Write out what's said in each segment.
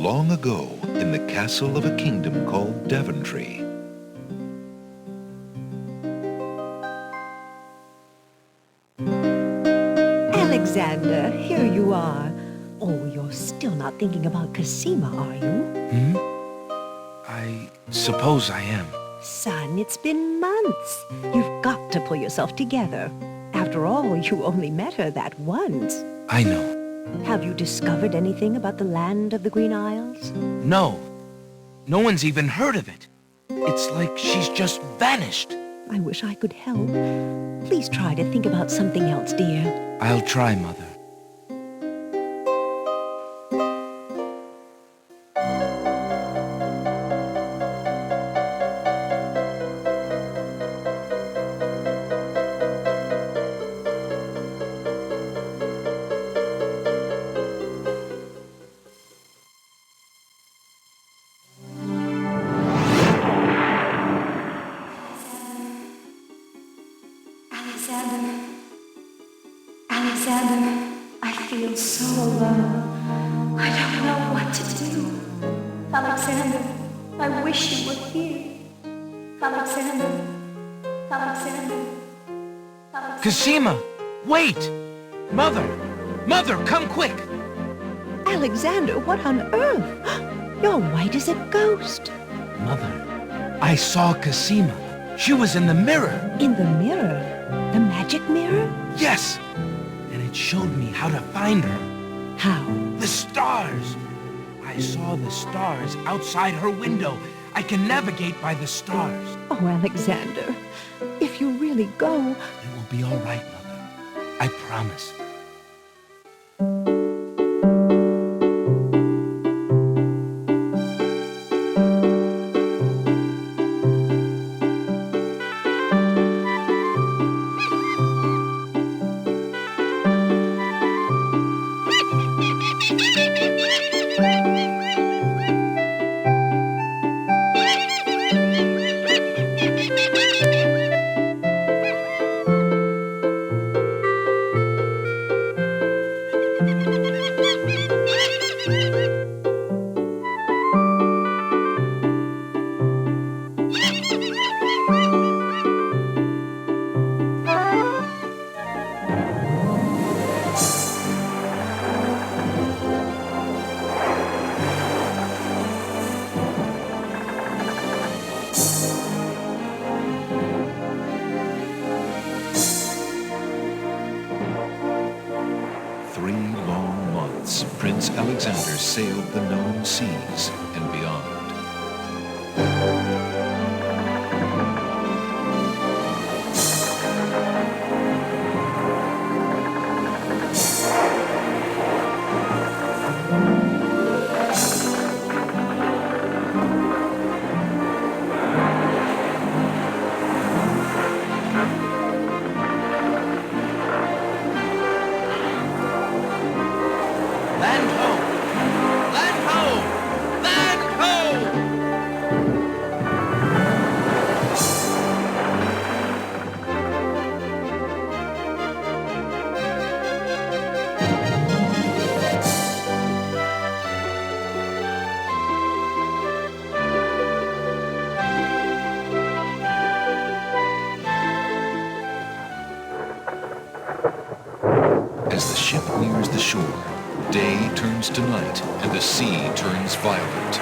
long ago in the castle of a kingdom called Daventry. Alexander, here you are. Oh, you're still not thinking about Cassima, are you? I suppose I am. Son, it's been months. You've got to pull yourself together. After all, you only met her that once. I know. Have you discovered anything about the land of the Green Isles? No. No one's even heard of it. It's like she's just vanished. I wish I could help. Please try to think about something else, dear. I'll try, Mother. Alexander, I feel so alone. I don't know what to do. Alexander, I wish you were here. Alexander. Cassima! Wait! Mother! Mother, come quick! Alexander, what on earth? You're white as a ghost. Mother, I saw Cassima. She was in the mirror. In the mirror? The magic mirror? Yes! And it showed me how to find her. How? The stars! I saw the stars outside her window. I can navigate by the stars. Oh, Alexander, if you really go... It will be all right, Mother. I promise. Prince Alexander sailed the known seas and beyond. As the ship nears the shore, day turns to night and the sea turns violent.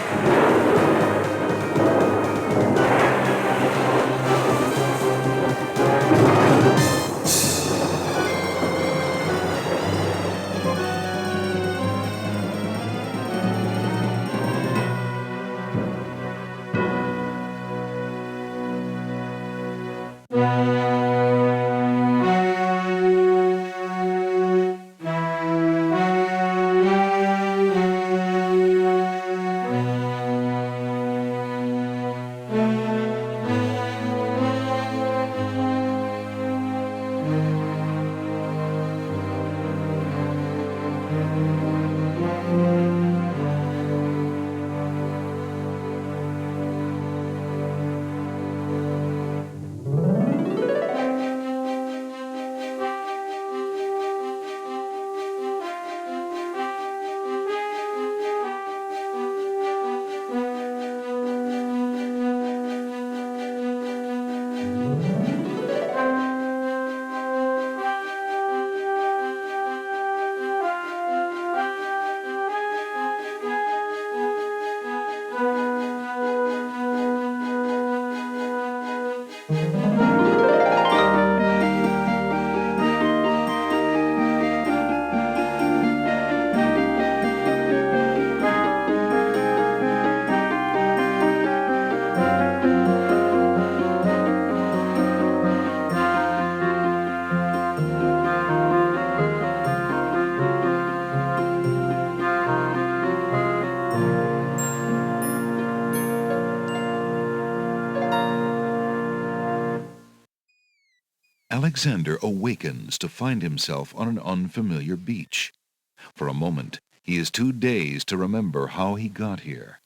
Alexander awakens to find himself on an unfamiliar beach. For a moment, he is too dazed to remember how he got here.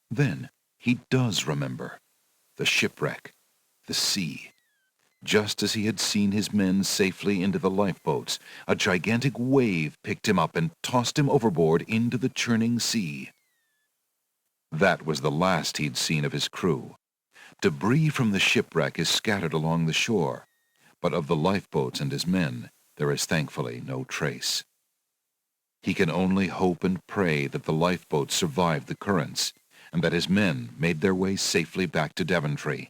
Then he does remember. The shipwreck, the sea. Just as he had seen his men safely into the lifeboats, a gigantic wave picked him up and tossed him overboard into the churning sea. That was the last he'd seen of his crew. Debris from the shipwreck is scattered along the shore, but of the lifeboats and his men, there is thankfully no trace. He can only hope and pray that the lifeboats survived the currents, and that his men made their way safely back to Daventry.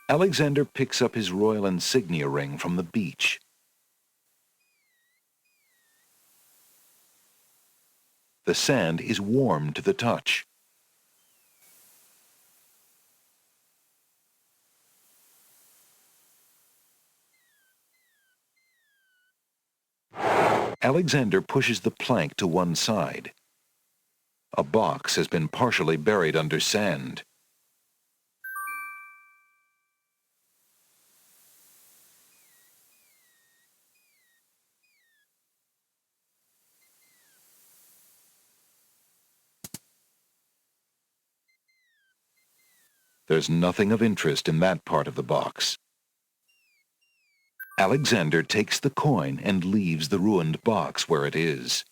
Alexander picks up his royal insignia ring from the beach. The sand is warm to the touch. Alexander pushes the plank to one side. A box has been partially buried under sand. There's nothing of interest in that part of the box. Alexander takes the coin and leaves the ruined box where it is.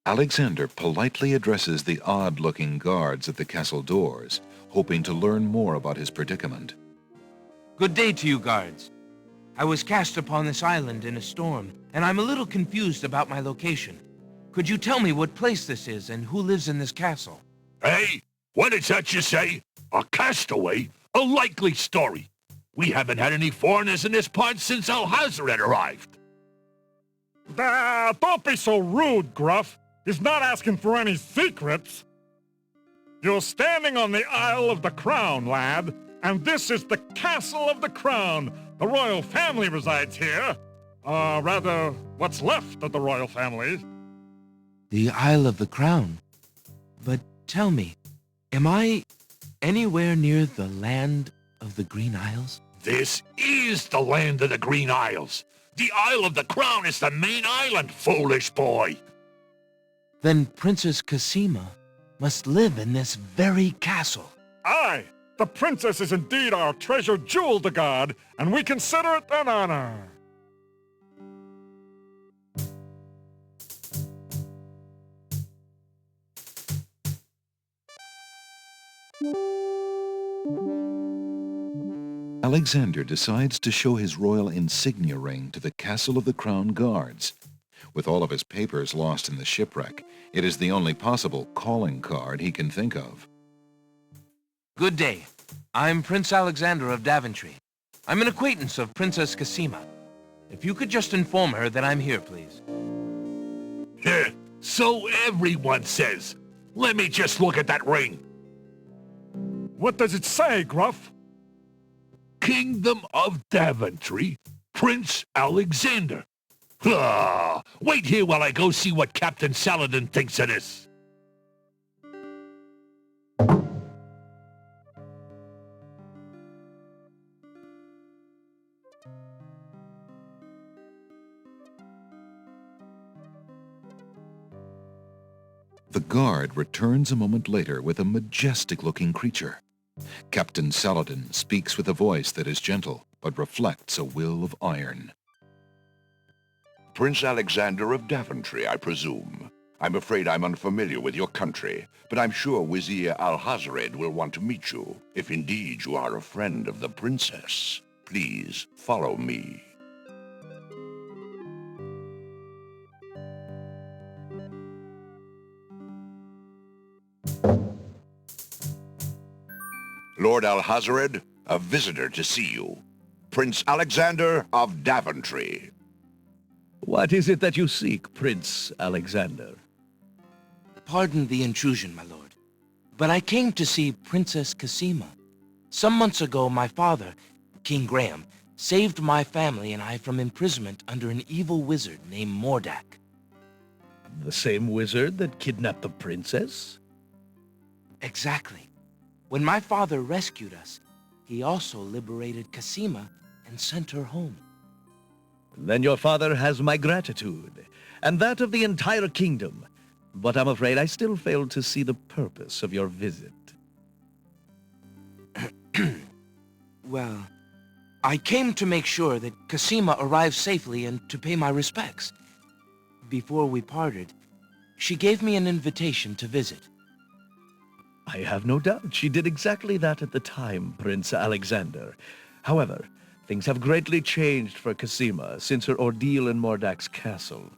Alexander politely addresses the odd-looking guards at the castle doors, hoping to learn more about his predicament. Good day to you, guards. I was cast upon this island in a storm, and I'm a little confused about my location. Could you tell me what place this is and who lives in this castle? Hey, what is that you say? A castaway? A likely story. We haven't had any foreigners in this part since Alhazred arrived. Don't be so rude, Gruff. He's not asking for any secrets. You're standing on the Isle of the Crown, lad, and this is the Castle of the Crown. The royal family resides here. Rather, what's left of the royal family. The Isle of the Crown? But tell me, am I anywhere near the land of the Green Isles? This is the land of the Green Isles. The Isle of the Crown is the main island, foolish boy. Then Princess Cassima must live in this very castle. Aye, the princess is indeed our treasured jewel to guard, and we consider it an honor. Alexander decides to show his royal insignia ring to the Castle of the Crown guards. With all of his papers lost in the shipwreck, it is the only possible calling card he can think of. Good day. I'm Prince Alexander of Daventry. I'm an acquaintance of Princess Cassima. If you could just inform her that I'm here, please. So everyone says. Let me just look at that ring. What does it say, Gruff? Kingdom of Daventry, Prince Alexander. Wait here while I go see what Captain Saladin thinks of this. The guard returns a moment later with a majestic-looking creature. Captain Saladin speaks with a voice that is gentle, but reflects a will of iron. Prince Alexander of Daventry, I presume. I'm afraid I'm unfamiliar with your country, but I'm sure Vizier Alhazred will want to meet you, if indeed you are a friend of the princess. Please follow me. Lord Alhazred, a visitor to see you. Prince Alexander of Daventry. What is it that you seek, Prince Alexander? Pardon the intrusion, my lord, but I came to see Princess Cassima. Some months ago, my father, King Graham, saved my family and I from imprisonment under an evil wizard named Mordak. The same wizard that kidnapped the princess? Exactly. When my father rescued us, he also liberated Cassima and sent her home. Then your father has my gratitude, and that of the entire kingdom. But I'm afraid I still fail to see the purpose of your visit. Well, I came to make sure that Cassima arrived safely and to pay my respects. Before we parted, she gave me an invitation to visit. I have no doubt she did exactly that at the time, Prince Alexander. However, things have greatly changed for Cassima since her ordeal in Mordak's castle.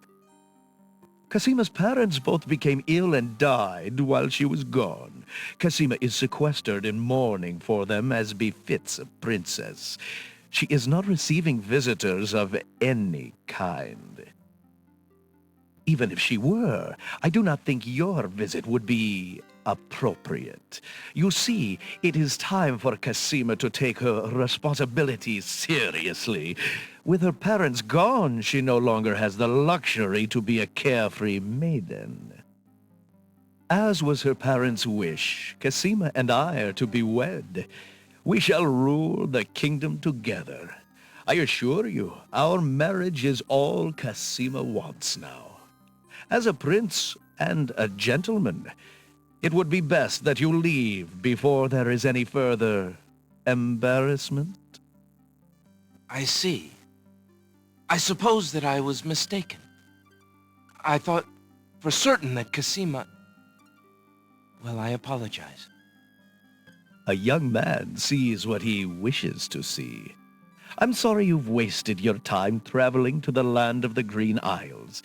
Cassima's parents both became ill and died while she was gone. Cassima is sequestered in mourning for them as befits a princess. She is not receiving visitors of any kind. Even if she were, I do not think your visit would be appropriate. You see, it is time for Cassima to take her responsibilities seriously. With her parents gone, she no longer has the luxury to be a carefree maiden. As was her parents' wish, Cassima and I are to be wed. We shall rule the kingdom together. I assure you, our marriage is all Cassima wants now. As a prince and a gentleman, it would be best that you leave before there is any further embarrassment. I see. I suppose that I was mistaken. I thought for certain that Cassima... Well, I apologize. A young man sees what he wishes to see. I'm sorry you've wasted your time traveling to the land of the Green Isles.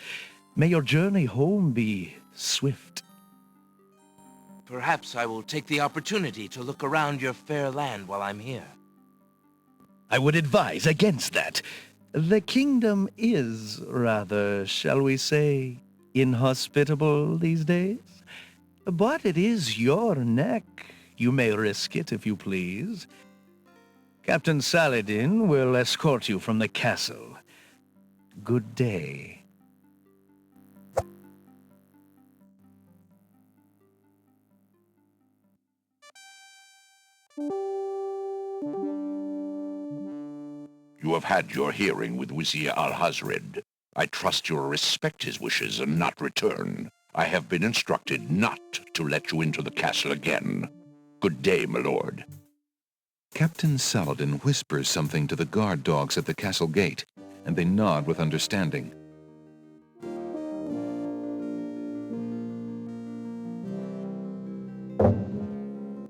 May your journey home be swift. Perhaps I will take the opportunity to look around your fair land while I'm here. I would advise against that. The kingdom is rather, shall we say, inhospitable these days. But it is your neck. You may risk it if you please. Captain Saladin will escort you from the castle. Good day. You have had your hearing with Vizier Alhazred. I trust you will respect his wishes and not return. I have been instructed not to let you into the castle again. Good day, my lord. Captain Saladin whispers something to the guard dogs at the castle gate, and they nod with understanding.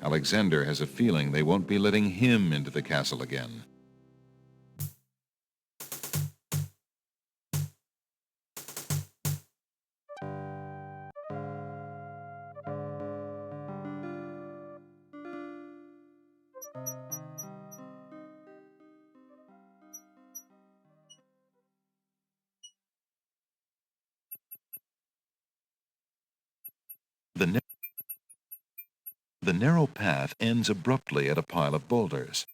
Alexander has a feeling they won't be letting him into the castle again. The narrow path ends abruptly at a pile of boulders.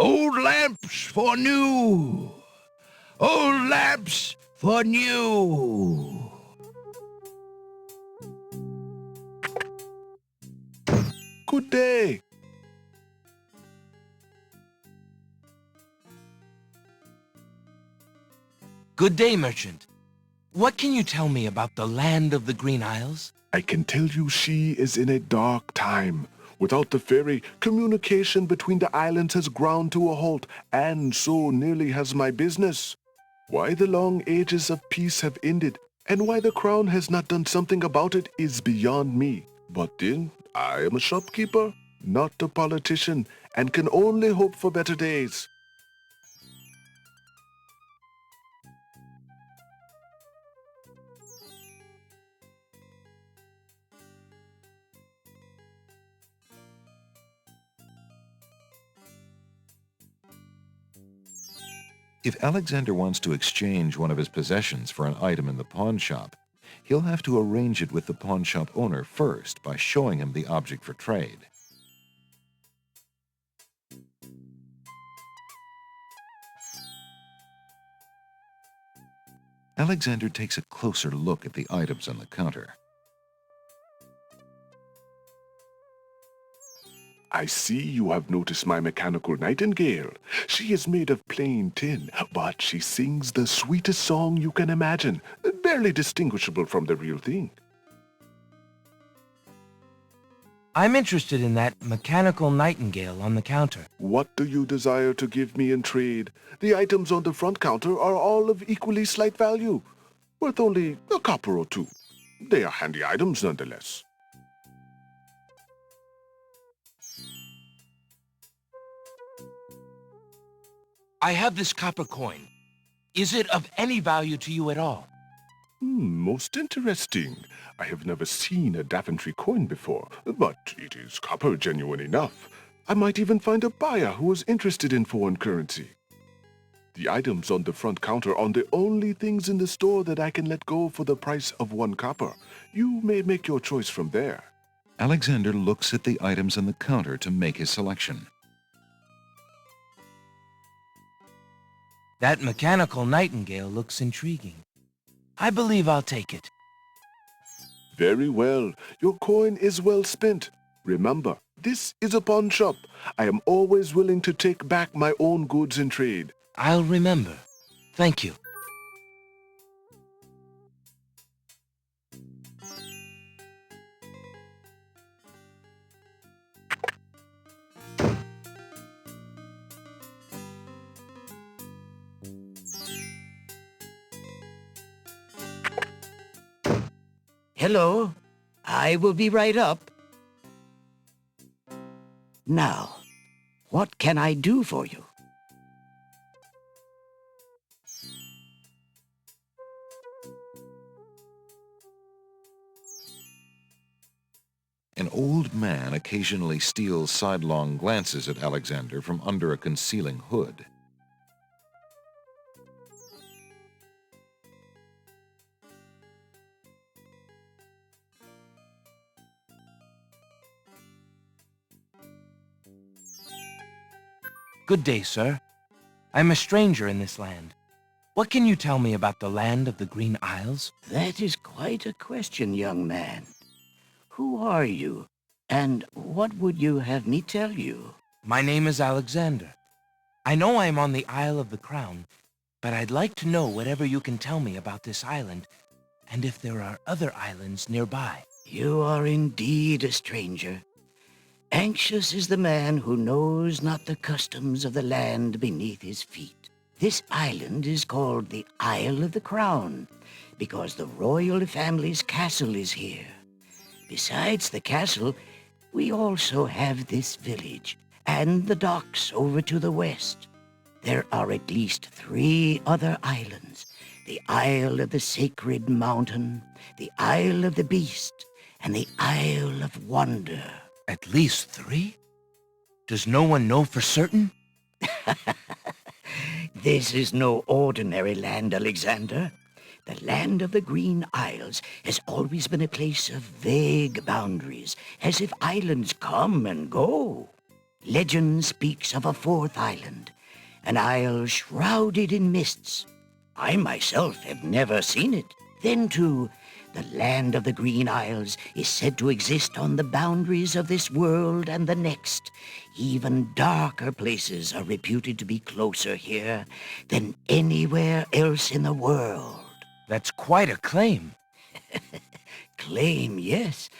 Old lamps for new. Old lamps for new. Good day. Good day, merchant. What can you tell me about the land of the Green Isles? I can tell you she is in a dark time. Without the ferry, communication between the islands has ground to a halt, and so nearly has my business. Why the long ages of peace have ended, and why the crown has not done something about it is beyond me. But then, I am a shopkeeper, not a politician, and can only hope for better days. If Alexander wants to exchange one of his possessions for an item in the pawn shop, he'll have to arrange it with the pawn shop owner first by showing him the object for trade. Alexander takes a closer look at the items on the counter. I see you have noticed my mechanical nightingale. She is made of plain tin, but she sings the sweetest song you can imagine, barely distinguishable from the real thing. I'm interested in that mechanical nightingale on the counter. What do you desire to give me in trade? The items on the front counter are all of equally slight value, worth only a copper or two. They are handy items nonetheless. I have this copper coin. Is it of any value to you at all? Most interesting. I have never seen a Daventry coin before, but it is copper genuine enough. I might even find a buyer who is interested in foreign currency. The items on the front counter are the only things in the store that I can let go for the price of 1 copper. You may make your choice from there. Alexander looks at the items on the counter to make his selection. That mechanical nightingale looks intriguing. I believe I'll take it. Very well. Your coin is well spent. Remember, this is a pawn shop. I am always willing to take back my own goods in trade. I'll remember. Thank you. Hello. I will be right up. Now, what can I do for you? An old man occasionally steals sidelong glances at Alexander from under a concealing hood. Good day, sir. I'm a stranger in this land. What can you tell me about the land of the Green Isles? That is quite a question, young man. Who are you, and what would you have me tell you? My name is Alexander. I know I'm on the Isle of the Crown, but I'd like to know whatever you can tell me about this island, and if there are other islands nearby. You are indeed a stranger. Anxious is the man who knows not the customs of the land beneath his feet. This island is called the Isle of the Crown, because the royal family's castle is here. Besides the castle, we also have this village, and the docks over to the west. There are at least 3 other islands: the Isle of the Sacred Mountain, the Isle of the Beast, and the Isle of Wonder. At least 3? Does no one know for certain? This is no ordinary land, Alexander. The land of the Green Isles has always been a place of vague boundaries, as if islands come and go. Legend speaks of a fourth island, an isle shrouded in mists. I myself have never seen it. Then, too, the land of the Green Isles is said to exist on the boundaries of this world and the next. Even darker places are reputed to be closer here than anywhere else in the world. That's quite a claim. Claim, yes,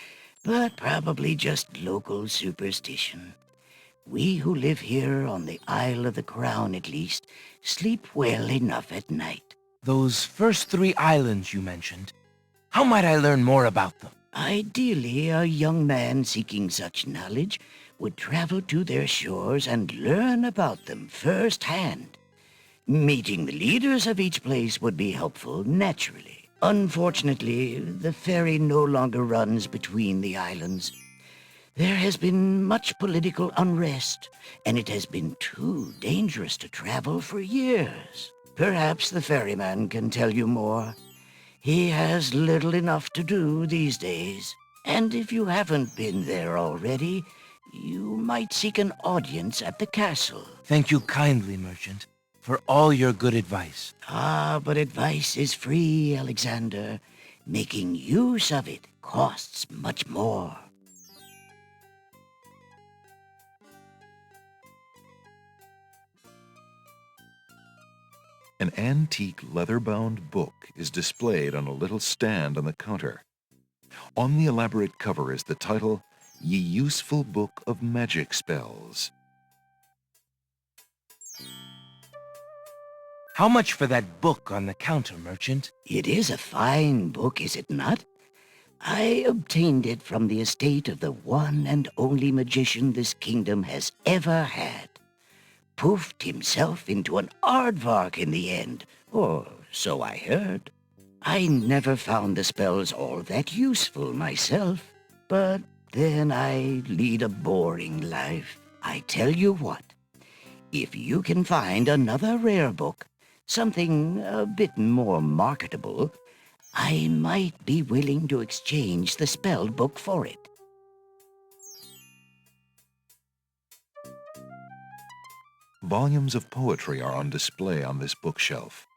but probably just local superstition. We who live here on the Isle of the Crown, at least, sleep well enough at night. Those first 3 islands you mentioned, how might I learn more about them? Ideally, a young man seeking such knowledge would travel to their shores and learn about them firsthand. Meeting the leaders of each place would be helpful, naturally. Unfortunately, the ferry no longer runs between the islands. There has been much political unrest, and it has been too dangerous to travel for years. Perhaps the ferryman can tell you more. He has little enough to do these days. And if you haven't been there already, you might seek an audience at the castle. Thank you kindly, merchant, for all your good advice. Ah, but advice is free, Alexander. Making use of it costs much more. An antique leather-bound book is displayed on a little stand on the counter. On the elaborate cover is the title, Ye Useful Book of Magic Spells. How much for that book on the counter, merchant? It is a fine book, is it not? I obtained it from the estate of the one and only magician this kingdom has ever had. Poofed himself into an aardvark in the end, or so I heard. I never found the spells all that useful myself, but then I lead a boring life. I tell you what, if you can find another rare book, something a bit more marketable, I might be willing to exchange the spell book for it. Volumes of poetry are on display on this bookshelf.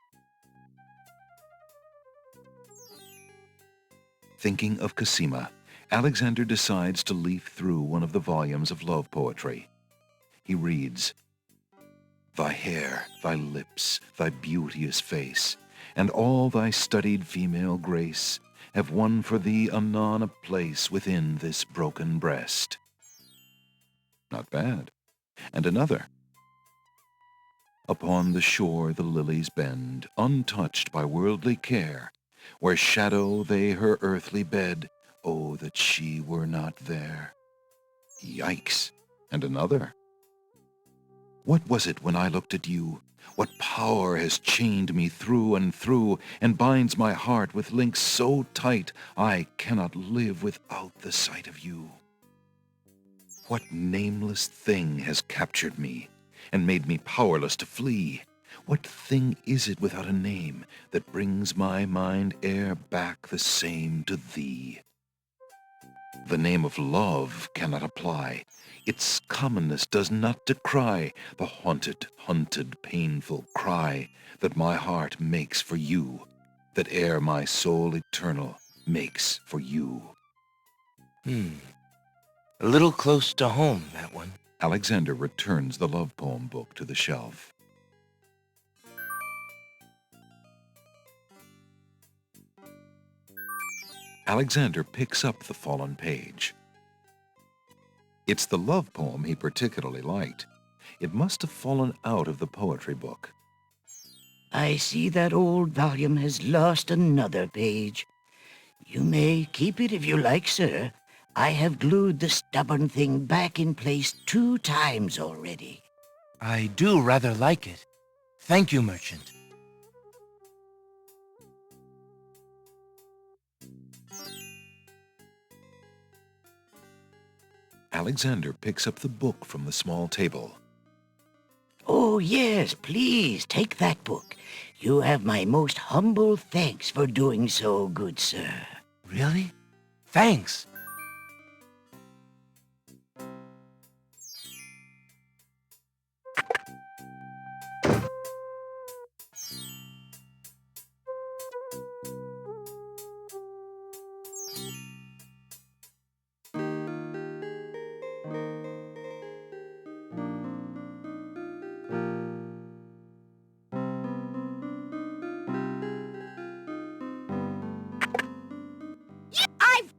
Thinking of Cassima, Alexander decides to leaf through one of the volumes of love poetry. He reads, Thy hair, thy lips, thy beauteous face, and all thy studied female grace have won for thee anon a place within this broken breast. Not bad. And another. Upon the shore the lilies bend, untouched by worldly care, where shadow they her earthly bed, oh, that she were not there. Yikes! And another. What was it when I looked at you? What power has chained me through and binds my heart with links so tight I cannot live without the sight of you? What nameless thing has captured me and made me powerless to flee? What thing is it without a name that brings my mind e'er back the same to thee? The name of love cannot apply. Its commonness does not decry the haunted, hunted, painful cry that my heart makes for you, that e'er my soul eternal makes for you. A little close to home, that one. Alexander returns the love poem book to the shelf. Alexander picks up the fallen page. It's the love poem he particularly liked. It must have fallen out of the poetry book. I see that old volume has lost another page. You may keep it if you like, sir. I have glued the stubborn thing back in place 2 times already. I do rather like it. Thank you, merchant. Alexander picks up the book from the small table. Oh, yes, please, take that book. You have my most humble thanks for doing so, good sir. Really? Thanks.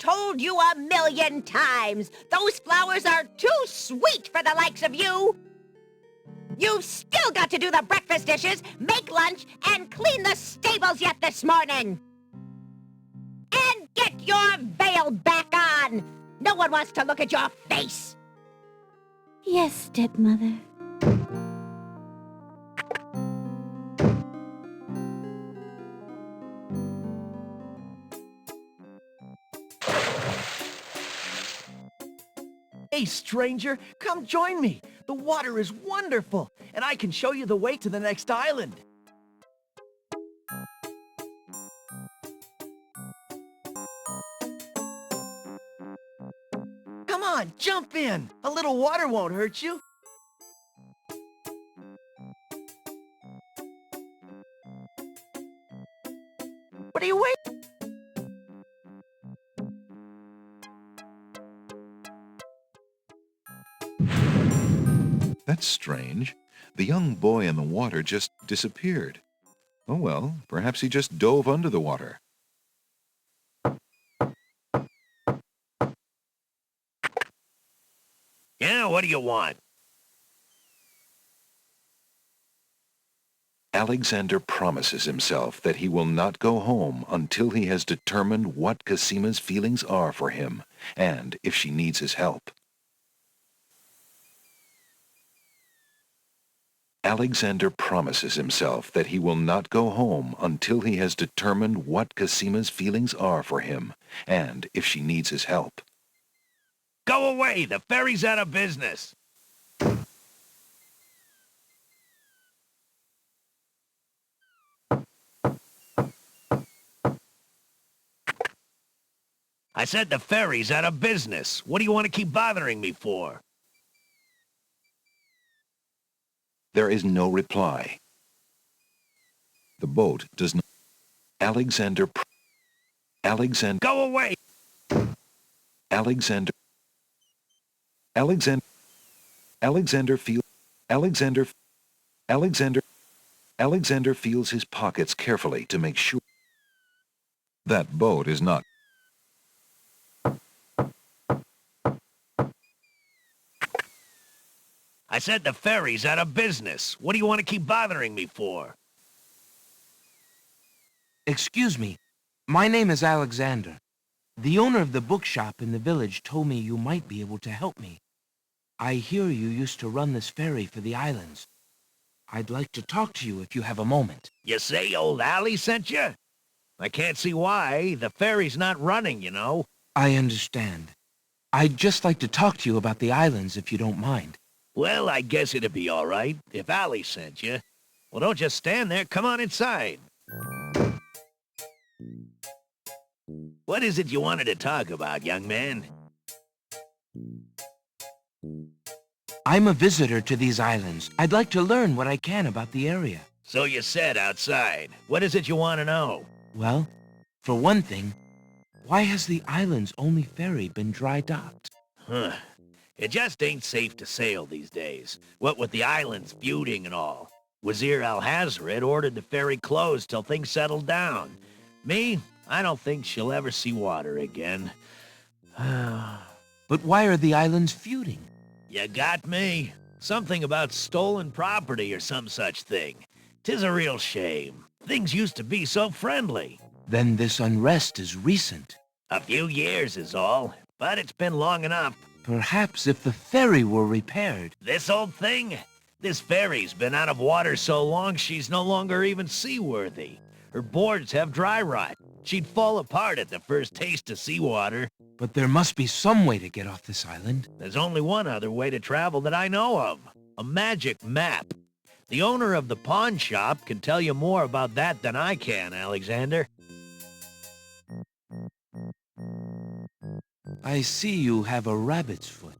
told you 1,000,000 times. Those flowers are too sweet for the likes of you. You've still got to do the breakfast dishes, make lunch, and clean the stables yet this morning. And get your veil back on. No one wants to look at your face. Yes, stepmother. Hey, stranger, come join me. The water is wonderful, and I can show you the way to the next island. Come on, jump in. A little water won't hurt you. What are you waiting? That's strange. The young boy in the water just disappeared. Oh well, perhaps he just dove under the water. Yeah, what do you want? Alexander promises himself that he will not go home until he has determined what Cassima's feelings are for him, and if she needs his help. Alexander promises himself that he will not go home until he has determined what Cassima's feelings are for him, and if she needs his help. Go away! The ferry's out of business! I said the ferry's out of business. What do you want to keep bothering me for? There is no reply. The boat does not... Alexander... Go away! Alexander feels his pockets carefully to make sure that boat is not... I said the ferry's out of business. What do you want to keep bothering me for? Excuse me. My name is Alexander. The owner of the bookshop in the village told me you might be able to help me. I hear you used to run this ferry for the islands. I'd like to talk to you if you have a moment. You say old Allie sent you? I can't see why. The ferry's not running, you know. I understand. I'd just like to talk to you about the islands if you don't mind. Well, I guess it'd be all right if Allie sent you. Well, don't just stand there. Come on inside. What is it you wanted to talk about, young man? I'm a visitor to these islands. I'd like to learn what I can about the area. So you said outside. What is it you want to know? Well, for one thing, why has the island's only ferry been dry docked? Huh. It just ain't safe to sail these days, what with the islands feuding and all. Wazir Al-Hazred ordered the ferry closed till things settled down. Me, I don't think she'll ever see water again. But why are the islands feuding? You got me. Something about stolen property or some such thing. 'Tis a real shame. Things used to be so friendly. Then this unrest is recent. A few years is all, but it's been long enough. Perhaps if the ferry were repaired. This old thing? This ferry's been out of water so long she's no longer even seaworthy. Her boards have dry rot. She'd fall apart at the first taste of seawater. But there must be some way to get off this island. There's only one other way to travel that I know of. A magic map. The owner of the pawn shop can tell you more about that than I can, Alexander. I see you have a rabbit's foot.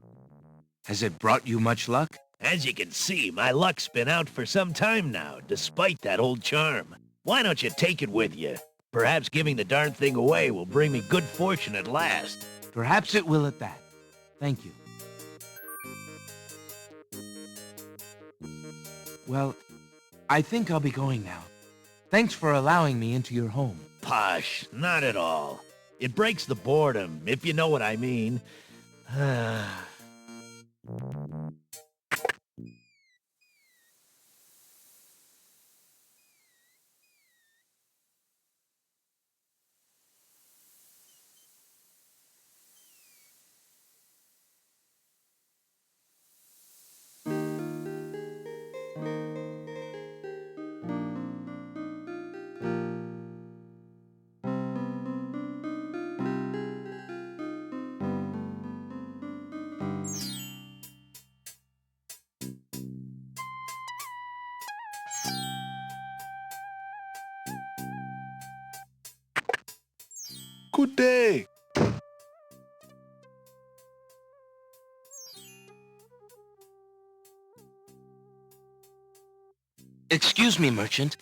Has it brought you much luck? As you can see, my luck's been out for some time now, despite that old charm. Why don't you take it with you? Perhaps giving the darn thing away will bring me good fortune at last. Perhaps it will at that. Thank you. Well, I think I'll be going now. Thanks for allowing me into your home. Posh, not at all. It breaks the boredom, if you know what I mean. Good day. Excuse me, merchant,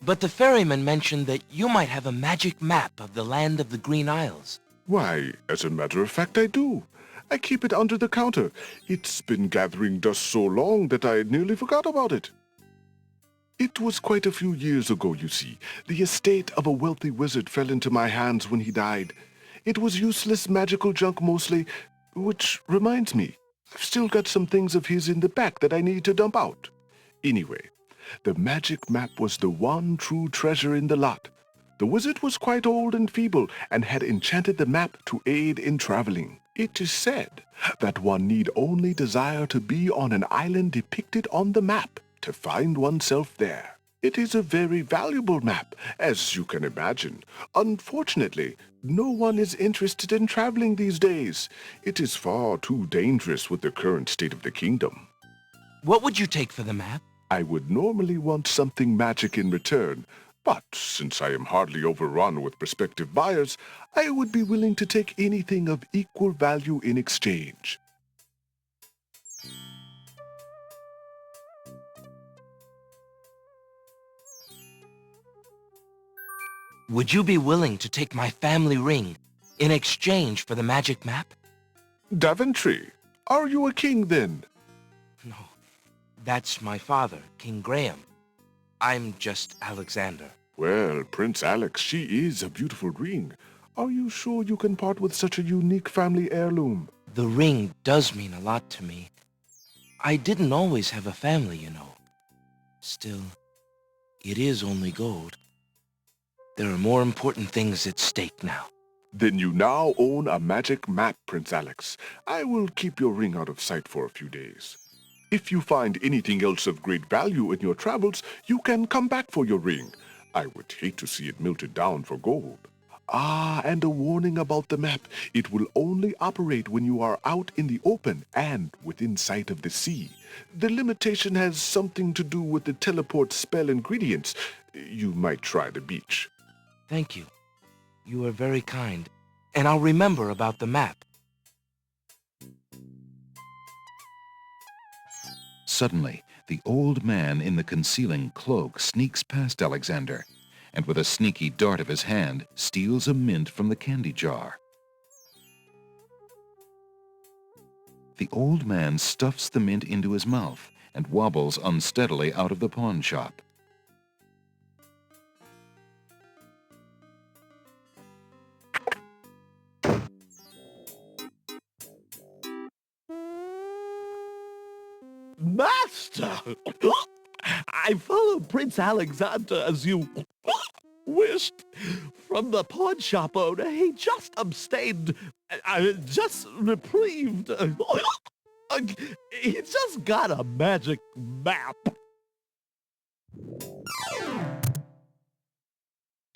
but the ferryman mentioned that you might have a magic map of the land of the Green Isles. Why, as a matter of fact, I do. I keep it under the counter. It's been gathering dust so long that I nearly forgot about it. It was quite a few years ago, you see. The estate of a wealthy wizard fell into my hands when he died. It was useless magical junk mostly, which reminds me, I've still got some things of his in the back that I need to dump out. Anyway, the magic map was the one true treasure in the lot. The wizard was quite old and feeble and had enchanted the map to aid in traveling. It is said that one need only desire to be on an island depicted on the map to find oneself there. It is a very valuable map, as you can imagine. Unfortunately, no one is interested in traveling these days. It is far too dangerous with the current state of the kingdom. What would you take for the map? I would normally want something magic in return, but since I am hardly overrun with prospective buyers, I would be willing to take anything of equal value in exchange. Would you be willing to take my family ring in exchange for the magic map? Daventry, are you a king then? No, that's my father, King Graham. I'm just Alexander. Well, Prince Alex, she is a beautiful ring. Are you sure you can part with such a unique family heirloom? The ring does mean a lot to me. I didn't always have a family, you know. Still, it is only gold. There are more important things at stake now. Then you now own a magic map, Prince Alex. I will keep your ring out of sight for a few days. If you find anything else of great value in your travels, you can come back for your ring. I would hate to see it melted down for gold. Ah, and a warning about the map. It will only operate when you are out in the open and within sight of the sea. The limitation has something to do with the teleport spell ingredients. You might try the beach. Thank you. You are very kind, and I'll remember about the map. Suddenly, the old man in the concealing cloak sneaks past Alexander, and with a sneaky dart of his hand, steals a mint from the candy jar. The old man stuffs the mint into his mouth and wobbles unsteadily out of the pawn shop. Master! I followed Prince Alexander as you wished. From the pawn shop owner, he just abstained, just reprieved. He just got a magic map.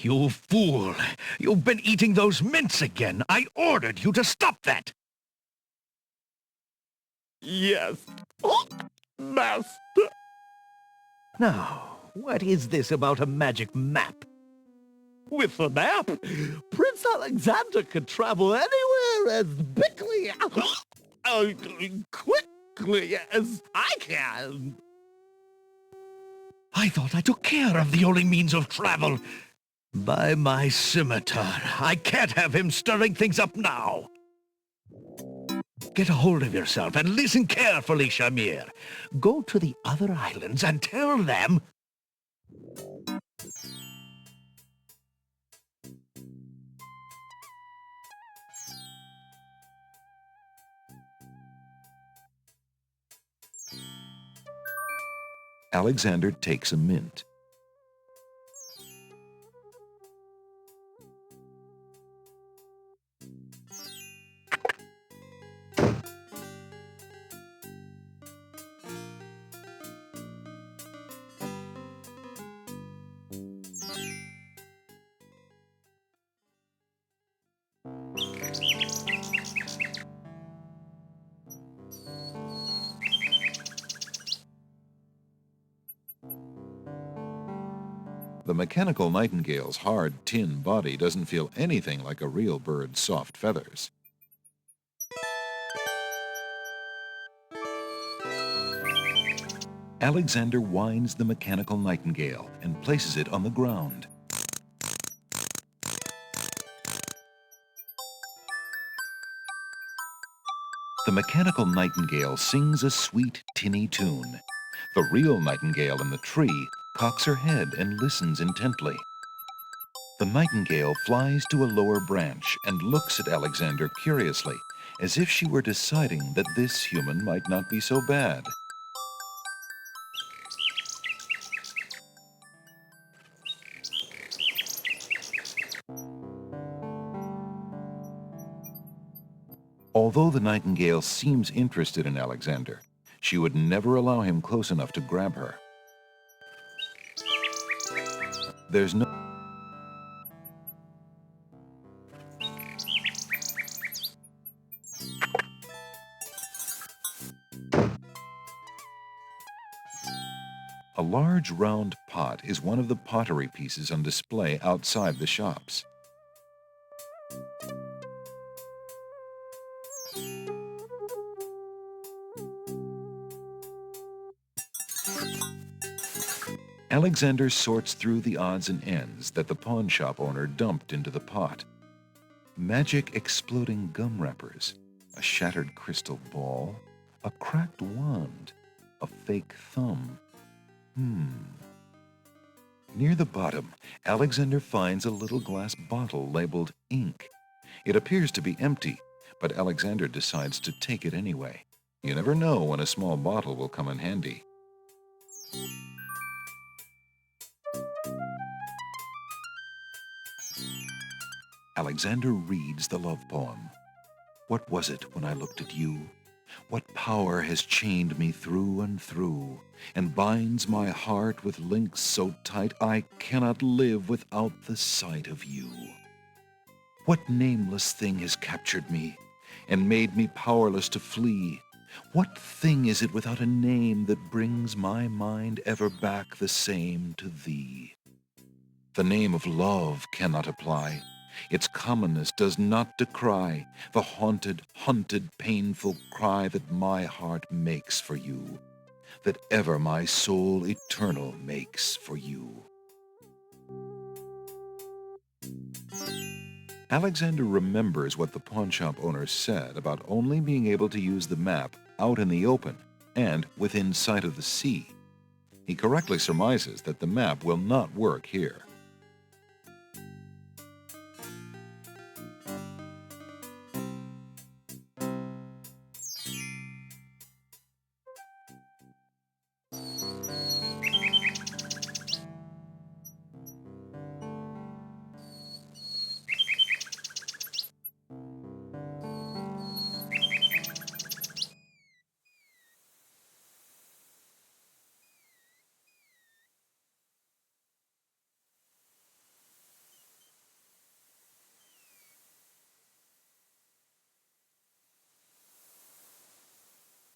You fool! You've been eating those mints again. I ordered you to stop that. Yes, Master. Now, what is this about a magic map? With the map, Prince Alexander could travel anywhere as quickly as I can. I thought I took care of the only means of travel. By my scimitar, I can't have him stirring things up now. Get a hold of yourself and listen carefully, Shamir. Go to the other islands and tell them... Alexander takes a mint. The mechanical nightingale's hard tin body doesn't feel anything like a real bird's soft feathers. Alexander winds the mechanical nightingale and places it on the ground. The mechanical nightingale sings a sweet, tinny tune. The real nightingale in the tree cocks her head and listens intently. The nightingale flies to a lower branch and looks at Alexander curiously, as if she were deciding that this human might not be so bad. Although the nightingale seems interested in Alexander, she would never allow him close enough to grab her. There's no A large round pot is one of the pottery pieces on display outside the shops. Alexander sorts through the odds and ends that the pawn shop owner dumped into the pot. Magic exploding gum wrappers, a shattered crystal ball, a cracked wand, a fake thumb. Near the bottom, Alexander finds a little glass bottle labeled ink. It appears to be empty, but Alexander decides to take it anyway. You never know when a small bottle will come in handy. Alexander reads the love poem. What was it when I looked at you? What power has chained me through and through, and binds my heart with links so tight I cannot live without the sight of you? What nameless thing has captured me, and made me powerless to flee? What thing is it without a name that brings my mind ever back the same to thee? The name of love cannot apply. Its commonness does not decry the haunted, hunted, painful cry that my heart makes for you, that ever my soul eternal makes for you. Alexander remembers what the pawnshop owner said about only being able to use the map out in the open and within sight of the sea. He correctly surmises that the map will not work here.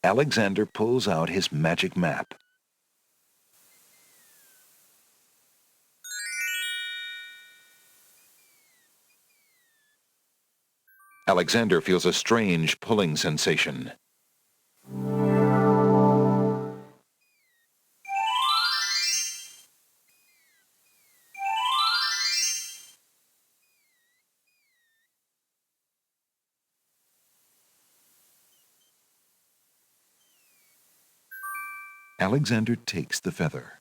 Alexander pulls out his magic map. Alexander feels a strange pulling sensation. Alexander takes the feather.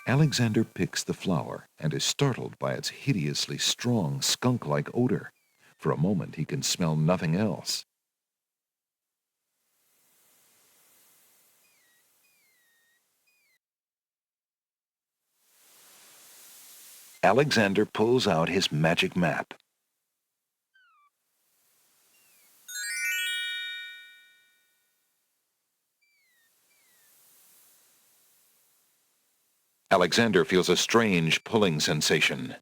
Alexander picks the flower and is startled by its hideously strong skunk-like odor. For a moment he can smell nothing else. Alexander pulls out his magic map. Alexander feels a strange pulling sensation.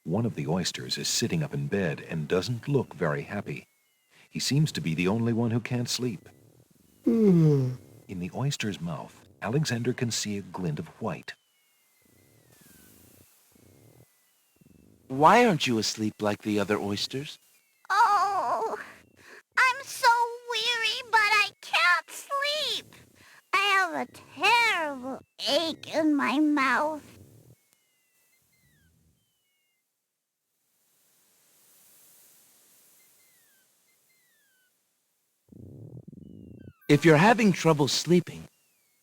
One of the oysters is sitting up in bed and doesn't look very happy. He seems to be the only one who can't sleep. In the oyster's mouth, Alexander can see a glint of white. Why aren't you asleep like the other oysters? Oh, I'm so weary, but I can't sleep. I have a terrible ache in my mouth. If you're having trouble sleeping,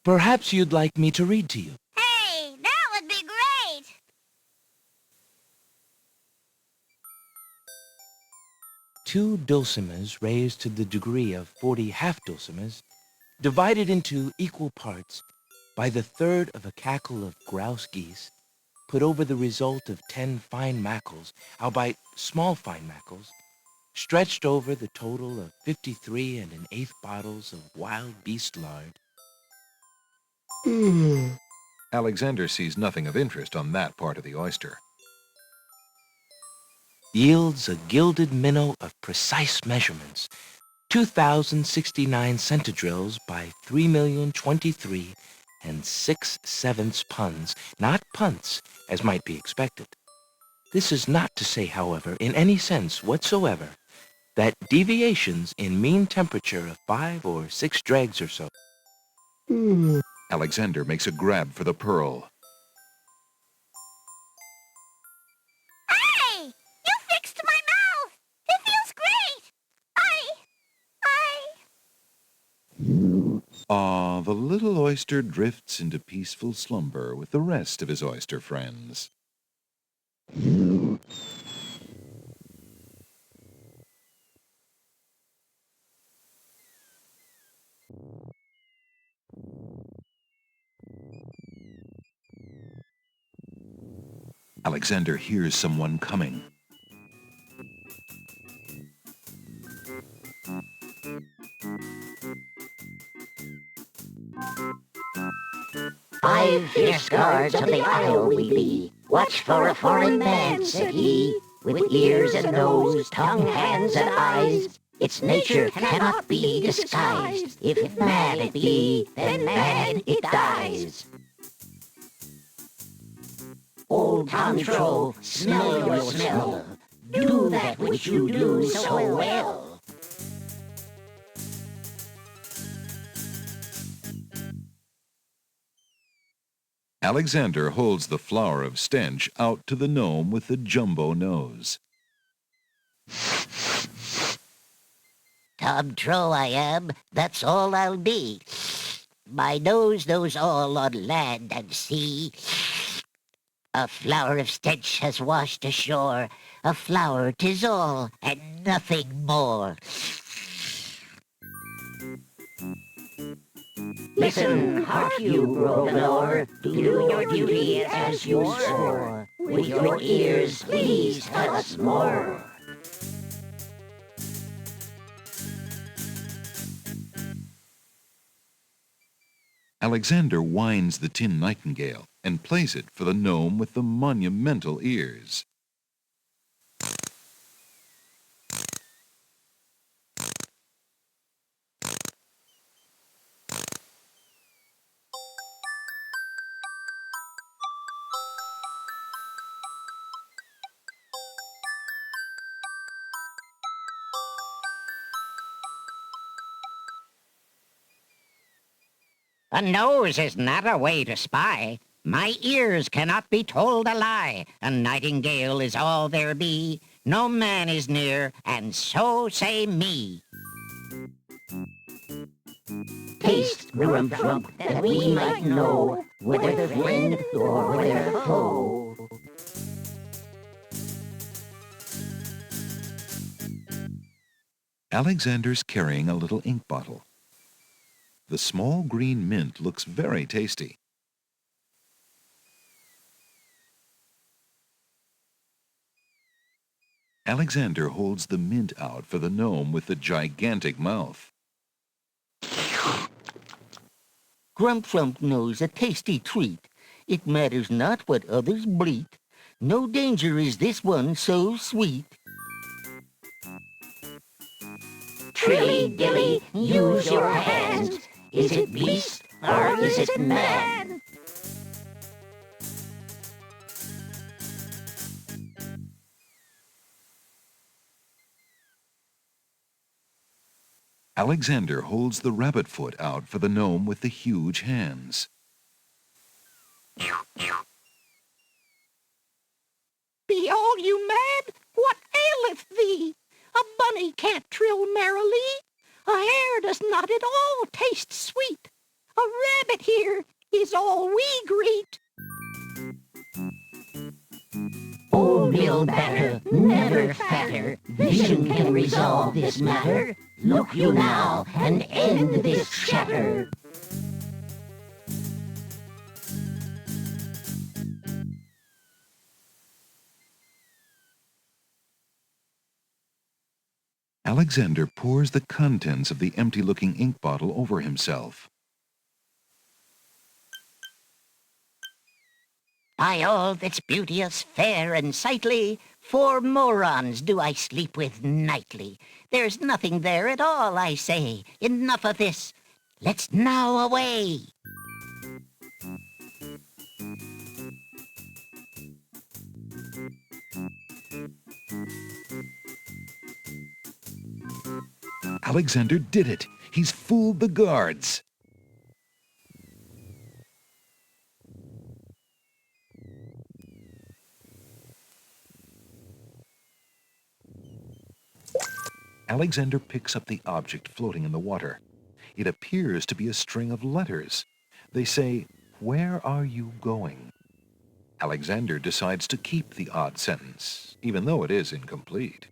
perhaps you'd like me to read to you. Hey, that would be great. 2 dulcimers raised to the degree of 40 half-dulcimers, divided into equal parts by the third of a cackle of grouse geese, put over the result of 10 fine mackles, albeit small fine mackles, stretched over the total of 53 1/8 bottles of wild beast lard. Alexander sees nothing of interest on that part of the oyster. Yields a gilded minnow of precise measurements, 2,069 centidrills by 3,023 6/7 puns, not punts, as might be expected. This is not to say, however, in any sense whatsoever, that deviations in mean temperature of 5 or 6 dregs or so. Alexander makes a grab for the pearl. Hey, you fixed my mouth. It feels great. The little oyster drifts into peaceful slumber with the rest of his oyster friends. Alexander hears someone coming. "5 fierce guards of the isle we be. Watch for a foreign man," said he, "with ears and nose, tongue, hands, and eyes. Its nature cannot be disguised. If man it be, then man it dies. Old Tom Troll, smell your smell. Do that which you do so well." Alexander holds the flower of stench out to the gnome with the jumbo nose. Tom Troll I am, that's all I'll be. My nose knows all on land and sea. A flower of stench has washed ashore. A flower 'tis all, and nothing more. Listen, hark you, Grovenor, do your duty as you swore. With your ears, please tell us more. Alexander winds the tin nightingale and plays it for the gnome with the monumental ears. A nose is not a way to spy. My ears cannot be told a lie. A nightingale is all there be. No man is near, and so say me. Taste, Grump, that we might know whether friend or whether foe. Alexander's carrying a little ink bottle. The small green mint looks very tasty. Alexander holds the mint out for the gnome with the gigantic mouth. Grump knows a tasty treat. It matters not what others bleat. No danger is this one so sweet. Trilly dilly, use your hands. Is it beast or is it man? Alexander holds the rabbit foot out for the gnome with the huge hands. Be all you mad? What aileth thee? A bunny can't trill merrily. A hare does not at all taste sweet. A rabbit here is all we greet. Old Bill Batter, never fatter. Vision can resolve this matter. Look you now and end this chatter. Alexander pours the contents of the empty-looking ink bottle over himself. By all that's beauteous, fair, and sightly, 4 morons do I sleep with nightly. There's nothing there at all, I say. Enough of this. Let's now away. Alexander did it! He's fooled the guards! Alexander picks up the object floating in the water. It appears to be a string of letters. They say, "Where are you going?" Alexander decides to keep the odd sentence, even though it is incomplete.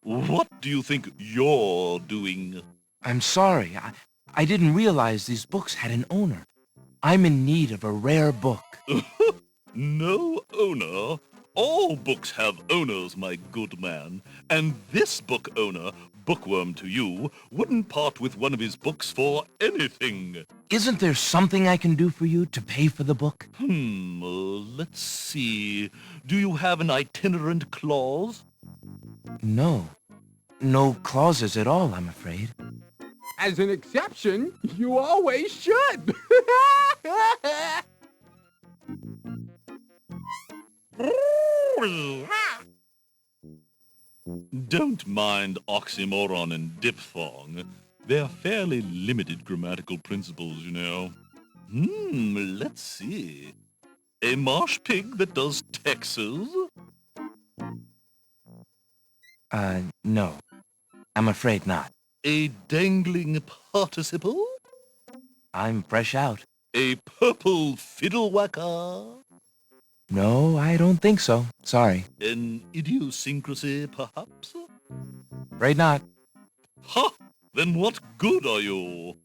What do you think you're doing? I'm sorry. I didn't realize these books had an owner. I'm in need of a rare book. No owner? All books have owners, my good man. And this book owner, bookworm to you, wouldn't part with one of his books for anything. Isn't there something I can do for you to pay for the book? Let's see. Do you have an itinerant clause? No. No clauses at all, I'm afraid. As an exception, you always should. Don't mind oxymoron and diphthong. They're fairly limited grammatical principles, you know. Let's see. A marsh pig that does Texas? No. I'm afraid not. A dangling participle? I'm fresh out. A purple fiddle whacker? No, I don't think so. Sorry. An idiosyncrasy, perhaps? Afraid not. Ha! Then what good are you?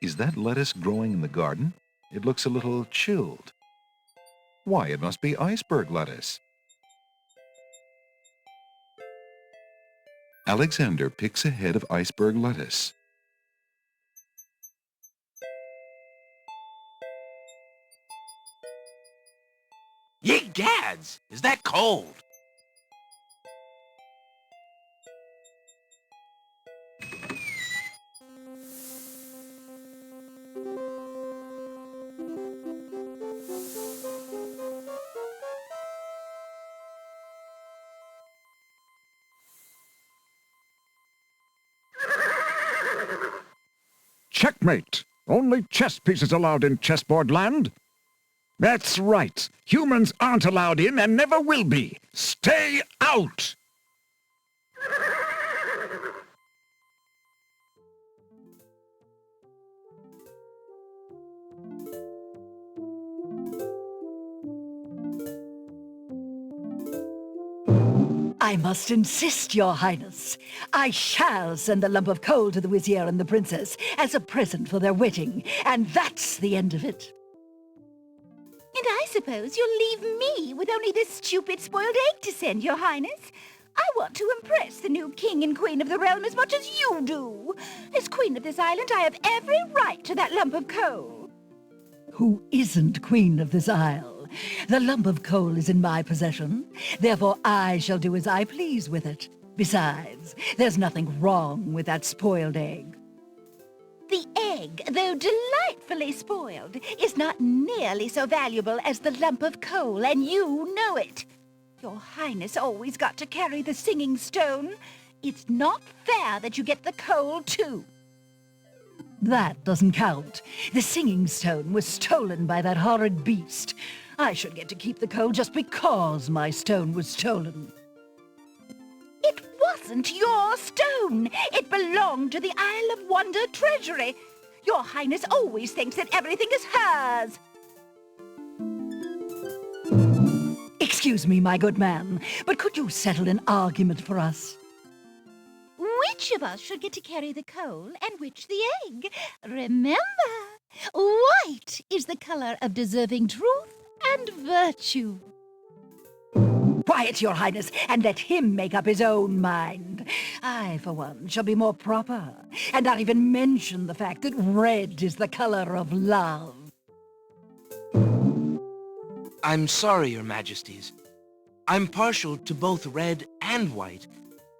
Is that lettuce growing in the garden? It looks a little chilled. Why, it must be iceberg lettuce. Alexander picks a head of iceberg lettuce. gads! Is that cold? Checkmate! Only chess pieces allowed in chessboard land? That's right. Humans aren't allowed in and never will be. Stay out! I must insist, Your Highness. I shall send the lump of coal to the Vizier and the Princess as a present for their wedding, and that's the end of it. And I suppose you'll leave me with only this stupid spoiled egg to send, Your Highness. I want to impress the new king and queen of the realm as much as you do. As queen of this island, I have every right to that lump of coal. Who isn't queen of this isle? The lump of coal is in my possession. Therefore, I shall do as I please with it. Besides, there's nothing wrong with that spoiled egg. The egg, though delightfully spoiled, is not nearly so valuable as the lump of coal, and you know it. Your Highness always got to carry the singing stone. It's not fair that you get the coal, too. That doesn't count. The singing stone was stolen by that horrid beast. I should get to keep the coal just because my stone was stolen. It wasn't your stone. It belonged to the Isle of Wonder treasury. Your Highness always thinks that everything is hers. Excuse me, my good man, but could you settle an argument for us? Which of us should get to carry the coal and which the egg? Remember, white is the color of deserving truth and virtue. Quiet, Your Highness, and let him make up his own mind. I, for one, shall be more proper, and not even mention the fact that red is the color of love. I'm sorry, Your Majesties. I'm partial to both red and white,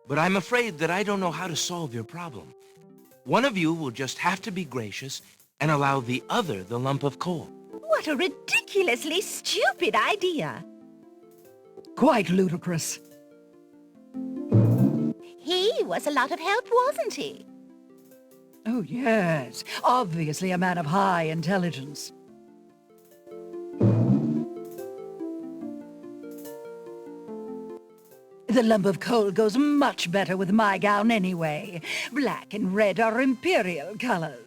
but I'm afraid that I don't know how to solve your problem. One of you will just have to be gracious and allow the other the lump of coal. What a ridiculously stupid idea. Quite ludicrous. He was a lot of help, wasn't he? Oh, yes. Obviously a man of high intelligence. The lump of coal goes much better with my gown anyway. Black and red are imperial colors.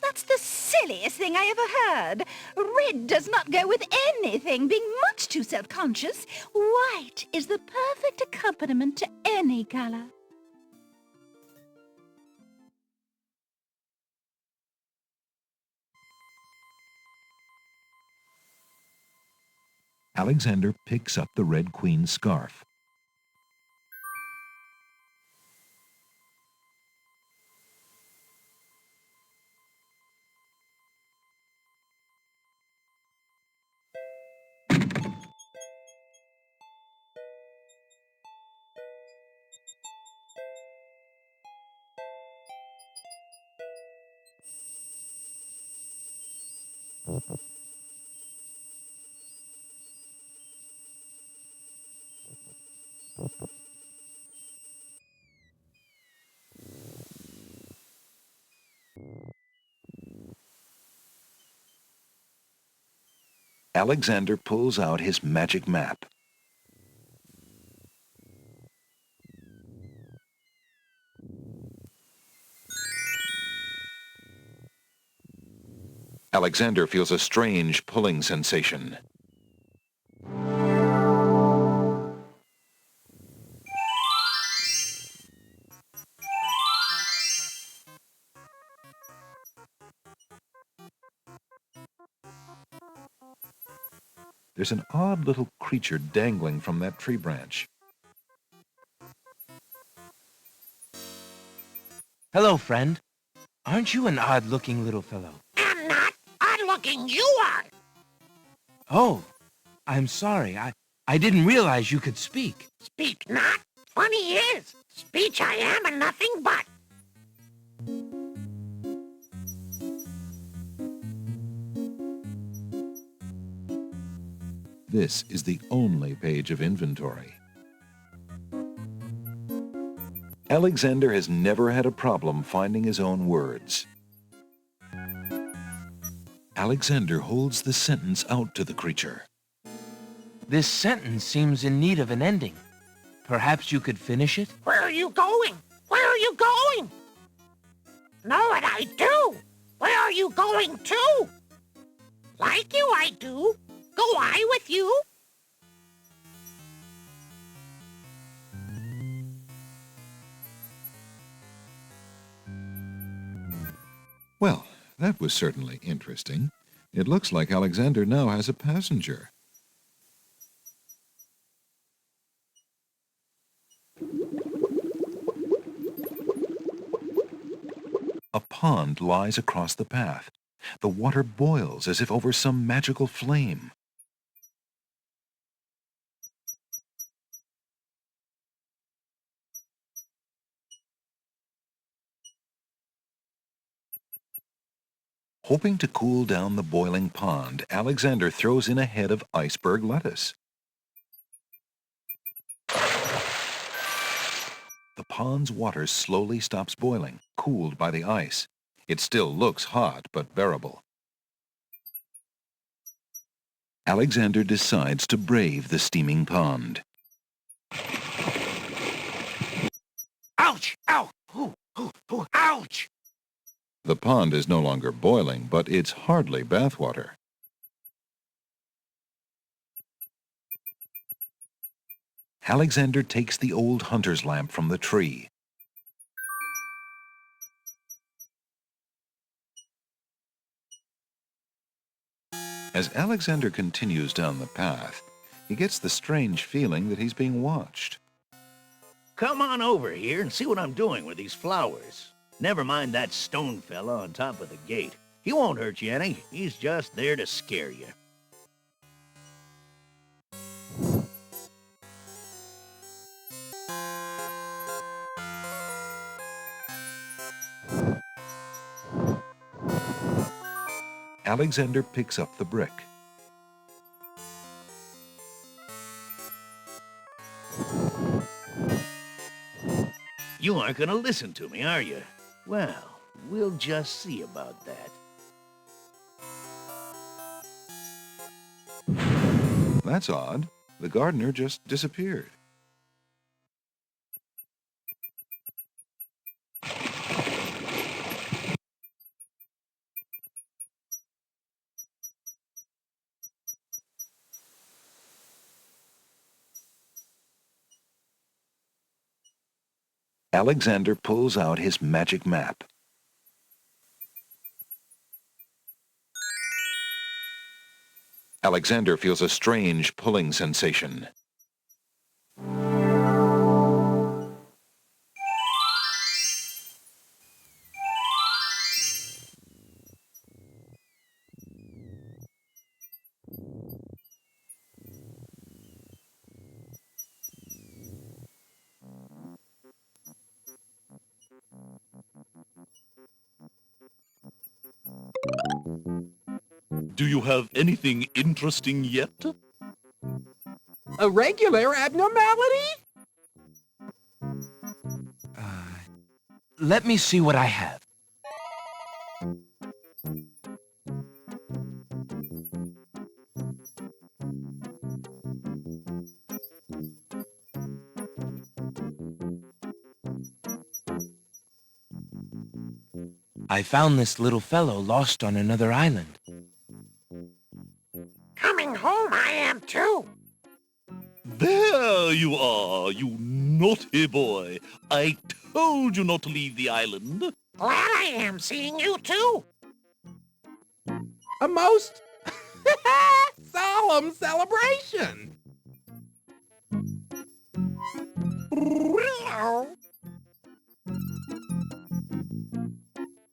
That's the silliest thing I ever heard. Red does not go with anything, being much too self-conscious. White is the perfect accompaniment to any color. Alexander picks up the Red Queen's scarf. Alexander pulls out his magic map. Alexander feels a strange pulling sensation. There's an odd little creature dangling from that tree branch. Hello, friend. Aren't you an odd-looking little fellow? I'm not odd-looking, you are. Oh, I'm sorry. I didn't realize you could speak. Speak not. Funny is, speech I am and nothing but. This is the only page of inventory. Alexander has never had a problem finding his own words. Alexander holds the sentence out to the creature. This sentence seems in need of an ending. Perhaps you could finish it? Where are you going? Where are you going? Know what I do? Where are you going to? Like you I do. Go I with you? Well, that was certainly interesting. It looks like Alexander now has a passenger. A pond lies across the path. The water boils as if over some magical flame. Hoping to cool down the boiling pond, Alexander throws in a head of iceberg lettuce. The pond's water slowly stops boiling, cooled by the ice. It still looks hot, but bearable. Alexander decides to brave the steaming pond. Ouch! Ow! Ooh, ooh, ooh, ouch! The pond is no longer boiling, but it's hardly bathwater. Alexander takes the old hunter's lamp from the tree. As Alexander continues down the path, he gets the strange feeling that he's being watched. Come on over here and see what I'm doing with these flowers. Never mind that stone fella on top of the gate. He won't hurt you any. He's just there to scare you. Alexander picks up the brick. You aren't going to listen to me, are you? Well, we'll just see about that. That's odd. The gardener just disappeared. Alexander pulls out his magic map. Alexander feels a strange pulling sensation. Do you have anything interesting yet? A regular abnormality? Let me see what I have. I found this little fellow lost on another island. Coming home I am too. There you are, you naughty boy. I told you not to leave the island. Glad I am seeing you too. A most solemn celebration.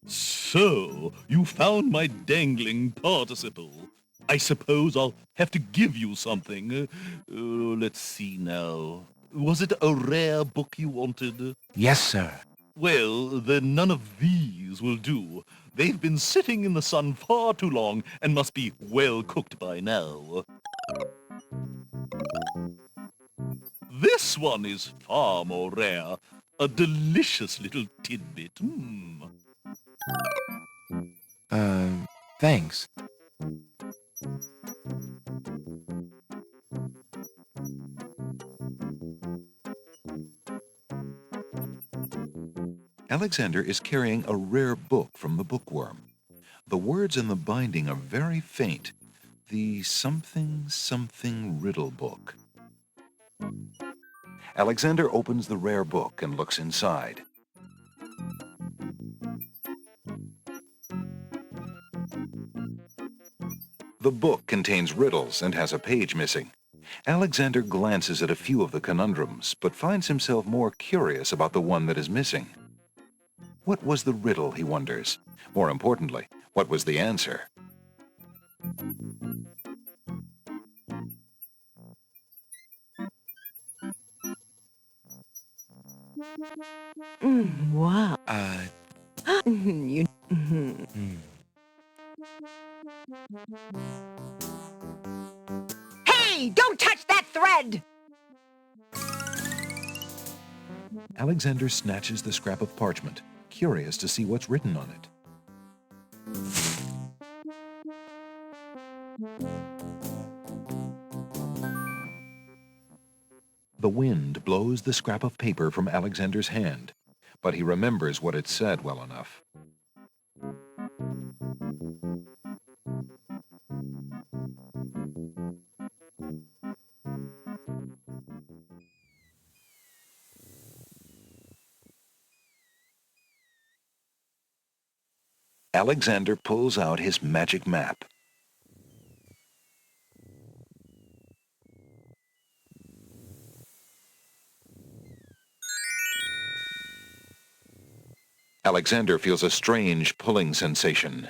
So, you found my dangling participle. I suppose I'll have to give you something. Let's see now. Was it a rare book you wanted? Yes, sir. Well, then none of these will do. They've been sitting in the sun far too long and must be well cooked by now. This one is far more rare. A delicious little tidbit. Thanks. Alexander is carrying a rare book from the bookworm. The words in the binding are very faint. The something riddle book. Alexander opens the rare book and looks inside. The book contains riddles and has a page missing. Alexander glances at a few of the conundrums, but finds himself more curious about the one that is missing. What was the riddle, he wonders? More importantly, what was the answer? Wow. You... Hey, don't touch that thread! Alexander snatches the scrap of parchment, curious to see what's written on it. The wind blows the scrap of paper from Alexander's hand, but he remembers what it said well enough. Alexander pulls out his magic map. Alexander feels a strange pulling sensation.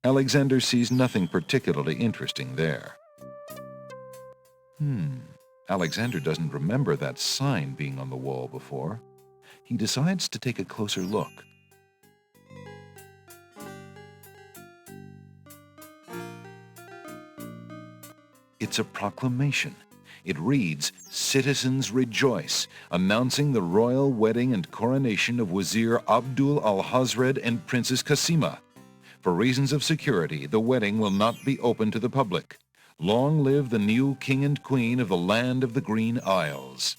Alexander sees nothing particularly interesting there. Alexander doesn't remember that sign being on the wall before. He decides to take a closer look. It's a proclamation. It reads, "Citizens rejoice," announcing the royal wedding and coronation of Wazir Abdul al-Hazred and Princess Cassima. For reasons of security, the wedding will not be open to the public. Long live the new king and queen of the land of the Green Isles.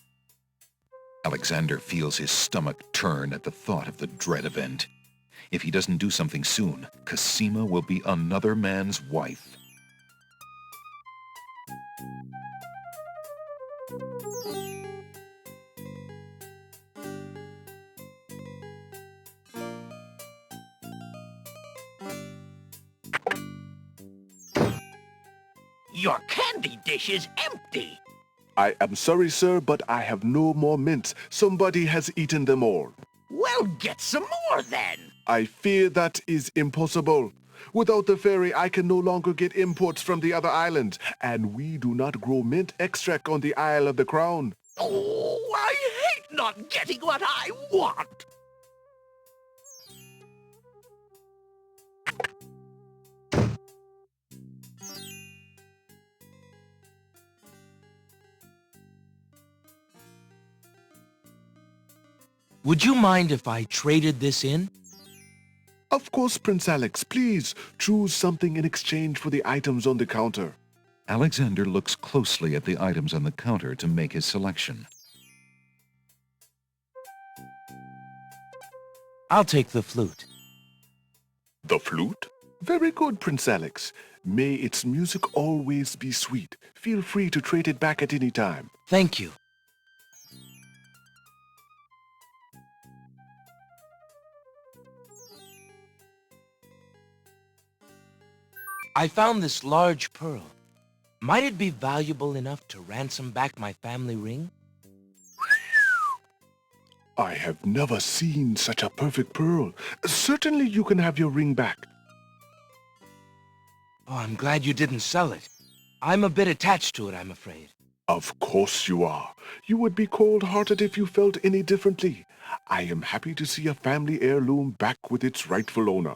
Alexander feels his stomach turn at the thought of the dread event. If he doesn't do something soon, Cassima will be another man's wife. Your candy dish is empty. I am sorry, sir, but I have no more mints. Somebody has eaten them all. Well, get some more then. I fear that is impossible. Without the ferry, I can no longer get imports from the other islands, and we do not grow mint extract on the Isle of the Crown. Oh, I hate not getting what I want. Would you mind if I traded this in? Of course, Prince Alex. Please choose something in exchange for the items on the counter. Alexander looks closely at the items on the counter to make his selection. I'll take the flute. The flute? Very good, Prince Alex. May its music always be sweet. Feel free to trade it back at any time. Thank you. I found this large pearl. Might it be valuable enough to ransom back my family ring? I have never seen such a perfect pearl. Certainly you can have your ring back. Oh, I'm glad you didn't sell it. I'm a bit attached to it, I'm afraid. Of course you are. You would be cold-hearted if you felt any differently. I am happy to see a family heirloom back with its rightful owner.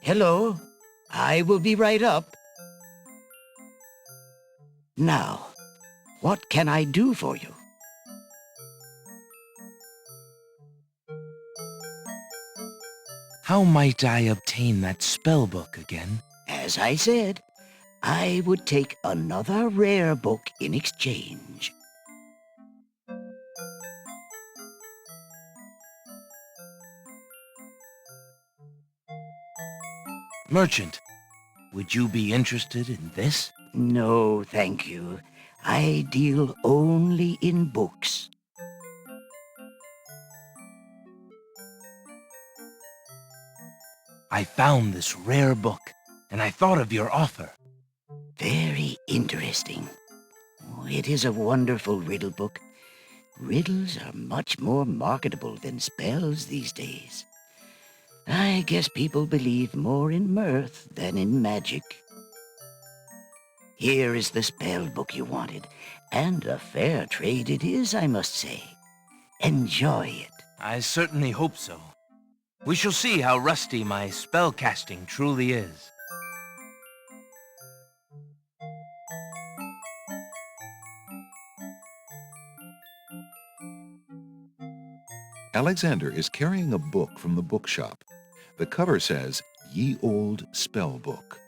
Hello. I will be right up. Now, what can I do for you? How might I obtain that spell book again? As I said, I would take another rare book in exchange. Merchant, would you be interested in this? No, thank you. I deal only in books. I found this rare book, and I thought of your offer. Very interesting. It is a wonderful riddle book. Riddles are much more marketable than spells these days. I guess people believe more in mirth than in magic. Here is the spell book you wanted, and a fair trade it is, I must say. Enjoy it. I certainly hope so. We shall see how rusty my spell casting truly is. Alexander is carrying a book from the bookshop. The cover says, Ye Old Spell Book.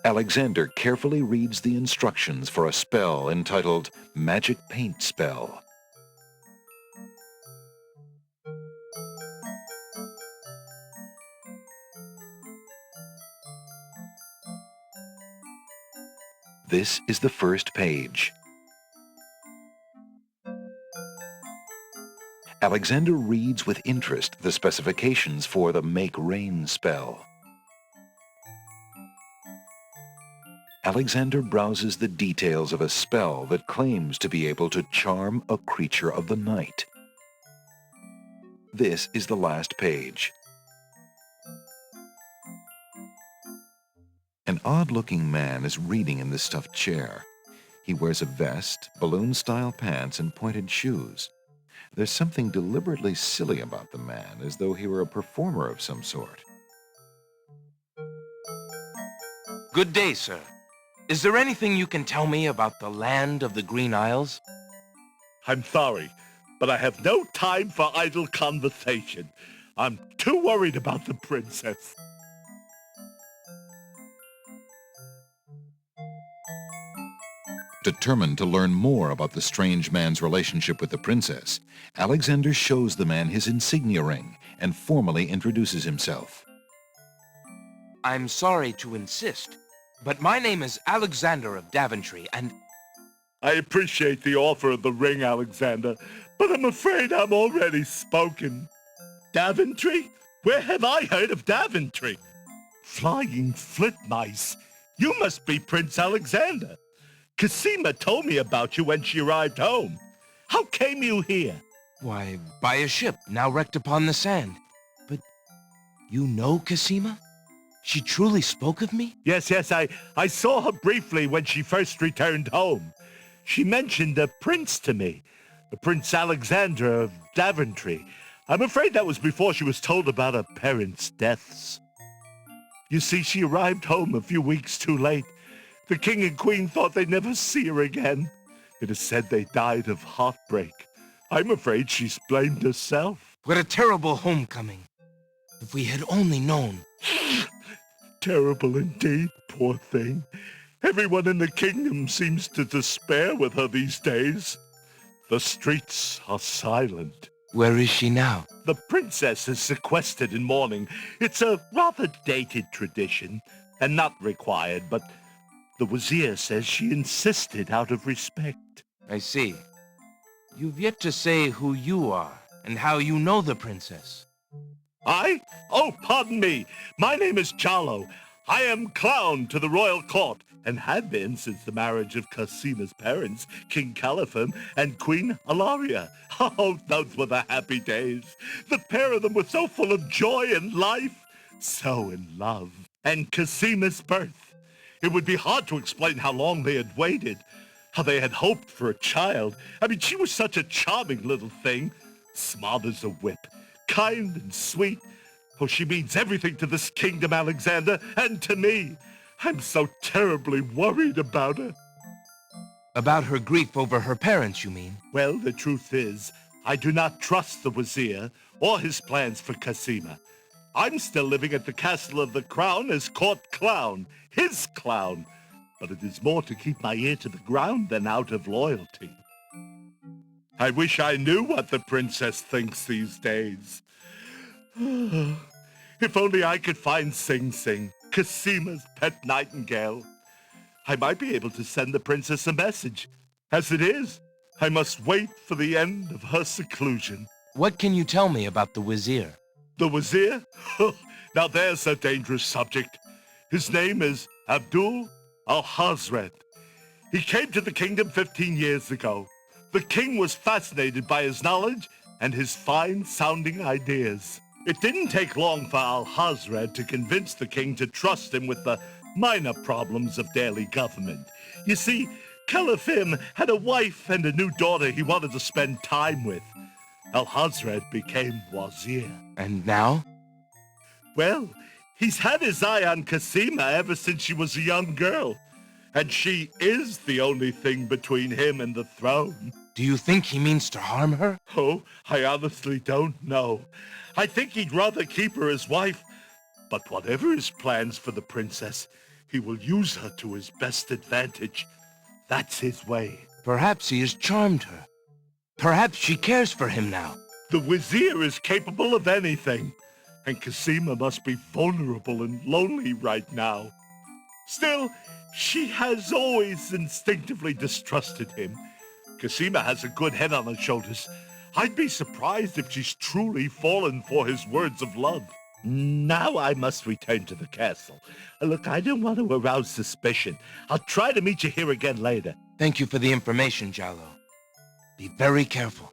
Alexander carefully reads the instructions for a spell entitled Magic Paint Spell. This is the first page. Alexander reads with interest the specifications for the Make Rain spell. Alexander browses the details of a spell that claims to be able to charm a creature of the night. This is the last page. An odd-looking man is reading in the stuffed chair. He wears a vest, balloon-style pants, and pointed shoes. There's something deliberately silly about the man, as though he were a performer of some sort. Good day, sir. Is there anything you can tell me about the land of the Green Isles? I'm sorry, but I have no time for idle conversation. I'm too worried about the princess. Determined to learn more about the strange man's relationship with the princess, Alexander shows the man his insignia ring and formally introduces himself. I'm sorry to insist, but my name is Alexander of Daventry, and... I appreciate the offer of the ring, Alexander, but I'm afraid I'm already spoken. Daventry? Where have I heard of Daventry? Flying flit mice. You must be Prince Alexander. Cassima told me about you when she arrived home. How came you here? Why, by a ship now wrecked upon the sand. But you know Cassima? She truly spoke of me? Yes, I saw her briefly when she first returned home. She mentioned a prince to me, Prince Alexander of Daventry. I'm afraid that was before she was told about her parents' deaths. You see, she arrived home a few weeks too late. The king and queen thought they'd never see her again. It is said they died of heartbreak. I'm afraid she's blamed herself. What a terrible homecoming. If we had only known. Terrible indeed, poor thing. Everyone in the kingdom seems to despair with her these days. The streets are silent. Where is she now? The princess is sequestered in mourning. It's a rather dated tradition, and not required, but the Wazir says she insisted out of respect. I see. You've yet to say who you are, and how you know the princess. I? Oh, pardon me. My name is Charlo. I am clown to the royal court, and had been since the marriage of Cassima's parents, King Calipham and Queen Alaria. Oh, those were the happy days. The pair of them were so full of joy and life, so in love. And Cassima's birth. It would be hard to explain how long they had waited, how they had hoped for a child. I mean, she was such a charming little thing, smart as a whip, kind and sweet. Oh, she means everything to this kingdom, Alexander, and to me. I'm so terribly worried about her. About her grief over her parents, you mean? Well, the truth is, I do not trust the Wazir or his plans for Cassima. I'm still living at the Castle of the Crown as court clown, his clown. But it is more to keep my ear to the ground than out of loyalty. I wish I knew what the princess thinks these days. If only I could find Sing Sing, Cassima's pet nightingale. I might be able to send the princess a message. As it is, I must wait for the end of her seclusion. What can you tell me about the Wazir? The Wazir? Now there's a dangerous subject. His name is Abdul al-Hazred. He came to the kingdom 15 years ago. The king was fascinated by his knowledge and his fine-sounding ideas. It didn't take long for al-Hazred to convince the king to trust him with the minor problems of daily government. You see, Caliphim had a wife and a new daughter he wanted to spend time with. Al-Hazred became Wazir. And now? Well, he's had his eye on Cassima ever since she was a young girl. And she is the only thing between him and the throne. Do you think he means to harm her? Oh, I honestly don't know. I think he'd rather keep her as wife. But whatever his plans for the princess, he will use her to his best advantage. That's his way. Perhaps he has charmed her. Perhaps she cares for him now. The Wazir is capable of anything. And Cassima must be vulnerable and lonely right now. Still, she has always instinctively distrusted him. Cassima has a good head on her shoulders. I'd be surprised if she's truly fallen for his words of love. Now I must return to the castle. Look, I don't want to arouse suspicion. I'll try to meet you here again later. Thank you for the information, Jallo. Be very careful.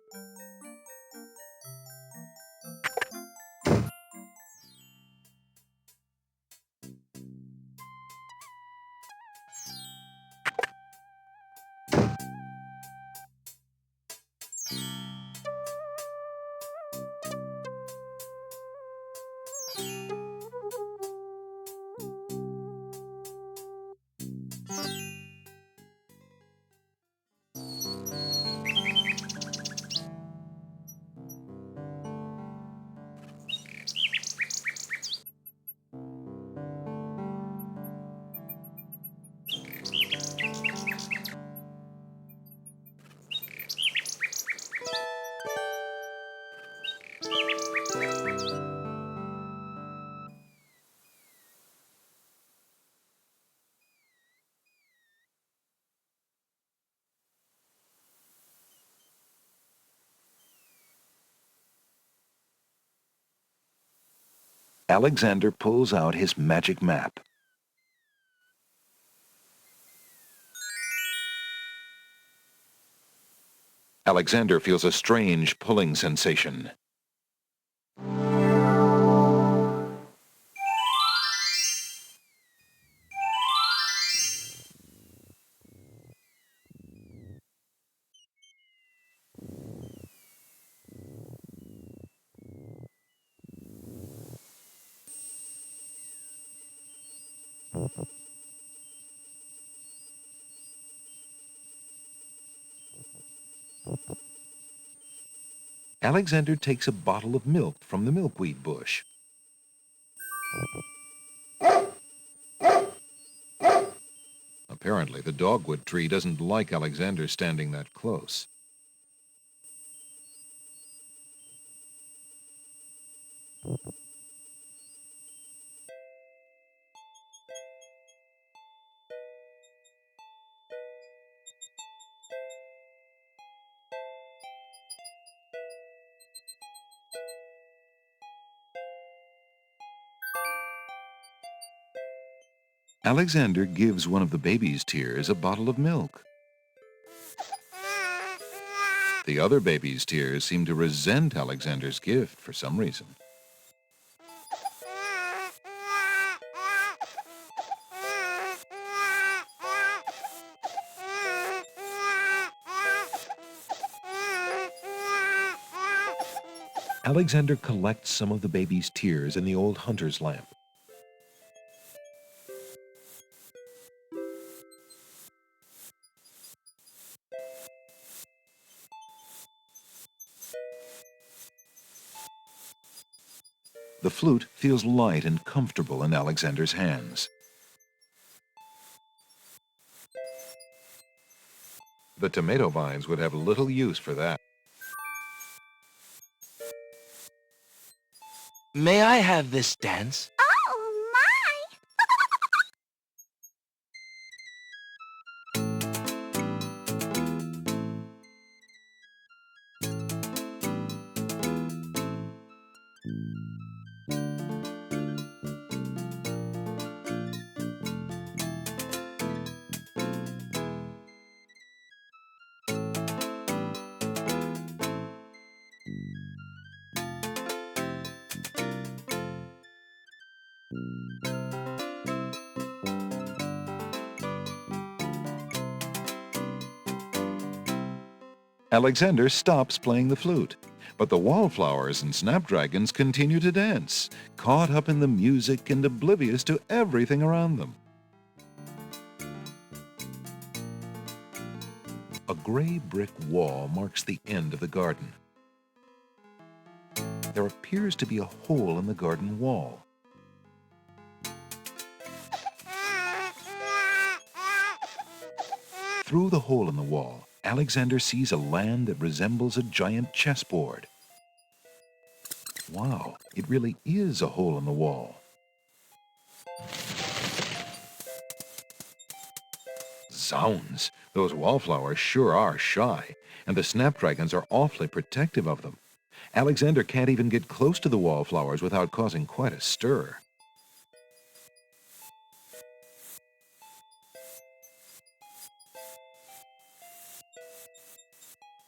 Alexander pulls out his magic map. Alexander feels a strange pulling sensation. Alexander takes a bottle of milk from the milkweed bush. Apparently, the dogwood tree doesn't like Alexander standing that close. Alexander gives one of the baby's tears a bottle of milk. The other baby's tears seem to resent Alexander's gift for some reason. Alexander collects some of the baby's tears in the old hunter's lamp. The flute feels light and comfortable in Alexander's hands. The tomato vines would have little use for that. May I have this dance? Oh, my! Alexander stops playing the flute, but the wallflowers and snapdragons continue to dance, caught up in the music and oblivious to everything around them. A gray brick wall marks the end of the garden. There appears to be a hole in the garden wall. Through the hole in the wall, Alexander sees a land that resembles a giant chessboard. Wow, it really is a hole in the wall. Zounds, those wallflowers sure are shy, and the snapdragons are awfully protective of them. Alexander can't even get close to the wallflowers without causing quite a stir.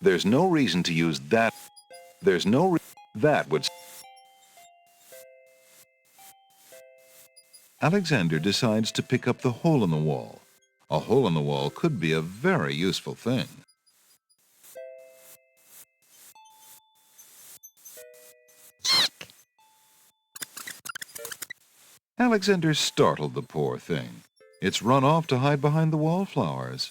There's no reason to use that. That would... Alexander decides to pick up the hole in the wall. A hole in the wall could be a very useful thing. Alexander startled the poor thing. It's run off to hide behind the wallflowers.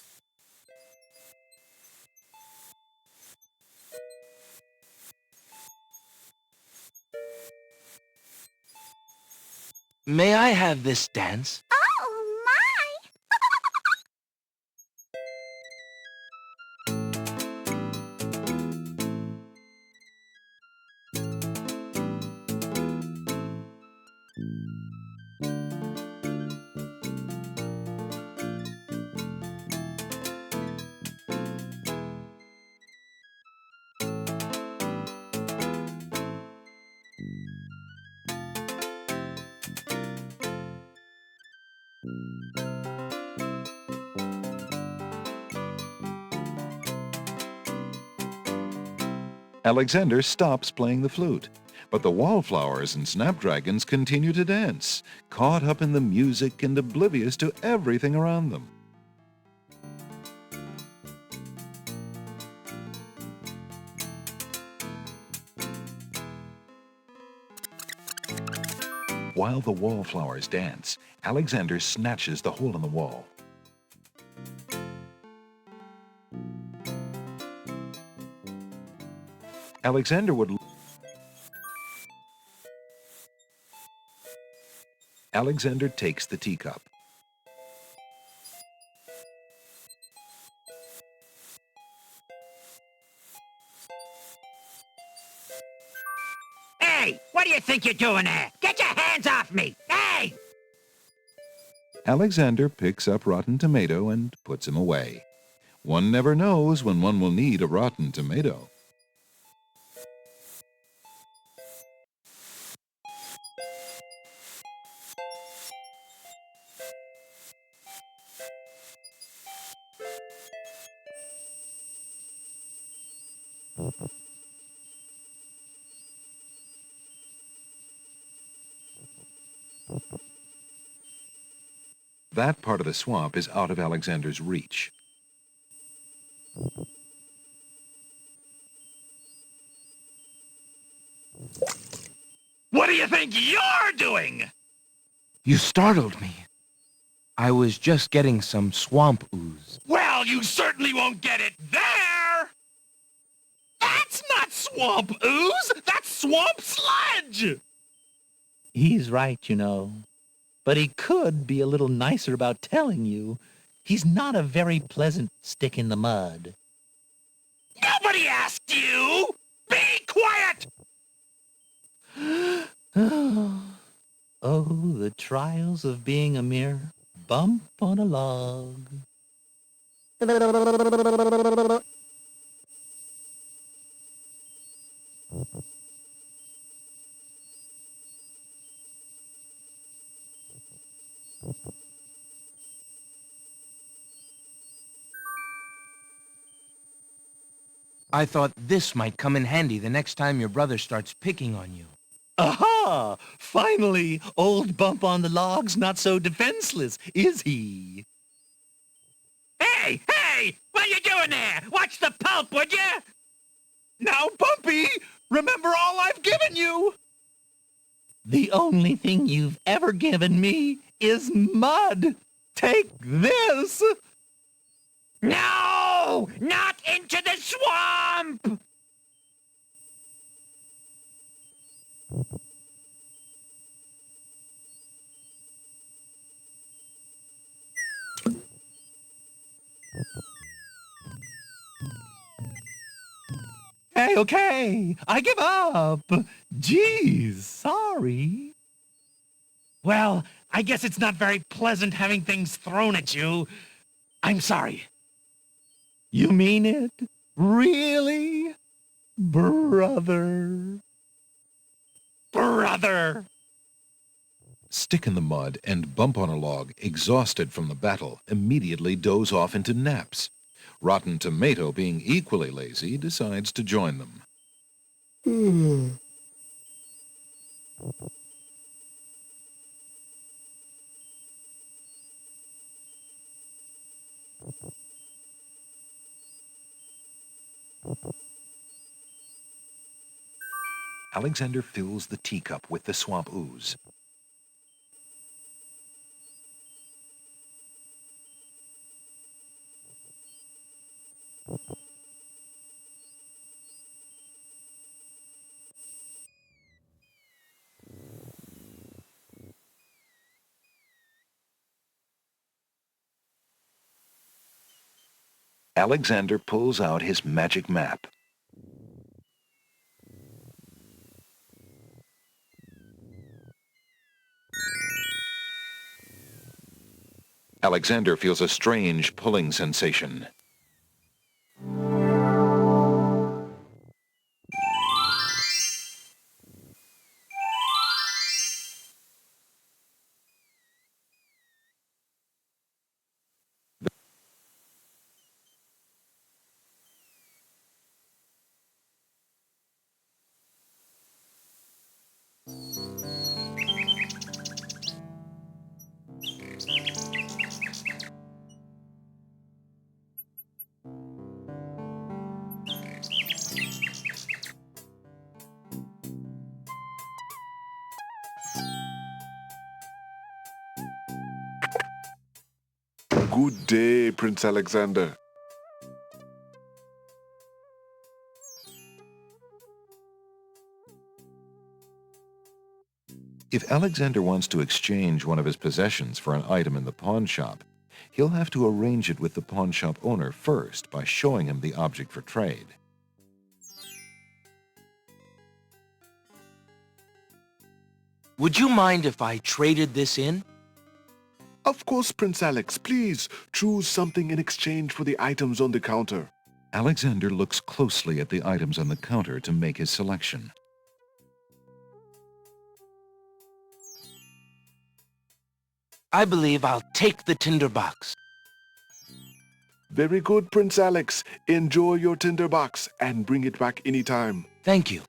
May I have this dance? Oh, my! Alexander stops playing the flute, but the wallflowers and snapdragons continue to dance, caught up in the music and oblivious to everything around them. While the wallflowers dance, Alexander snatches the hole in the wall. Alexander would... Alexander takes the teacup. Hey, what do you think you're doing there? Get your hands off me! Hey! Alexander picks up Rotten Tomato and puts him away. One never knows when one will need a rotten tomato. That part of the swamp is out of Alexander's reach. What do you think you're doing? You startled me. I was just getting some swamp ooze. Well, you certainly won't get it there! That's not swamp ooze! That's swamp sludge! He's right, you know. But he could be a little nicer about telling you. He's not a very pleasant stick in the mud. Nobody asked you! Be quiet! Oh, the trials of being a mere bump on a log. I thought this might come in handy the next time your brother starts picking on you. Aha! Finally, old Bump on the Log's not so defenseless, is he? Hey! Hey! What you doing there? Watch the pulp, would you? Now, Bumpy, remember all I've given you! The only thing you've ever given me is mud. Take this! No! Not into the swamp! Hey, okay, I give up. Geez, sorry. Well, I guess it's not very pleasant having things thrown at you. I'm sorry. You mean it? Really? Brother? Brother! Stick in the mud and Bump on a Log, exhausted from the battle, immediately doze off into naps. Rotten Tomato, being equally lazy, decides to join them. Alexander fills the teacup with the swamp ooze. Alexander pulls out his magic map. Alexander feels a strange pulling sensation. Good day, Prince Alexander. If Alexander wants to exchange one of his possessions for an item in the pawn shop, he'll have to arrange it with the pawn shop owner first by showing him the object for trade. Would you mind if I traded this in? Of course, Prince Alex. Please choose something in exchange for the items on the counter. Alexander looks closely at the items on the counter to make his selection. I believe I'll take the tinderbox. Very good, Prince Alex. Enjoy your tinderbox and bring it back anytime. Thank you.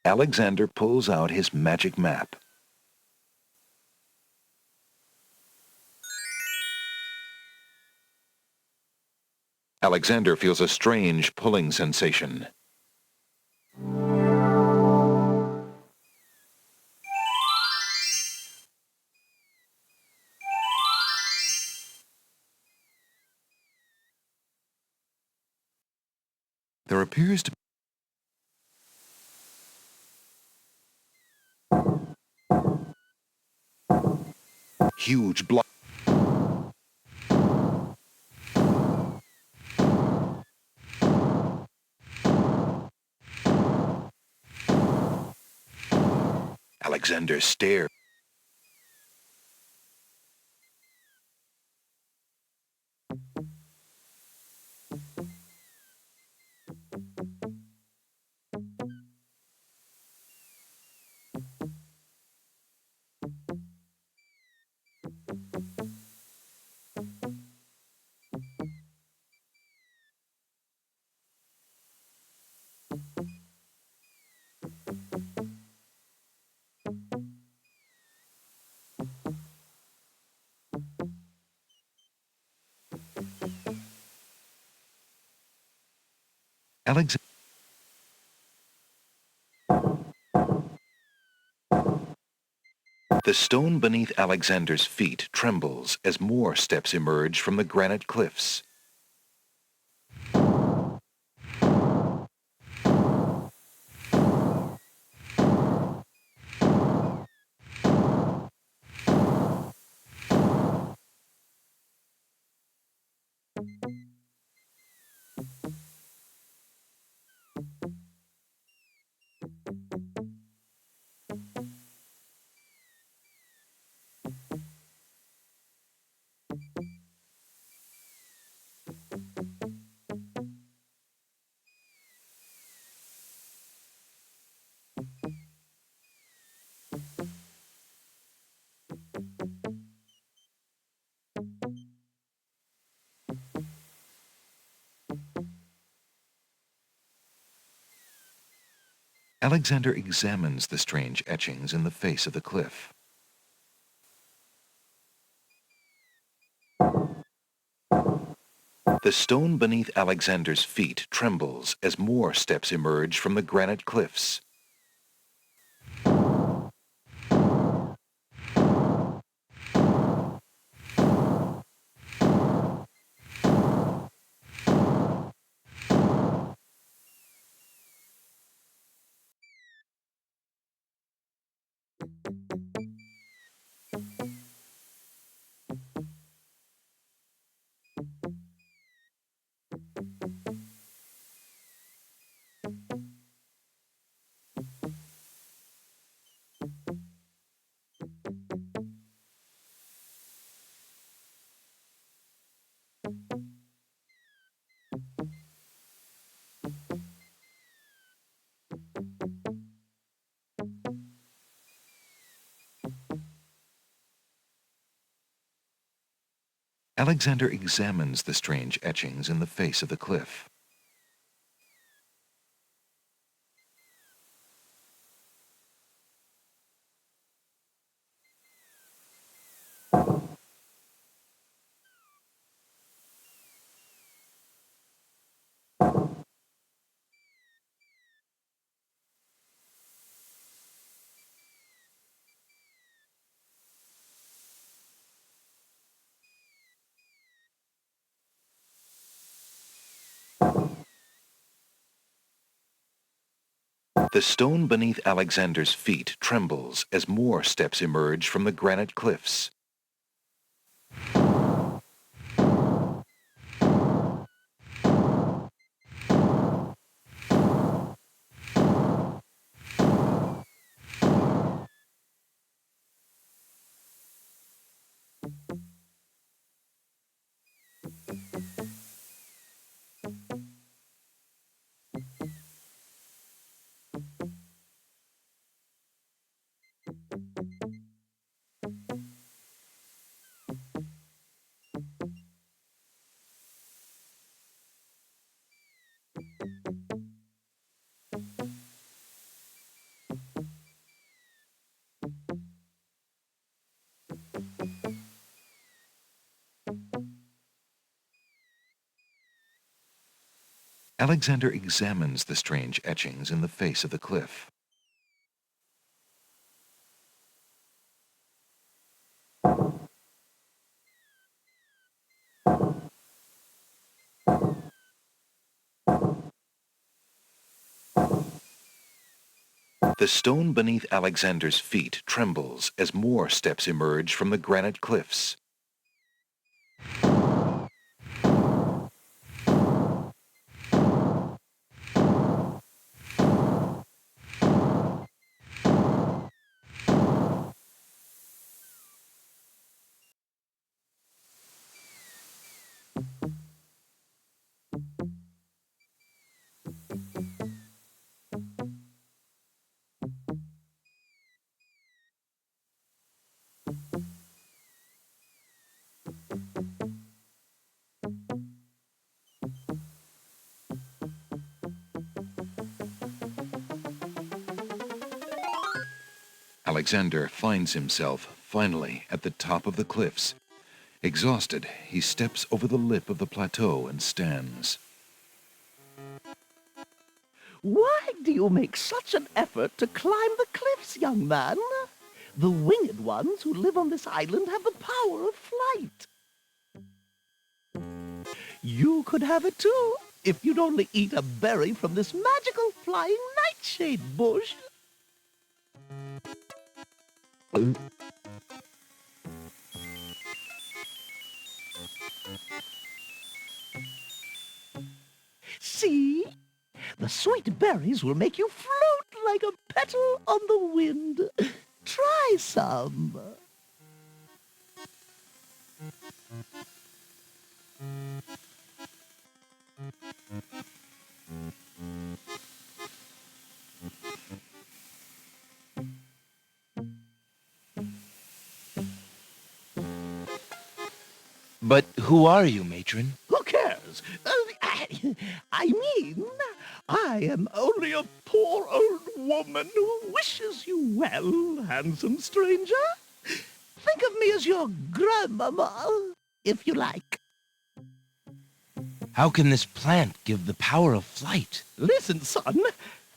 Alexander pulls out his magic map. Alexander feels a strange pulling sensation. There appears to be huge block. Alexander stares. Alexander. The stone beneath Alexander's feet trembles as more steps emerge from the granite cliffs. Alexander examines the strange etchings in the face of the cliff. The stone beneath Alexander's feet trembles as more steps emerge from the granite cliffs. Alexander examines the strange etchings in the face of the cliff. The stone beneath Alexander's feet trembles as more steps emerge from the granite cliffs. Alexander examines the strange etchings in the face of the cliff. The stone beneath Alexander's feet trembles as more steps emerge from the granite cliffs. Alexander finds himself, finally, at the top of the cliffs. Exhausted, he steps over the lip of the plateau and stands. Why do you make such an effort to climb the cliffs, young man? The winged ones who live on this island have the power of flight. You could have it too, if you'd only eat a berry from this magical flying nightshade bush. See? The sweet berries will make you float like a petal on the wind. Try some. But who are you, matron? Who cares? I mean, I am only a poor old woman who wishes you well, handsome stranger. Think of me as your grandmama, if you like. How can this plant give the power of flight? Listen, son,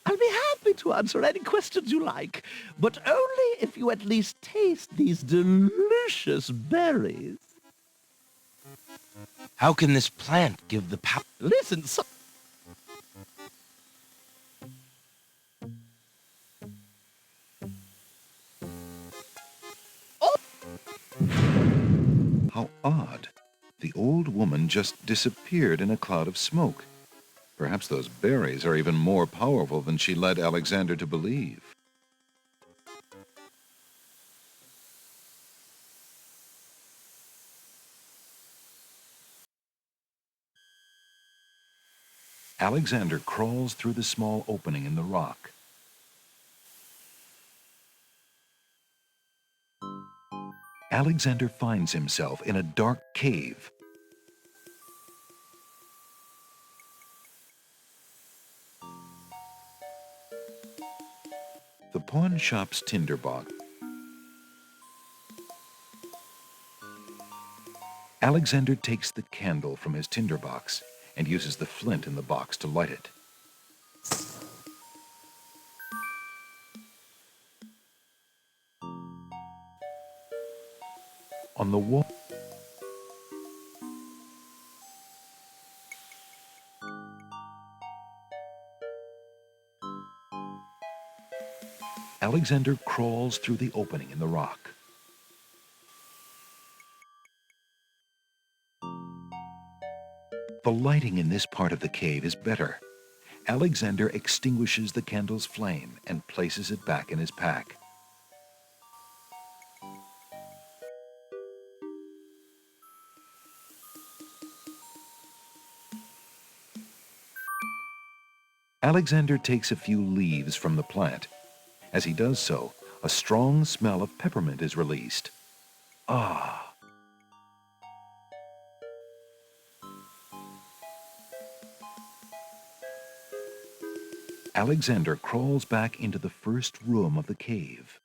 I'll be happy to answer any questions you like, but only if you at least taste these delicious berries. How can this plant give the power? Listen, son. How odd. The old woman just disappeared in a cloud of smoke. Perhaps those berries are even more powerful than she led Alexander to believe. Alexander crawls through the small opening in the rock. Alexander finds himself in a dark cave pawn shop's tinderbox, Alexander takes the candle from his tinderbox and uses the flint in the box to light it. On the wall, Alexander crawls through the opening in the rock. The lighting in this part of the cave is better. Alexander extinguishes the candle's flame and places it back in his pack. Alexander takes a few leaves from the plant. As he does so, a strong smell of peppermint is released. Ah! Alexander crawls back into the first room of the cave.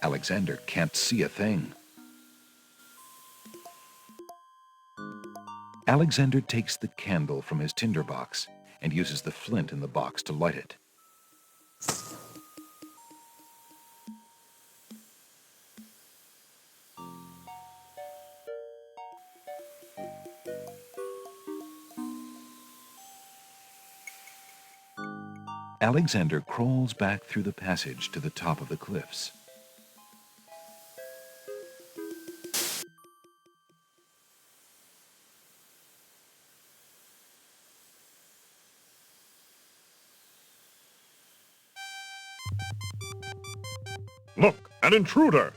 Alexander can't see a thing. Alexander takes the candle from his tinderbox and uses the flint in the box to light it. Alexander crawls back through the passage to the top of the cliffs. Look, an intruder!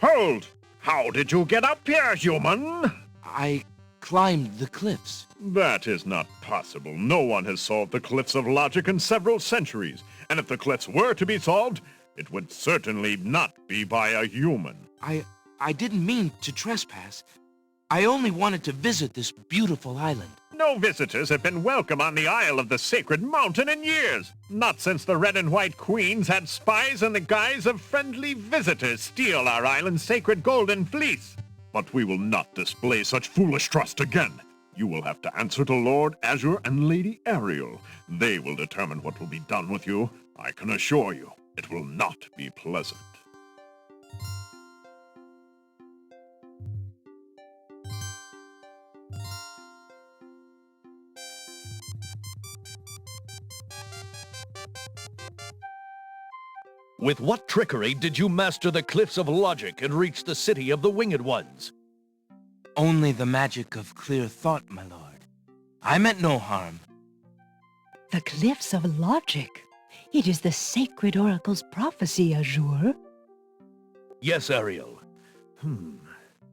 Hold! How did you get up here, human? I climbed the cliffs. That is not possible. No one has solved the cliffs of logic in several centuries. And if the cliffs were to be solved, it would certainly not be by a human. I didn't mean to trespass. I only wanted to visit this beautiful island. No visitors have been welcome on the Isle of the Sacred Mountain in years. Not since the Red and White Queens had spies in the guise of friendly visitors steal our island's sacred golden fleece. But we will not display such foolish trust again. You will have to answer to Lord Azure and Lady Ariel. They will determine what will be done with you. I can assure you, it will not be pleasant. With what trickery did you master the cliffs of logic and reach the city of the Winged Ones? Only the magic of clear thought, my lord. I meant no harm. The cliffs of logic. It is the sacred oracle's prophecy, Azure. Yes, Ariel.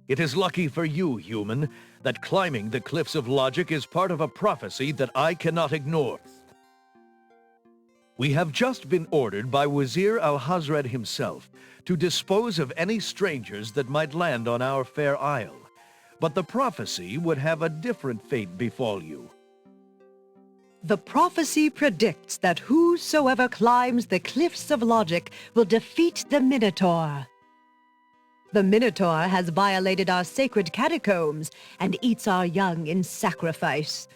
It is lucky for you, human, that climbing the cliffs of logic is part of a prophecy that I cannot ignore. We have just been ordered by Wazir Al-Hazred himself to dispose of any strangers that might land on our fair isle. But the prophecy would have a different fate befall you. The prophecy predicts that whosoever climbs the cliffs of logic will defeat the Minotaur. The Minotaur has violated our sacred catacombs and eats our young in sacrifice.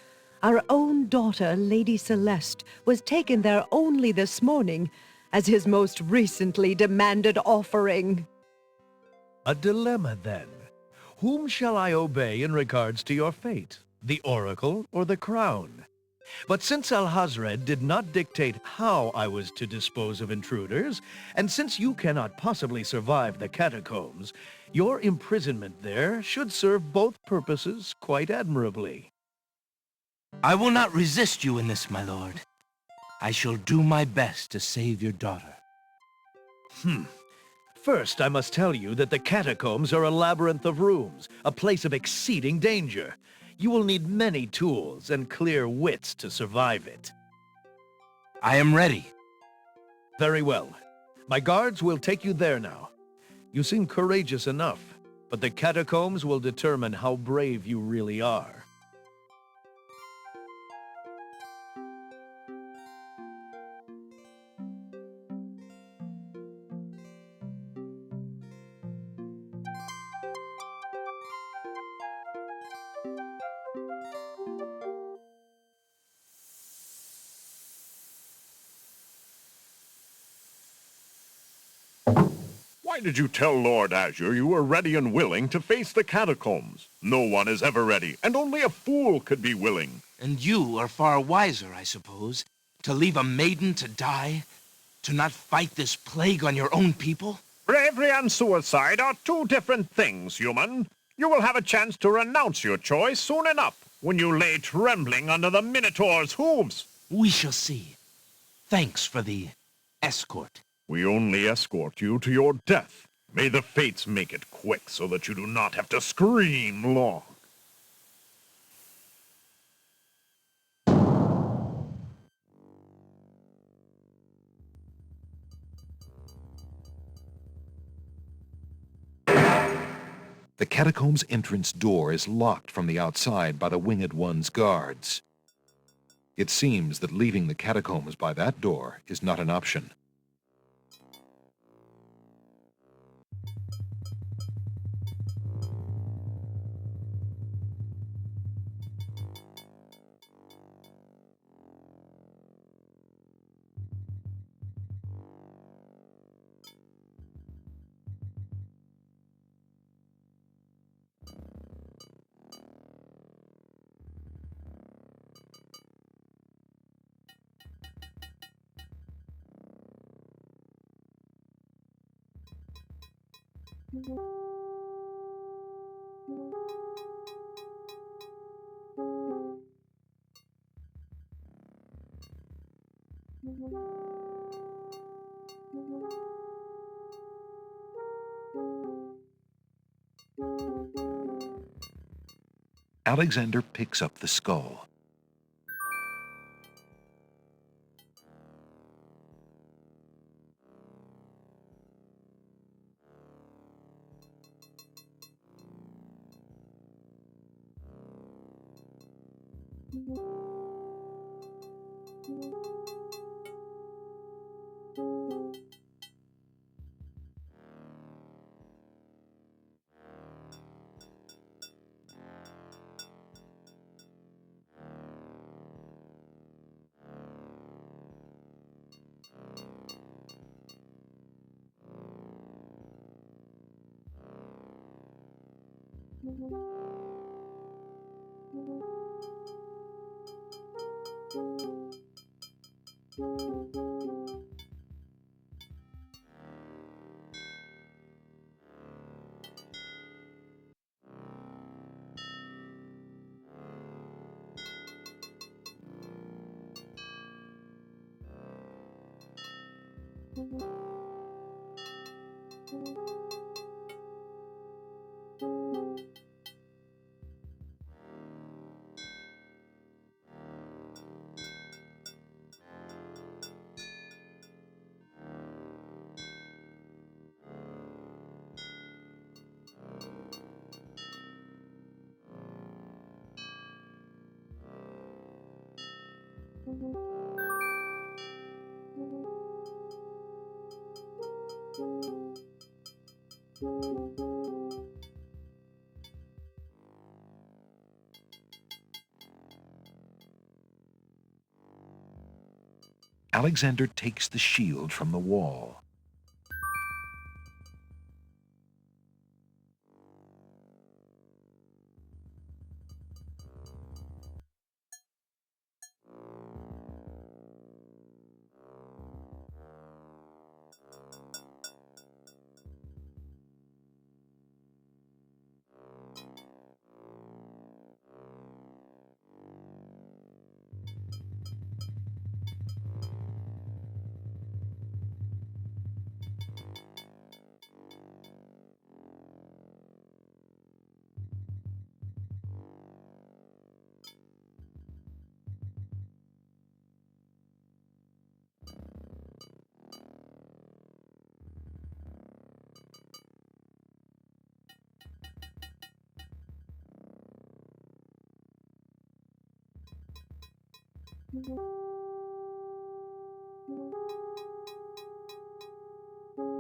Our own daughter, Lady Celeste, was taken there only this morning as his most recently demanded offering. A dilemma, then. Whom shall I obey in regards to your fate? The Oracle or the Crown? But since Al-Hazred did not dictate how I was to dispose of intruders, and since you cannot possibly survive the catacombs, your imprisonment there should serve both purposes quite admirably. I will not resist you in this, my lord. I shall do my best to save your daughter. First, I must tell you that the catacombs are a labyrinth of rooms, a place of exceeding danger. You will need many tools and clear wits to survive it. I am ready. Very well. My guards will take you there now. You seem courageous enough, but the catacombs will determine how brave you really are. Why did you tell Lord Azure you were ready and willing to face the catacombs? No one is ever ready, and only a fool could be willing. And you are far wiser, I suppose, to leave a maiden to die, to not fight this plague on your own people? Bravery and suicide are two different things, human. You will have a chance to renounce your choice soon enough, when you lay trembling under the Minotaur's hooves. We shall see. Thanks for the escort. We only escort you to your death. May the fates make it quick so that you do not have to scream long. The catacomb's entrance door is locked from the outside by the Winged One's guards. It seems that leaving the catacombs by that door is not an option. Alexander picks up the skull. Alexander takes the shield from the wall.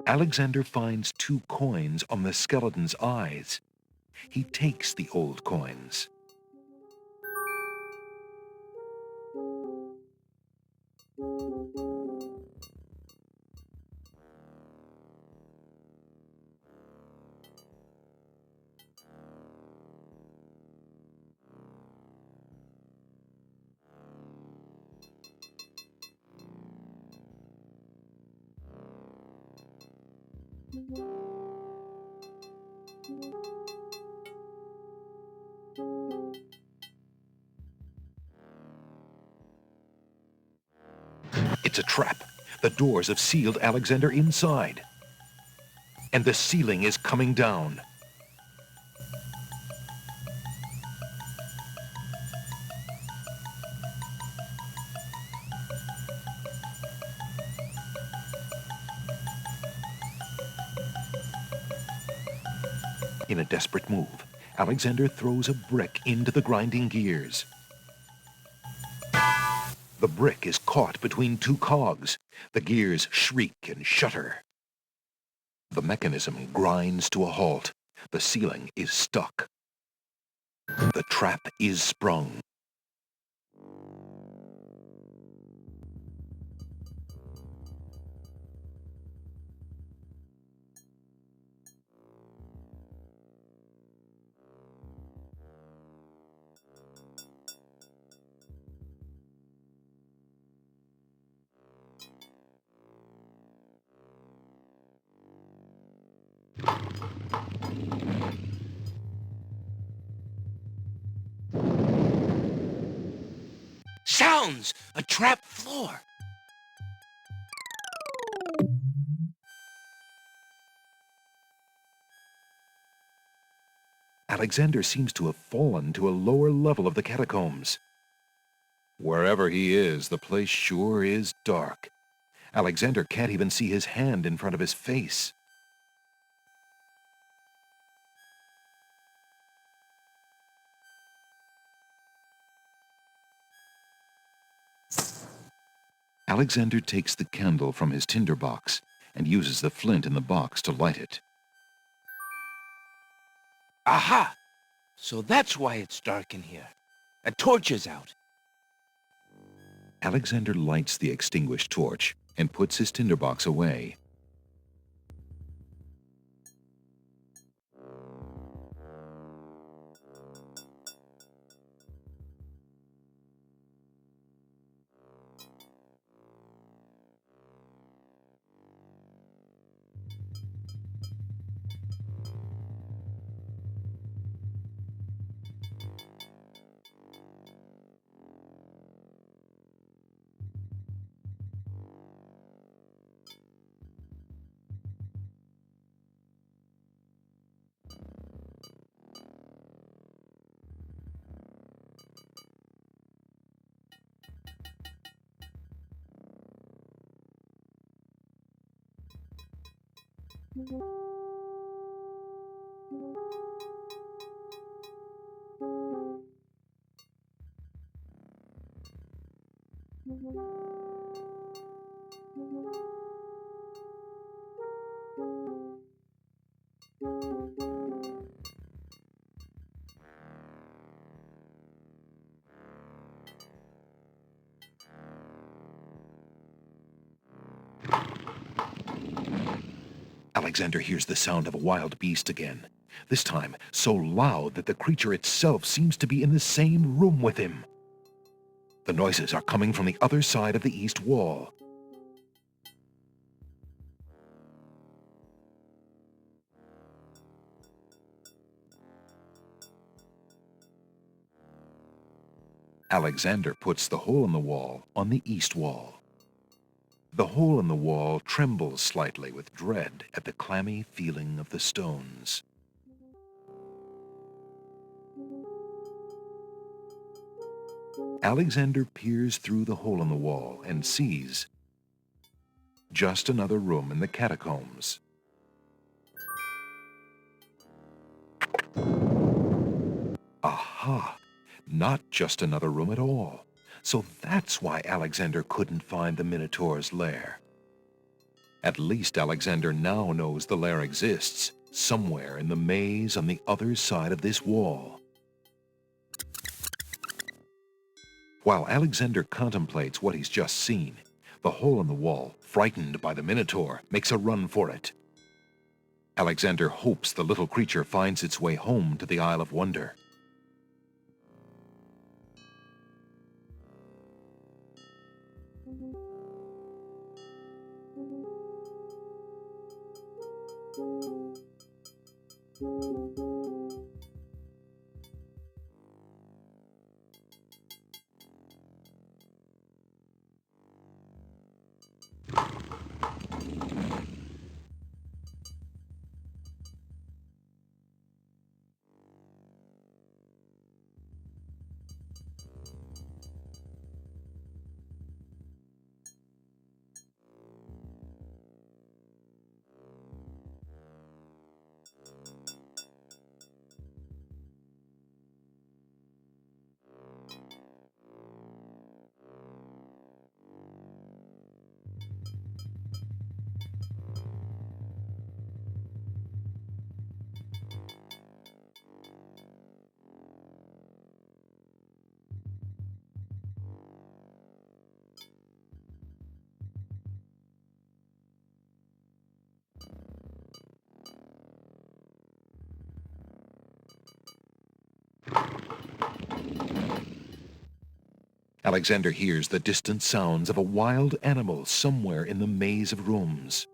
Alexander finds 2 coins on the skeleton's eyes. He takes the old coins. It's a trap. The doors have sealed Alexander inside. And the ceiling is coming down. In a desperate move, Alexander throws a brick into the grinding gears. The brick is caught between two cogs. The gears shriek and shudder. The mechanism grinds to a halt. The ceiling is stuck. The trap is sprung. Sounds! A trap floor! Alexander seems to have fallen to a lower level of the catacombs. Wherever he is, the place sure is dark. Alexander can't even see his hand in front of his face. Alexander takes the candle from his tinderbox and uses the flint in the box to light it. Aha! So that's why it's dark in here. A torch is out. Alexander lights the extinguished torch and puts his tinderbox away. Alexander hears the sound of a wild beast again, this time so loud that the creature itself seems to be in the same room with him. The noises are coming from the other side of the east wall. Alexander puts the hole in the wall on the east wall. The hole in the wall trembles slightly with dread at the clammy feeling of the stones. Alexander peers through the hole in the wall and sees just another room in the catacombs. Aha! Not just another room at all. So that's why Alexander couldn't find the Minotaur's lair. At least Alexander now knows the lair exists, somewhere in the maze on the other side of this wall. While Alexander contemplates what he's just seen, the hole in the wall, frightened by the Minotaur, makes a run for it. Alexander hopes the little creature finds its way home to the Isle of Wonder. Alexander hears the distant sounds of a wild animal somewhere in the maze of rooms.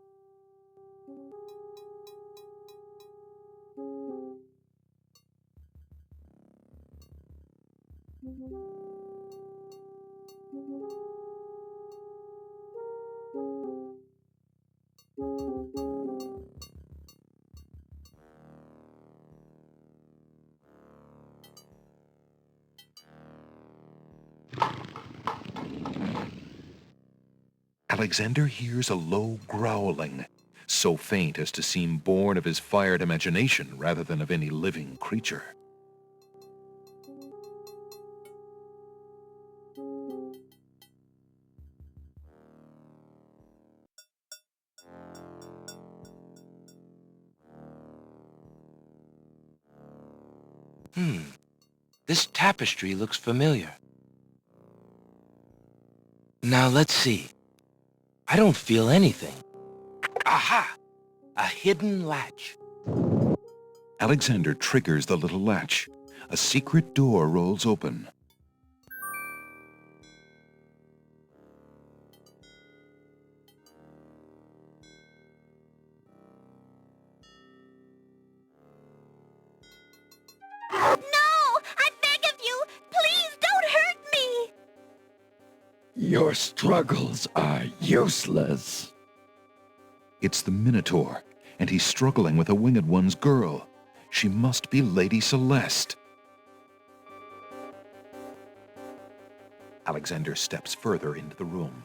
Alexander hears a low growling, so faint as to seem born of his fired imagination rather than of any living creature. This tapestry looks familiar. Now let's see. I don't feel anything. Aha! A hidden latch. Alexander triggers the little latch. A secret door rolls open. Your struggles are useless. It's the Minotaur, and he's struggling with a Winged One's girl. She must be Lady Celeste. Alexander steps further into the room.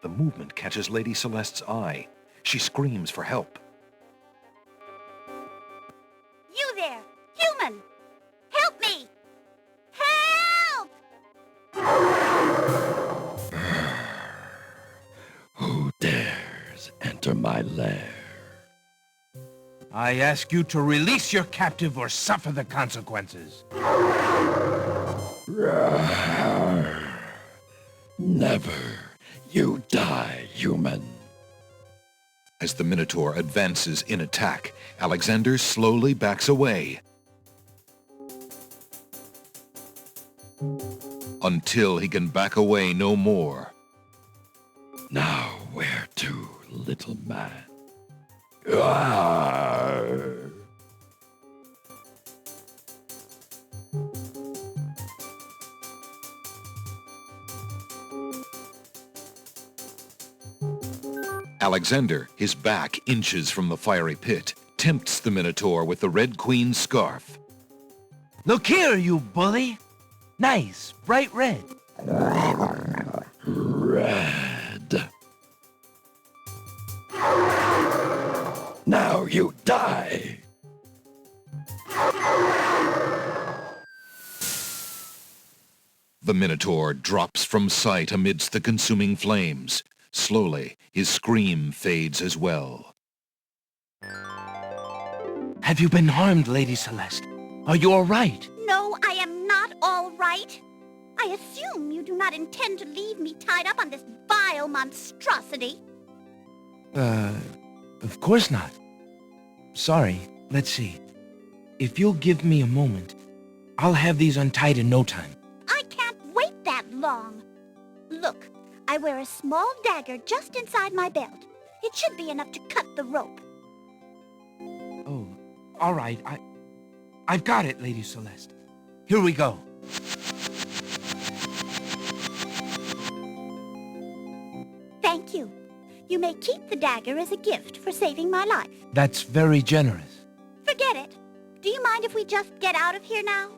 The movement catches Lady Celeste's eye. She screams for help. You there, human! Help me! Help! Who dares enter my lair? I ask you to release your captive or suffer the consequences. Never. You die, human. As the Minotaur advances in attack, Alexander slowly backs away. Until he can back away no more. Now where to, little man? Alexander, his back inches from the fiery pit, tempts the Minotaur with the Red Queen's scarf. Look here, you bully. Nice, bright red. Red. Now you die. The Minotaur drops from sight amidst the consuming flames. Slowly, his scream fades as well. Have you been harmed, Lady Celeste? Are you all right? No, I am not all right. I assume you do not intend to leave me tied up on this vile monstrosity. Of course not. Sorry, let's see. If you'll give me a moment, I'll have these untied in no time. I can't wait that long. Look, I wear a small dagger just inside my belt. It should be enough to cut the rope. All right, I've got it, Lady Celeste. Here we go. Thank you. You may keep the dagger as a gift for saving my life. That's very generous. Forget it. Do you mind if we just get out of here now?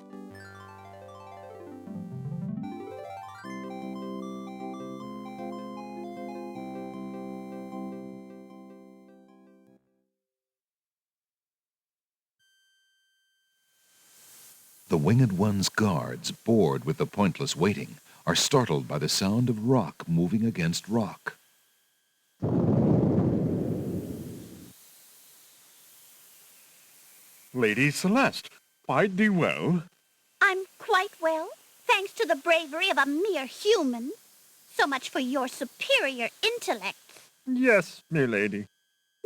The Winged One's guards, bored with the pointless waiting, are startled by the sound of rock moving against rock. Lady Celeste, quite thee well? I'm quite well, thanks to the bravery of a mere human. So much for your superior intellect. Yes, milady.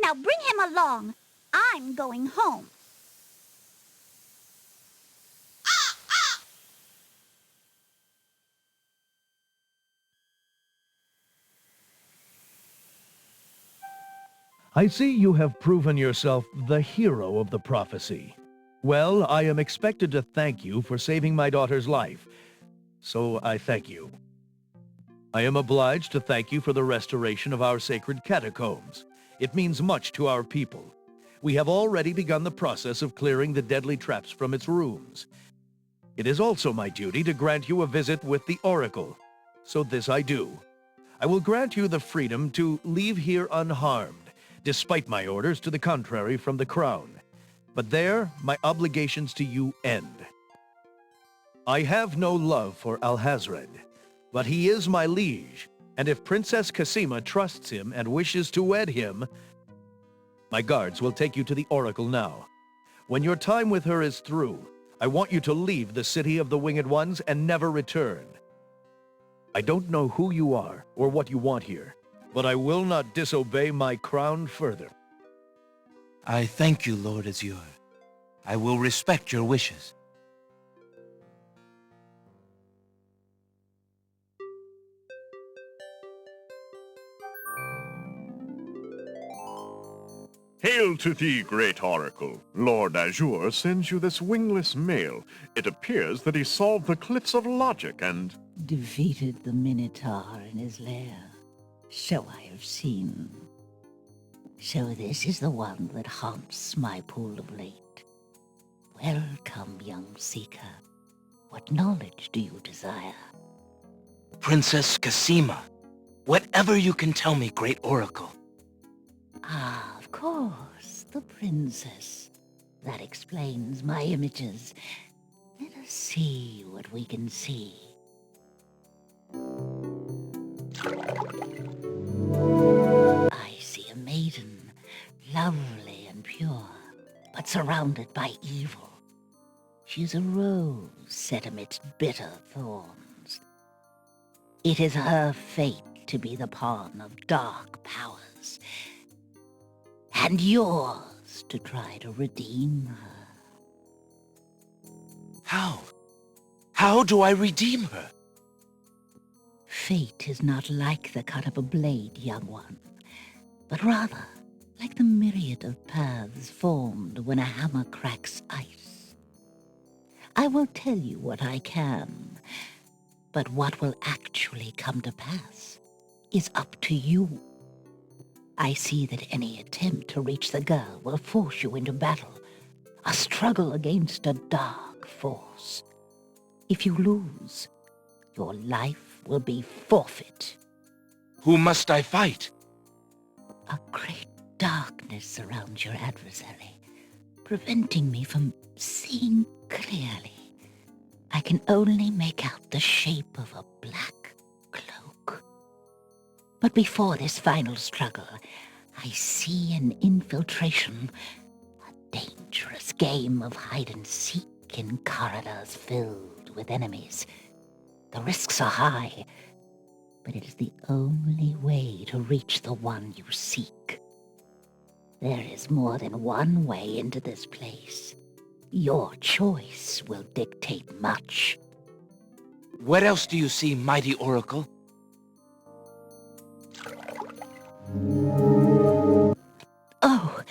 Now bring him along. I'm going home. I see you have proven yourself the hero of the prophecy. Well, I am expected to thank you for saving my daughter's life, so I thank you. I am obliged to thank you for the restoration of our sacred catacombs. It means much to our people. We have already begun the process of clearing the deadly traps from its rooms. It is also my duty to grant you a visit with the Oracle, so this I do. I will grant you the freedom to leave here unharmed, despite my orders to the contrary from the Crown. But there, my obligations to you end. I have no love for Alhazred, but he is my liege, and if Princess Cassima trusts him and wishes to wed him, my guards will take you to the Oracle now. When your time with her is through, I want you to leave the City of the Winged Ones and never return. I don't know who you are or what you want here, but I will not disobey my crown further. I thank you, Lord Azure. I will respect your wishes. Hail to thee, great oracle. Lord Azure sends you this wingless mail. It appears that he solved the cliffs of logic and... defeated the Minotaur in his lair. So I have seen. So this is the one that haunts my pool of late. Welcome, young seeker. What knowledge do you desire? Princess Cassima, whatever you can tell me, great oracle. Ah, of course, the princess. That explains my images. Let us see what we can see. I see a maiden, lovely and pure, but surrounded by evil. She is a rose set amidst bitter thorns. It is her fate to be the pawn of dark powers, and yours to try to redeem her. How? How do I redeem her? Fate is not like the cut of a blade, young one, but rather like the myriad of paths formed when a hammer cracks ice. I will tell you what I can, but what will actually come to pass is up to you. I see that any attempt to reach the girl will force you into battle, a struggle against a dark force. If you lose, your life will be forfeit. Who must I fight? A great darkness surrounds your adversary, preventing me from seeing clearly. I can only make out the shape of a black cloak. But before this final struggle, I see an infiltration, a dangerous game of hide-and-seek in corridors filled with enemies. The risks are high, but it is the only way to reach the one you seek. There is more than one way into this place. Your choice will dictate much. What else do you see, mighty oracle? Oh,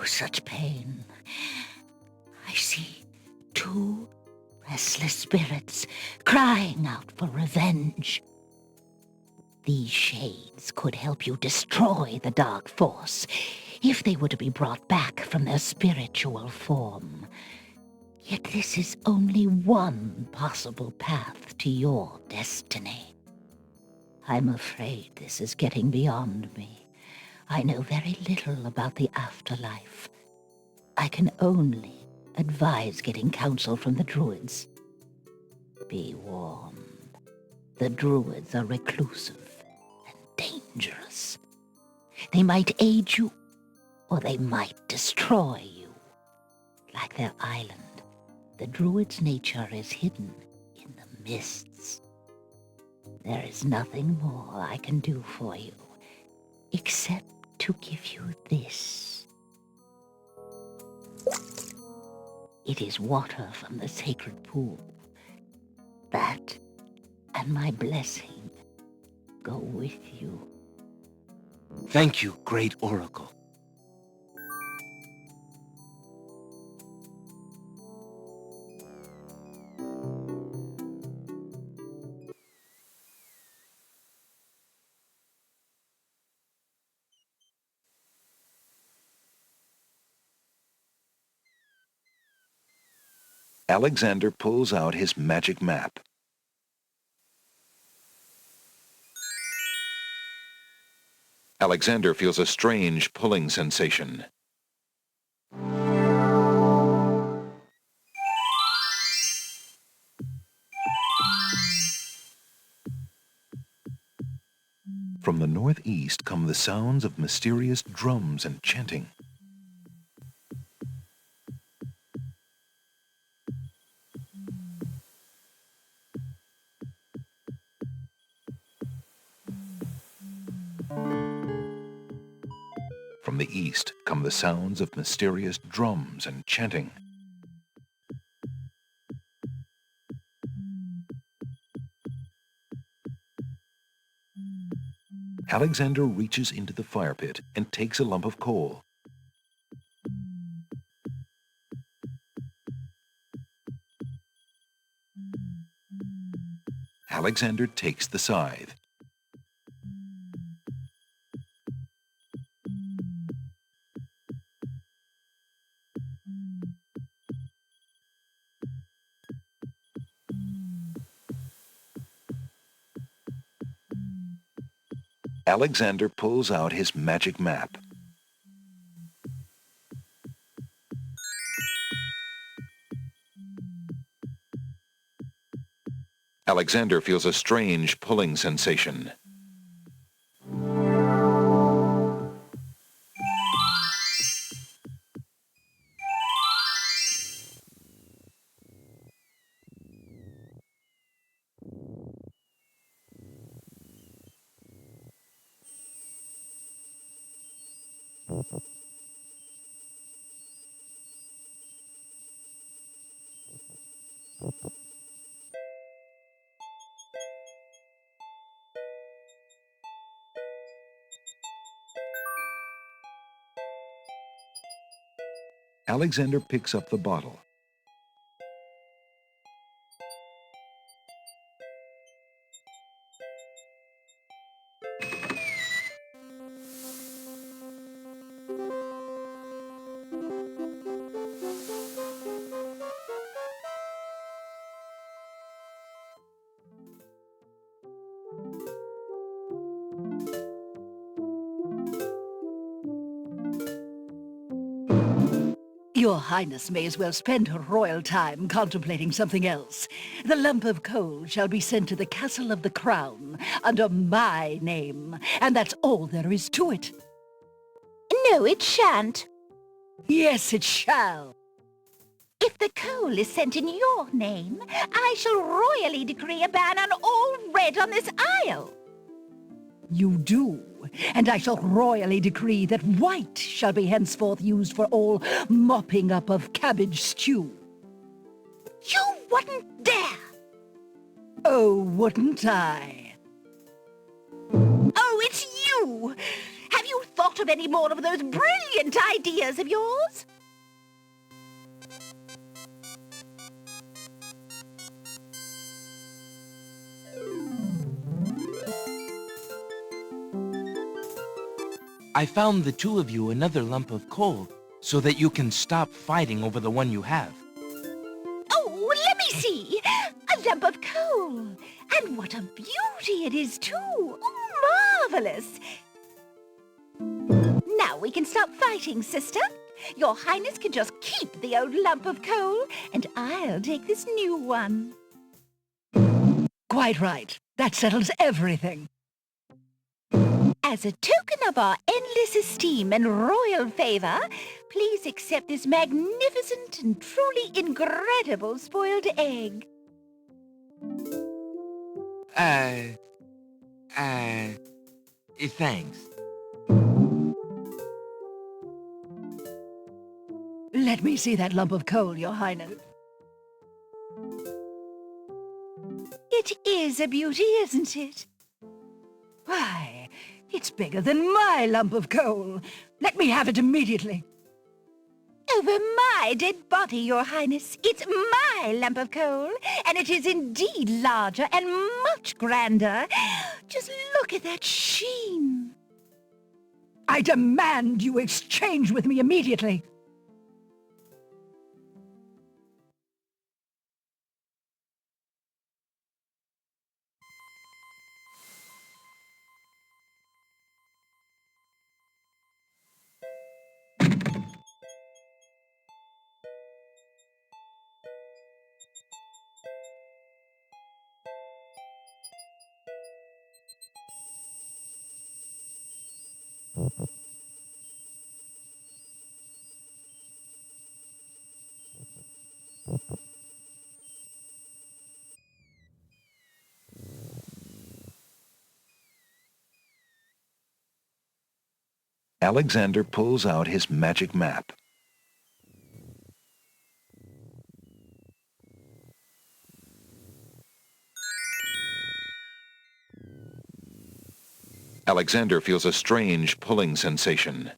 such pain. I see 2 restless spirits crying out for revenge. These shades could help you destroy the dark force if they were to be brought back from their spiritual form. Yet this is only one possible path to your destiny. I'm afraid this is getting beyond me. I know very little about the afterlife. I can only advise getting counsel from the druids. Be warned. The druids are reclusive and dangerous. They might aid you, or they might destroy you. Like their island, the druid's nature is hidden in the mists. There is nothing more I can do for you, except to give you this. It is water from the sacred pool. That and my blessing go with you. Thank you, great oracle. Alexander pulls out his magic map. Alexander feels a strange pulling sensation. From the northeast come the sounds of mysterious drums and chanting. From the east come the sounds of mysterious drums and chanting. Alexander reaches into the fire pit and takes a lump of coal. Alexander takes the scythe. Alexander pulls out his magic map. Alexander feels a strange pulling sensation. Alexander picks up the bottle. Your Highness may as well spend her royal time contemplating something else. The lump of coal shall be sent to the Castle of the Crown under my name, and that's all there is to it. No, it shan't. Yes, it shall. If the coal is sent in your name, I shall royally decree a ban on all red on this isle. You do, and I shall royally decree that white shall be henceforth used for all mopping up of cabbage stew. You wouldn't dare! Oh, wouldn't I? Oh, it's you! Have you thought of any more of those brilliant ideas of yours? I found the two of you another lump of coal so that you can stop fighting over the one you have. Oh, let me see. A lump of coal. And what a beauty it is, too. Oh, marvelous. Now we can stop fighting, sister. Your Highness can just keep the old lump of coal, and I'll take this new one. Quite right. That settles everything. As a token of our endless esteem and royal favor, please accept this magnificent and truly incredible spoiled egg. Thanks. Let me see that lump of coal, Your Highness. It is a beauty, isn't it? Why, it's bigger than my lump of coal. Let me have it immediately. Over my dead body, Your Highness. It's my lump of coal, and it is indeed larger and much grander. Just look at that sheen. I demand you exchange with me immediately. Alexander pulls out his magic map. Alexander feels a strange pulling sensation.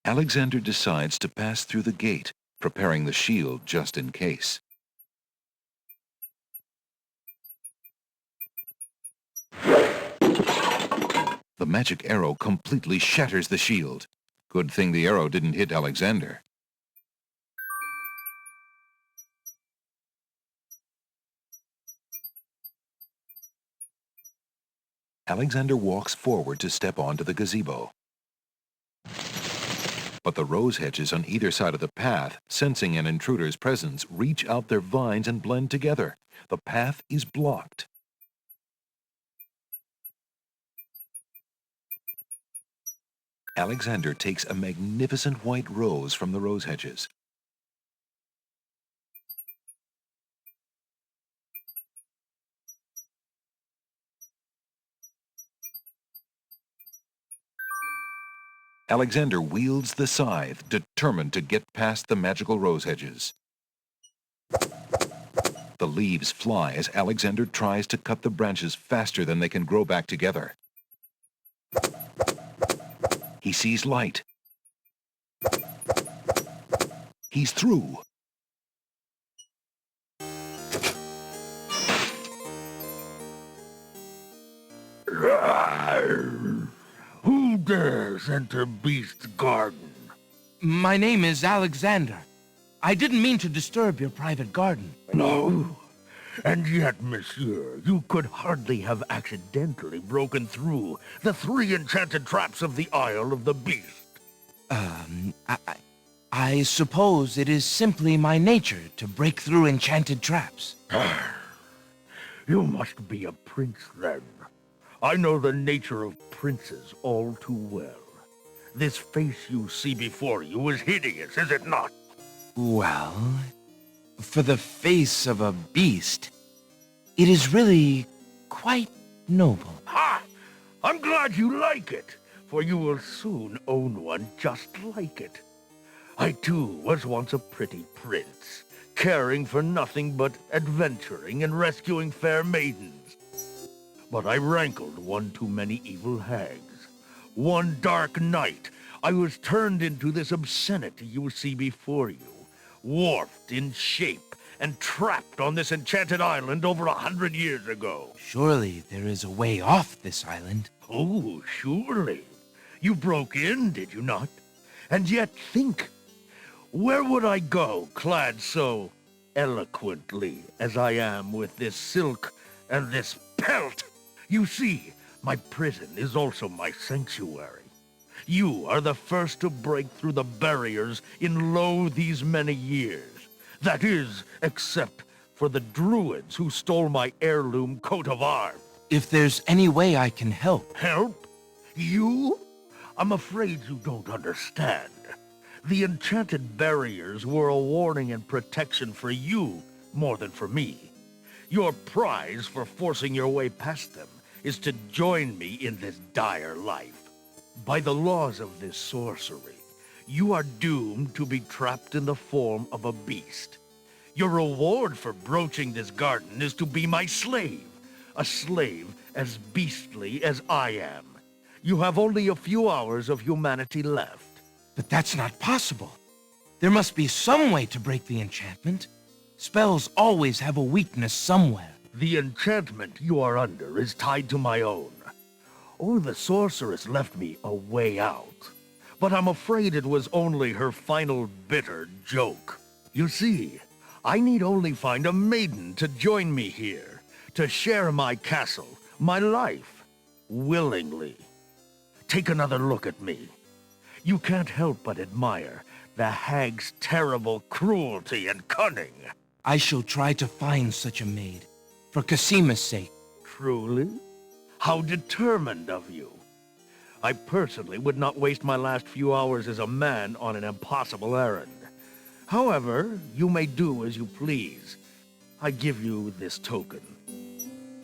Alexander decides to pass through the gate, preparing the shield just in case. The magic arrow completely shatters the shield. Good thing the arrow didn't hit Alexander. Alexander walks forward to step onto the gazebo. But the rose hedges on either side of the path, sensing an intruder's presence, reach out their vines and blend together. The path is blocked. Alexander takes a magnificent white rose from the rose hedges. Alexander wields the scythe, determined to get past the magical rose hedges. The leaves fly as Alexander tries to cut the branches faster than they can grow back together. He sees light. He's through. Who dares enter Beast's garden? My name is Alexander. I didn't mean to disturb your private garden. No. And yet, monsieur, you could hardly have accidentally broken through the 3 enchanted traps of the Isle of the Beast. I suppose it is simply my nature to break through enchanted traps. You must be a prince, then. I know the nature of princes all too well. This face you see before you is hideous, is it not? Well, for the face of a beast, it is really quite noble. Ha! I'm glad you like it, for you will soon own one just like it. I too was once a pretty prince, caring for nothing but adventuring and rescuing fair maidens. But I rankled one too many evil hags. One dark night, I was turned into this obscenity you see before you, warped in shape and trapped on this enchanted island over 100 years ago. Surely there is a way off this island. Oh, surely. You broke in, did you not? And yet think, where would I go clad so eloquently as I am with this silk and this pelt? You see, my prison is also my sanctuary. You are the first to break through the barriers in lo these many years. That is, except for the druids who stole my heirloom coat of arms. If there's any way I can help. Help? You? I'm afraid you don't understand. The enchanted barriers were a warning and protection for you more than for me. Your prize for forcing your way past them is to join me in this dire life. By the laws of this sorcery, you are doomed to be trapped in the form of a beast. Your reward for broaching this garden is to be my slave, a slave as beastly as I am. You have only a few hours of humanity left. But that's not possible. There must be some way to break the enchantment. Spells always have a weakness somewhere. The enchantment you are under is tied to my own. Oh, the sorceress left me a way out. But I'm afraid it was only her final bitter joke. You see, I need only find a maiden to join me here, to share my castle, my life, willingly. Take another look at me. You can't help but admire the hag's terrible cruelty and cunning. I shall try to find such a maid, for Cassima's sake. Truly? How determined of you. I personally would not waste my last few hours as a man on an impossible errand. However, you may do as you please. I give you this token.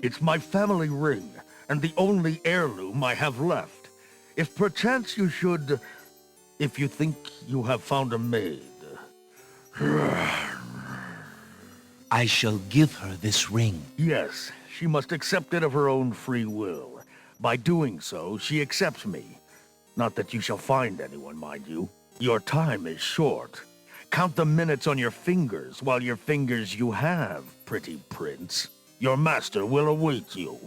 It's my family ring, and the only heirloom I have left. If perchance you should... If you think you have found a maid... I shall give her this ring. Yes, she must accept it of her own free will. By doing so, she accepts me. Not that you shall find anyone, mind you. Your time is short. Count the minutes on your fingers while your fingers you have, pretty prince. Your master will await you.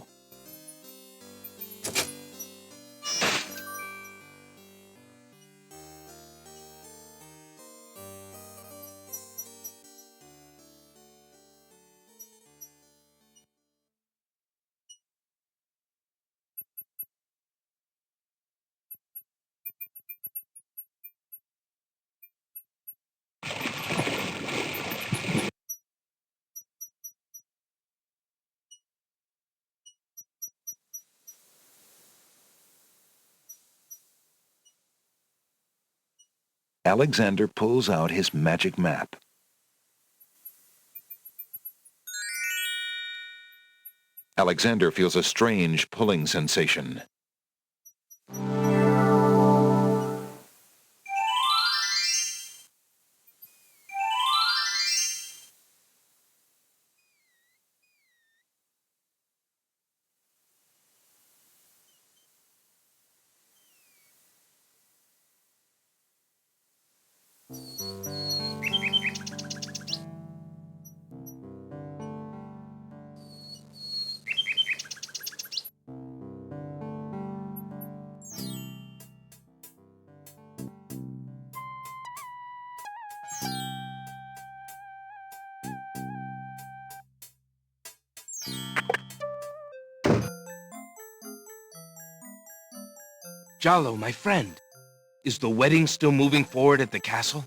Alexander pulls out his magic map. Alexander feels a strange pulling sensation. Jalo, my friend, is the wedding still moving forward at the castle?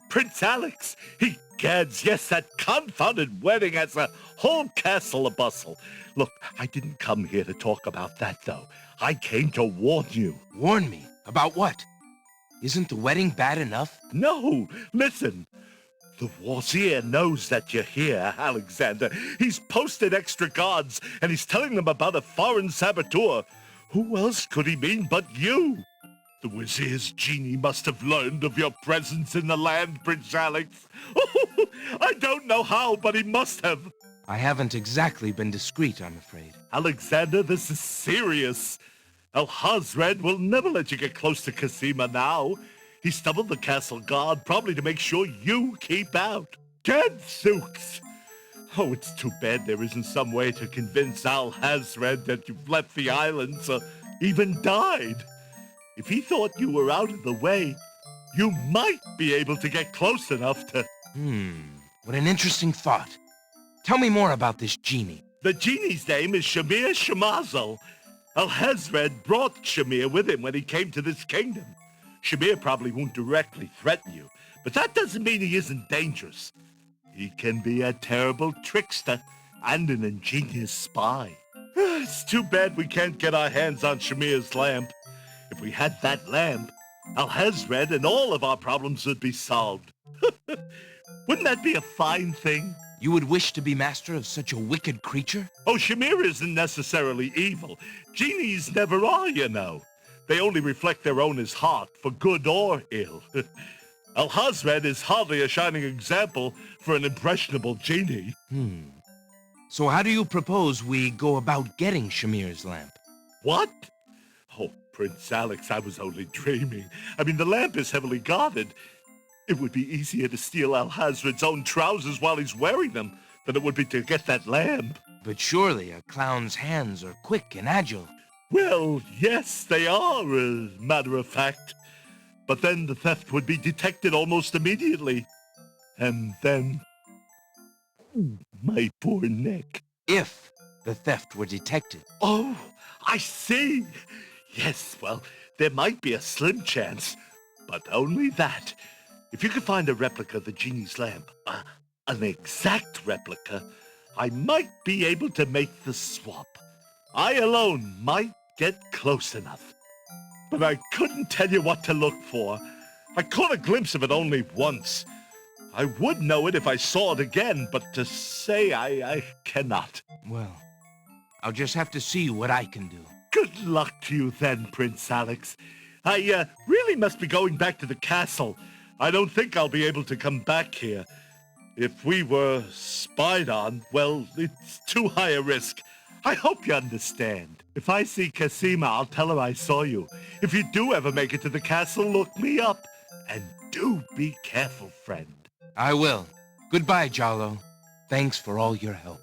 Prince Alex, egads, yes, that confounded wedding has a whole castle a-bustle. Look, I didn't come here to talk about that, though. I came to warn you. Warn me? About what? Isn't the wedding bad enough? No, listen. The Wazir knows that you're here, Alexander. He's posted extra guards, and he's telling them about a foreign saboteur. Who else could he mean but you? The Wazir's genie must have learned of your presence in the land, Prince Alex. I don't know how, but he must have. I haven't exactly been discreet, I'm afraid. Alexander, this is serious. Alhazred will never let you get close to Cassima now. He stumbled the castle guard, probably to make sure you keep out. Gadzooks! Oh, it's too bad there isn't some way to convince Alhazred that you've left the islands or even died. If he thought you were out of the way, you might be able to get close enough to... What an interesting thought. Tell me more about this genie. The genie's name is Shamir Shamazel. Alhazred brought Shamir with him when he came to this kingdom. Shamir probably won't directly threaten you, but that doesn't mean he isn't dangerous. He can be a terrible trickster and an ingenious spy. It's too bad we can't get our hands on Shamir's lamp. If we had that lamp, Alhazred and all of our problems would be solved. Wouldn't that be a fine thing? You would wish to be master of such a wicked creature? Oh, Shamir isn't necessarily evil. Genies never are, you know. They only reflect their owner's heart, for good or ill. Alhazred is hardly a shining example for an impressionable genie. So how do you propose we go about getting Shamir's lamp? What? Oh, Prince Alex, I was only dreaming. I mean, the lamp is heavily guarded. It would be easier to steal Alhazred's own trousers while he's wearing them than it would be to get that lamp. But surely a clown's hands are quick and agile. Well, yes, they are, as a matter of fact. But then the theft would be detected almost immediately. And then... my poor neck. If the theft were detected. Oh, I see. Yes, well, there might be a slim chance, but only that. If you could find a replica of the genie's lamp, an exact replica, I might be able to make the swap. I alone might get close enough. But I couldn't tell you what to look for. I caught a glimpse of it only once. I would know it if I saw it again, but to say I cannot. Well, I'll just have to see what I can do. Good luck to you then, Prince Alex. I really must be going back to the castle. I don't think I'll be able to come back here. If we were spied on, well, it's too high a risk. I hope you understand. If I see Cassima, I'll tell her I saw you. If you do ever make it to the castle, look me up. And do be careful, friend. I will. Goodbye, Jalo. Thanks for all your help.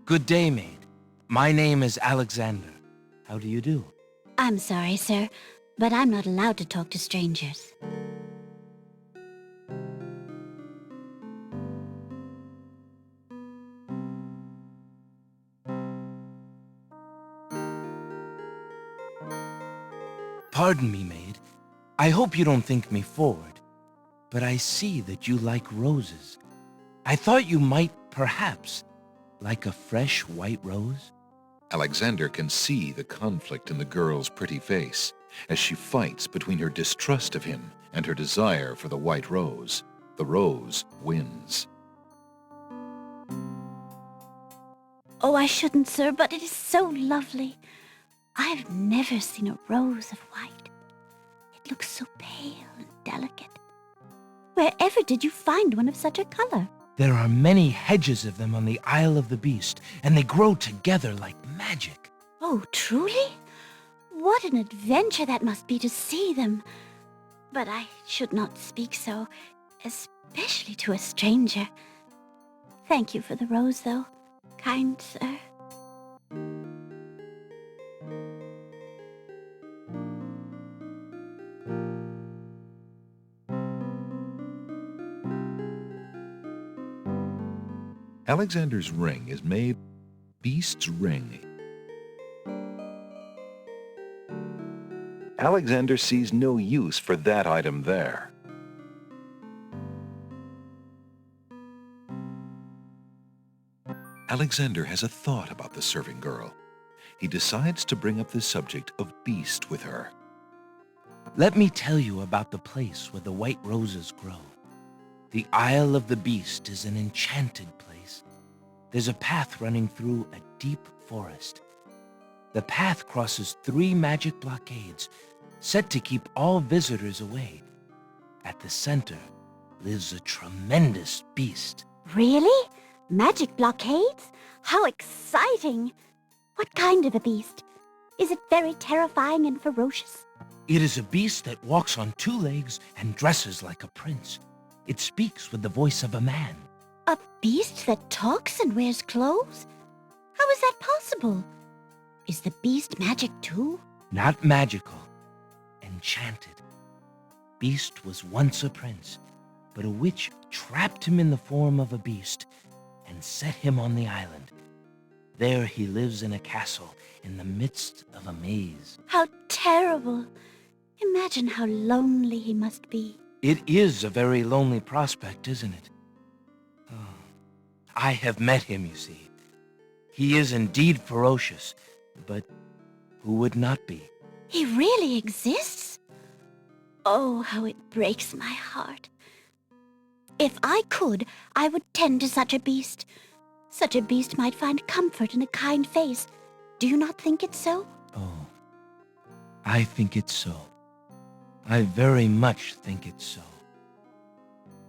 Good day, maid. My name is Alexander. How do you do? I'm sorry, sir, but I'm not allowed to talk to strangers. Pardon me, maid. I hope you don't think me forward, but I see that you like roses. I thought you might, perhaps, like a fresh white rose? Alexander can see the conflict in the girl's pretty face as she fights between her distrust of him and her desire for the white rose. The rose wins. Oh, I shouldn't, sir, but it is so lovely. I've never seen a rose of white. It looks so pale and delicate. Wherever did you find one of such a color? There are many hedges of them on the Isle of the Beast, and they grow together like magic. Oh, truly? What an adventure that must be to see them. But I should not speak so, especially to a stranger. Thank you for the rose, though. kind sir. Alexander's ring is made Beast's ring. Alexander sees no use for that item there. Alexander has a thought about the serving girl. He decides to bring up the subject of Beast with her. Let me tell you about the place where the white roses grow. The Isle of the Beast is an enchanted place. There's a path running through a deep forest. The path crosses 3 magic blockades, set to keep all visitors away. At the center lives a tremendous beast. Really? Magic blockades? How exciting! What kind of a beast? Is it very terrifying and ferocious? It is a beast that walks on 2 legs and dresses like a prince. It speaks with the voice of a man. A beast that talks and wears clothes? How is that possible? Is the beast magic too? Not magical. Enchanted. Beast was once a prince, but a witch trapped him in the form of a beast and set him on the island. There he lives in a castle in the midst of a maze. How terrible! Imagine how lonely he must be. It is a very lonely prospect, isn't it? Oh, I have met him, you see. He is indeed ferocious, but who would not be? He really exists? Oh, how it breaks my heart. If I could, I would tend to such a beast. Such a beast might find comfort in a kind face. Do you not think it so? Oh, I think it's so. I very much think it's so.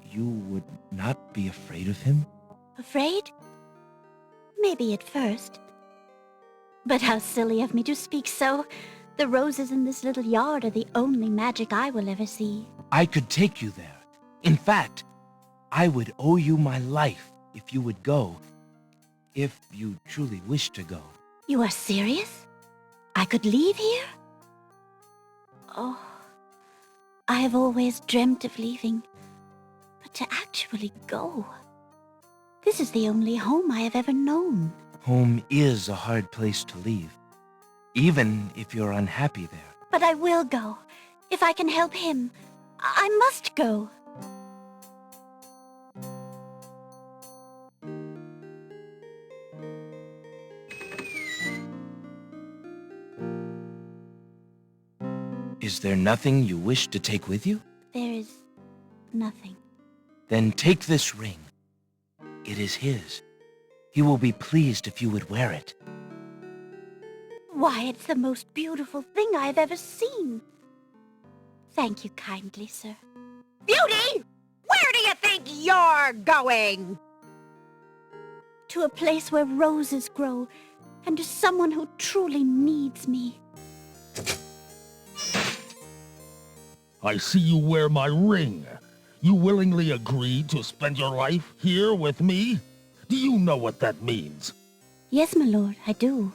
You would not be afraid of him? Afraid? Maybe at first. But how silly of me to speak so. The roses in this little yard are the only magic I will ever see. I could take you there. In fact, I would owe you my life if you would go. If you truly wish to go. You are serious? I could leave here? Oh, I have always dreamt of leaving. But to actually go... This is the only home I have ever known. Home is a hard place to leave, even if you're unhappy there. But I will go. If I can help him, I must go. Is there nothing you wish to take with you? There is nothing. Then take this ring. It is his. He will be pleased if you would wear it. Why, it's the most beautiful thing I have ever seen. Thank you kindly, sir. Beauty! Where do you think you're going? To a place where roses grow, and to someone who truly needs me. I see you wear my ring. You willingly agreed to spend your life here with me? Do you know what that means? Yes, my lord, I do.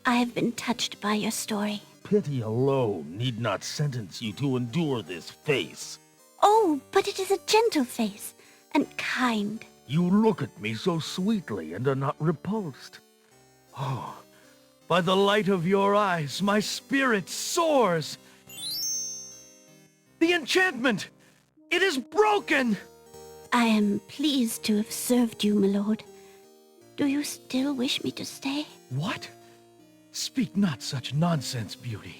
I have been touched by your story. Pity alone need not sentence you to endure this face. Oh, but it is a gentle face, and kind. You look at me so sweetly and are not repulsed. Oh, by the light of your eyes, my spirit soars. The enchantment! It is broken! I am pleased to have served you, my lord. Do you still wish me to stay? What? Speak not such nonsense, Beauty.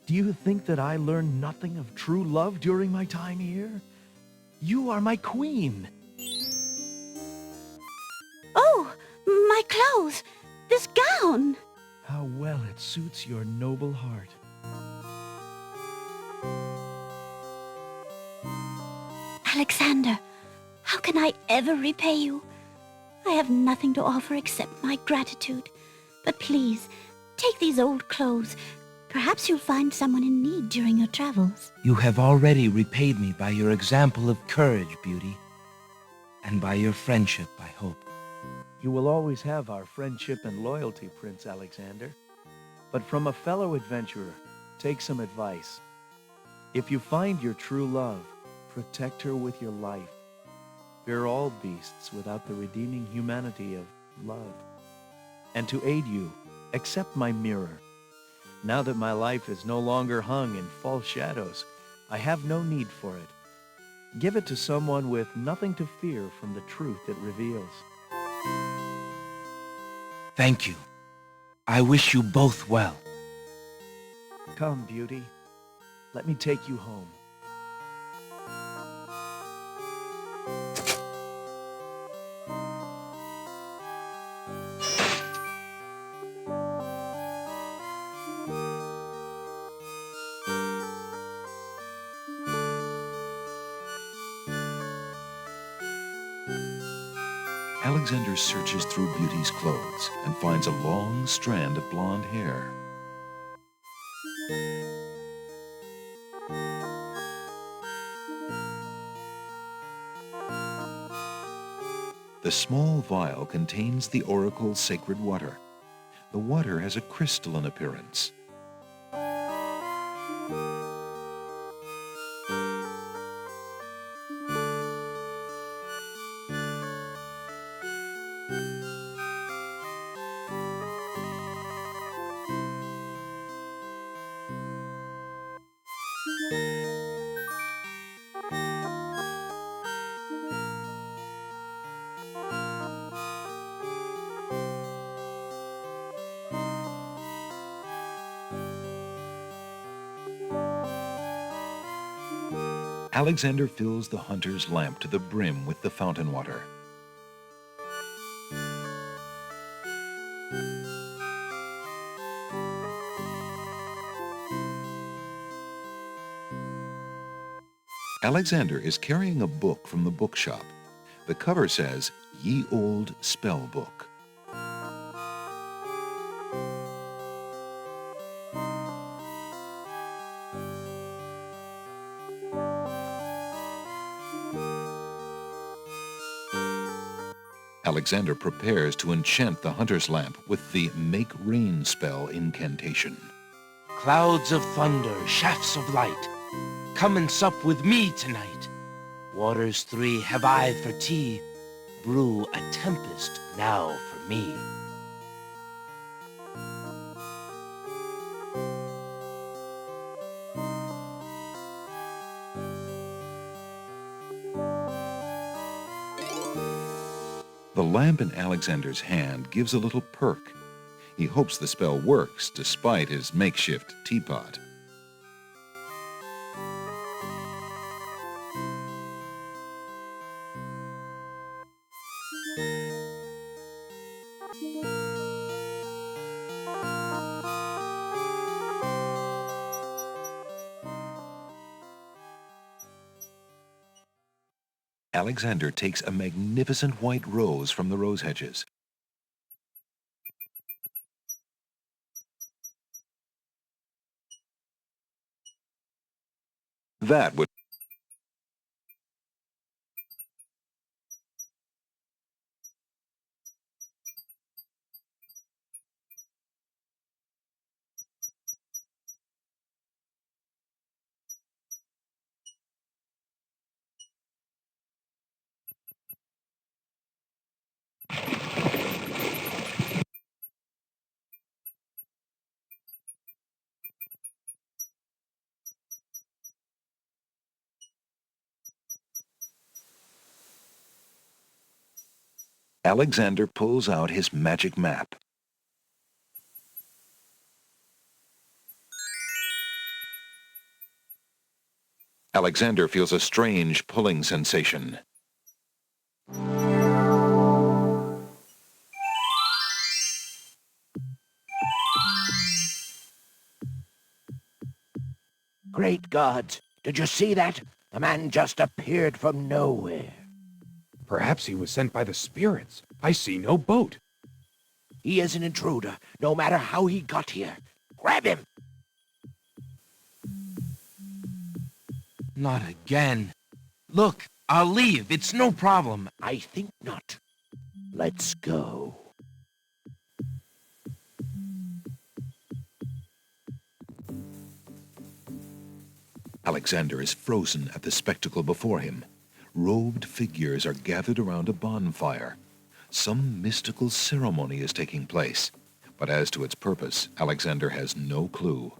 Do you think that I learned nothing of true love during my time here? You are my queen. Oh, my clothes! This gown! How well it suits your noble heart. Alexander, how can I ever repay you? I have nothing to offer except my gratitude. But please, take these old clothes. Perhaps you'll find someone in need during your travels. You have already repaid me by your example of courage, Beauty, and by your friendship, I hope. You will always have our friendship and loyalty, Prince Alexander. But from a fellow adventurer, take some advice. If you find your true love, protect her with your life. Fear all beasts without the redeeming humanity of love. And to aid you, accept my mirror. Now that my life is no longer hung in false shadows, I have no need for it. Give it to someone with nothing to fear from the truth it reveals. Thank you. I wish you both well. Come, beauty. Let me take you home. Alexander searches through Beauty's clothes and finds a long strand of blonde hair. The small vial contains the oracle's sacred water. The water has a crystalline appearance. Alexander fills the hunter's lamp to the brim with the fountain water. Alexander is carrying a book from the bookshop. The cover says, "Ye Old Spell Book." Alexander prepares to enchant the hunter's lamp with the Make Rain spell incantation. Clouds of thunder, shafts of light, come and sup with me tonight. Waters 3 have I for tea, brew a tempest now for me. The lamp in Alexander's hand gives a little perk. He hopes the spell works despite his makeshift teapot. Alexander takes a magnificent white rose from the rose hedges. That would Alexander pulls out his magic map. Alexander feels a strange pulling sensation. Great gods! Did you see that? The man just appeared from nowhere. Perhaps he was sent by the spirits. I see no boat. He is an intruder, no matter how he got here. Grab him! Not again. Look, I'll leave. It's no problem. I think not. Let's go. Alexander is frozen at the spectacle before him. Robed figures are gathered around a bonfire. Some mystical ceremony is taking place, but as to its purpose, Alexander has no clue.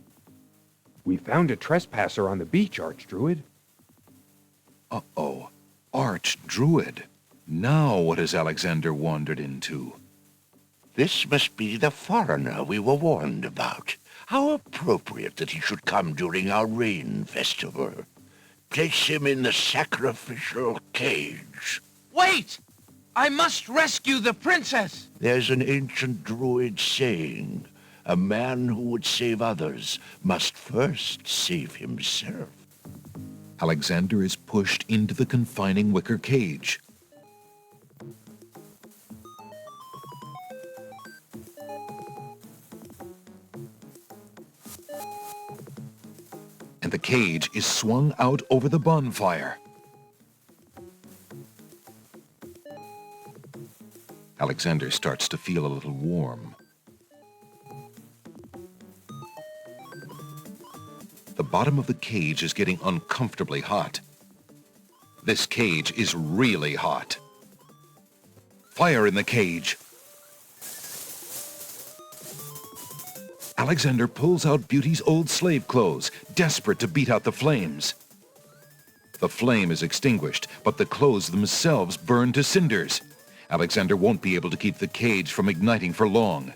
We found a trespasser on the beach, Archdruid. Uh-oh. Archdruid. Now what has Alexander wandered into? This must be the foreigner we were warned about. How appropriate that he should come during our rain festival. Place him in the sacrificial cage. Wait! I must rescue the princess! There's an ancient druid saying, a man who would save others must first save himself. Alexander is pushed into the confining wicker cage. And the cage is swung out over the bonfire. Alexander starts to feel a little warm. The bottom of the cage is getting uncomfortably hot. This cage is really hot. Fire in the cage. Alexander pulls out Beauty's old slave clothes, desperate to beat out the flames. The flame is extinguished, but the clothes themselves burn to cinders. Alexander won't be able to keep the cage from igniting for long.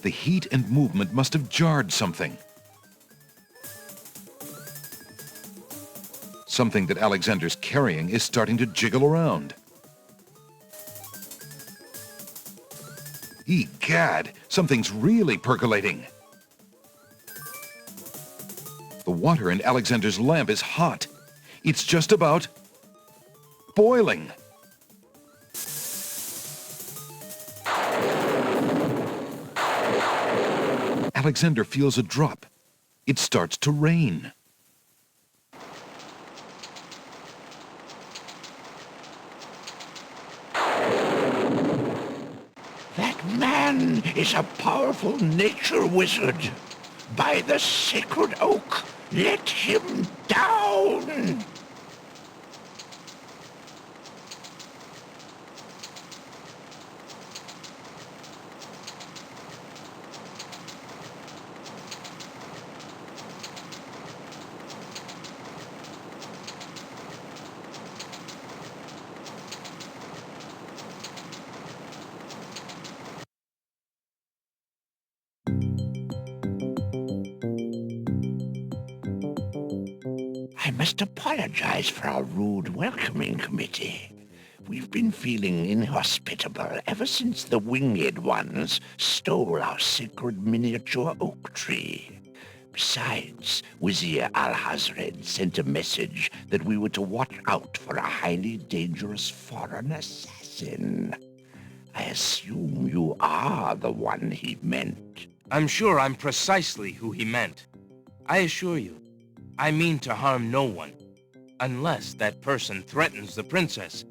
The heat and movement must have jarred something. Something that Alexander's carrying is starting to jiggle around. Egad, something's really percolating. The water in Alexander's lamp is hot. It's just about boiling. Alexander feels a drop. It starts to rain. That man is a powerful nature wizard. By the sacred oak, let him down! I must apologize for our rude welcoming committee. We've been feeling inhospitable ever since the winged ones stole our sacred miniature oak tree. Besides, Wizir Al-Hazred sent a message that we were to watch out for a highly dangerous foreign assassin. I assume you are the one he meant. I'm sure I'm precisely who he meant. I assure you, I mean to harm no one, unless that person threatens the princess.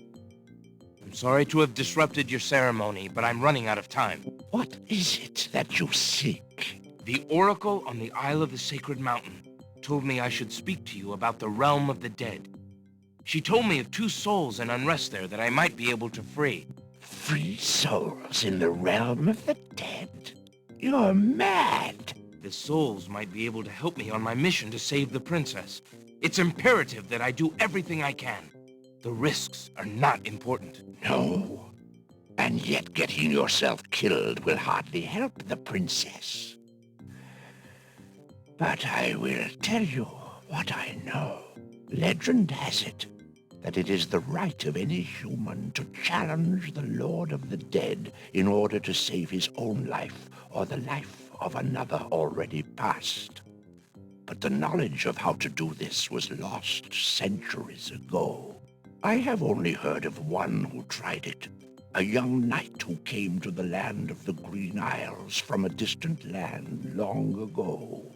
I'm sorry to have disrupted your ceremony, but I'm running out of time. What is it that you seek? The oracle on the Isle of the Sacred Mountain told me I should speak to you about the realm of the dead. She told me of 2 souls in unrest there that I might be able to free. Free souls in the realm of the dead? You're mad! The souls might be able to help me on my mission to save the princess. It's imperative that I do everything I can. The risks are not important. No. And yet getting yourself killed will hardly help the princess. But I will tell you what I know. Legend has it that it is the right of any human to challenge the Lord of the Dead in order to save his own life or the life of another already past. But the knowledge of how to do this was lost centuries ago. I have only heard of one who tried it, a young knight who came to the land of the Green Isles from a distant land long ago.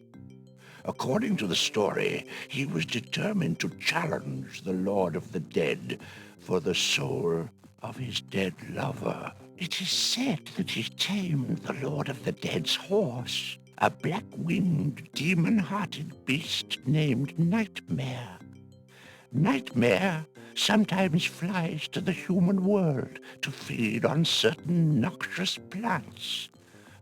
According to the story, he was determined to challenge the Lord of the Dead for the soul of his dead lover. It is said that he tamed the Lord of the Dead's horse, a black-winged, demon-hearted beast named Nightmare. Nightmare sometimes flies to the human world to feed on certain noxious plants.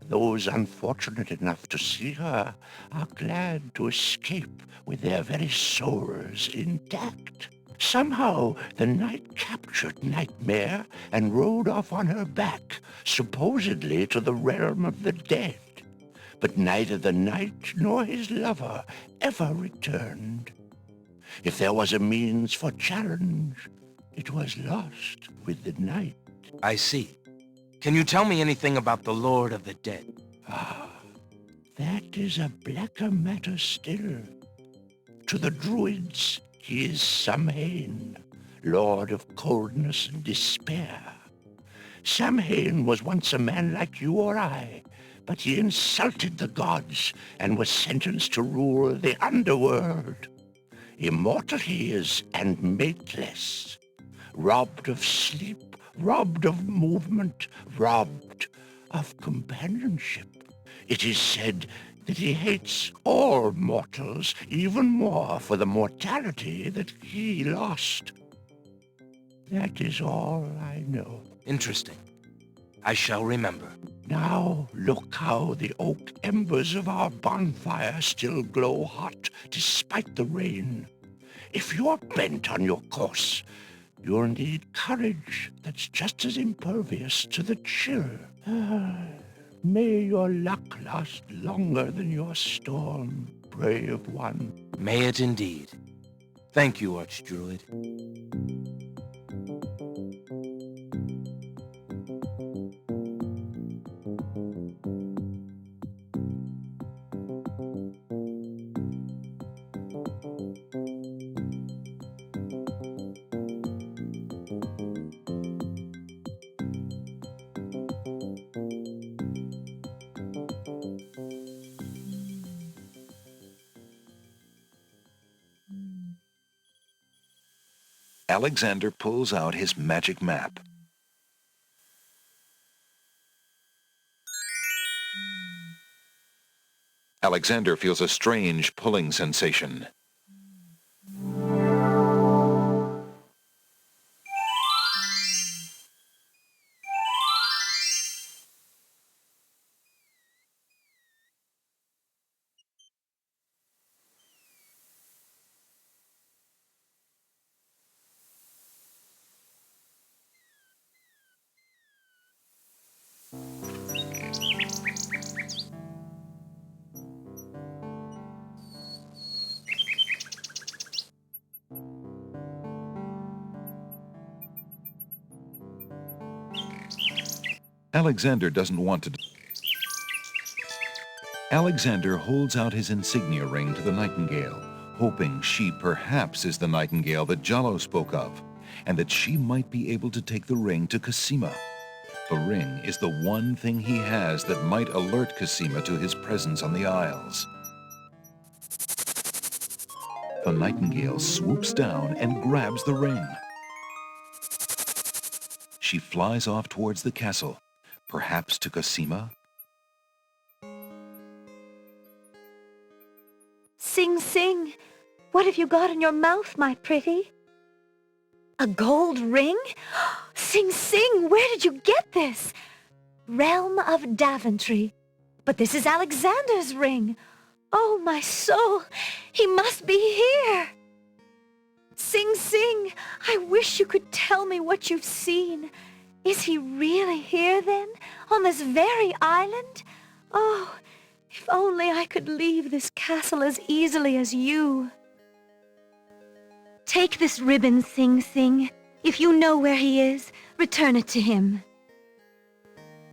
Those unfortunate enough to see her are glad to escape with their very souls intact. Somehow, the night captured Nightmare and rode off on her back, supposedly to the realm of the dead. But neither the knight nor his lover ever returned. If there was a means for challenge, it was lost with the night. I see. Can you tell me anything about the Lord of the Dead? That is a blacker matter still. To the Druids, he is Samhain, Lord of Coldness and Despair. Samhain was once a man like you or I, but he insulted the gods and was sentenced to rule the underworld. Immortal he is and mateless, robbed of sleep, robbed of movement, robbed of companionship. It is said that he hates all mortals even more for the mortality that he lost. That is all I know. Interesting. I shall remember. Now look how the oak embers of our bonfire still glow hot despite the rain. If you're bent on your course, you'll need courage that's just as impervious to the chill. May your luck last longer than your storm, brave one. May it indeed. Thank you, Archdruid. Alexander pulls out his magic map. Alexander feels a strange pulling sensation. Alexander doesn't want to... Alexander holds out his insignia ring to the Nightingale, hoping she perhaps is the Nightingale that Jallo spoke of, and that she might be able to take the ring to Cassima. The ring is the one thing he has that might alert Cassima to his presence on the Isles. The Nightingale swoops down and grabs the ring. She flies off towards the castle, perhaps to Cassima? Sing Sing, what have you got in your mouth, my pretty? A gold ring? Sing Sing, where did you get this? Realm of Daventry. But this is Alexander's ring. Oh, my soul, he must be here. Sing Sing, I wish you could tell me what you've seen. Is he really here, then, on this very island? Oh, if only I could leave this castle as easily as you. Take this ribbon, Sing Sing. If you know where he is, return it to him.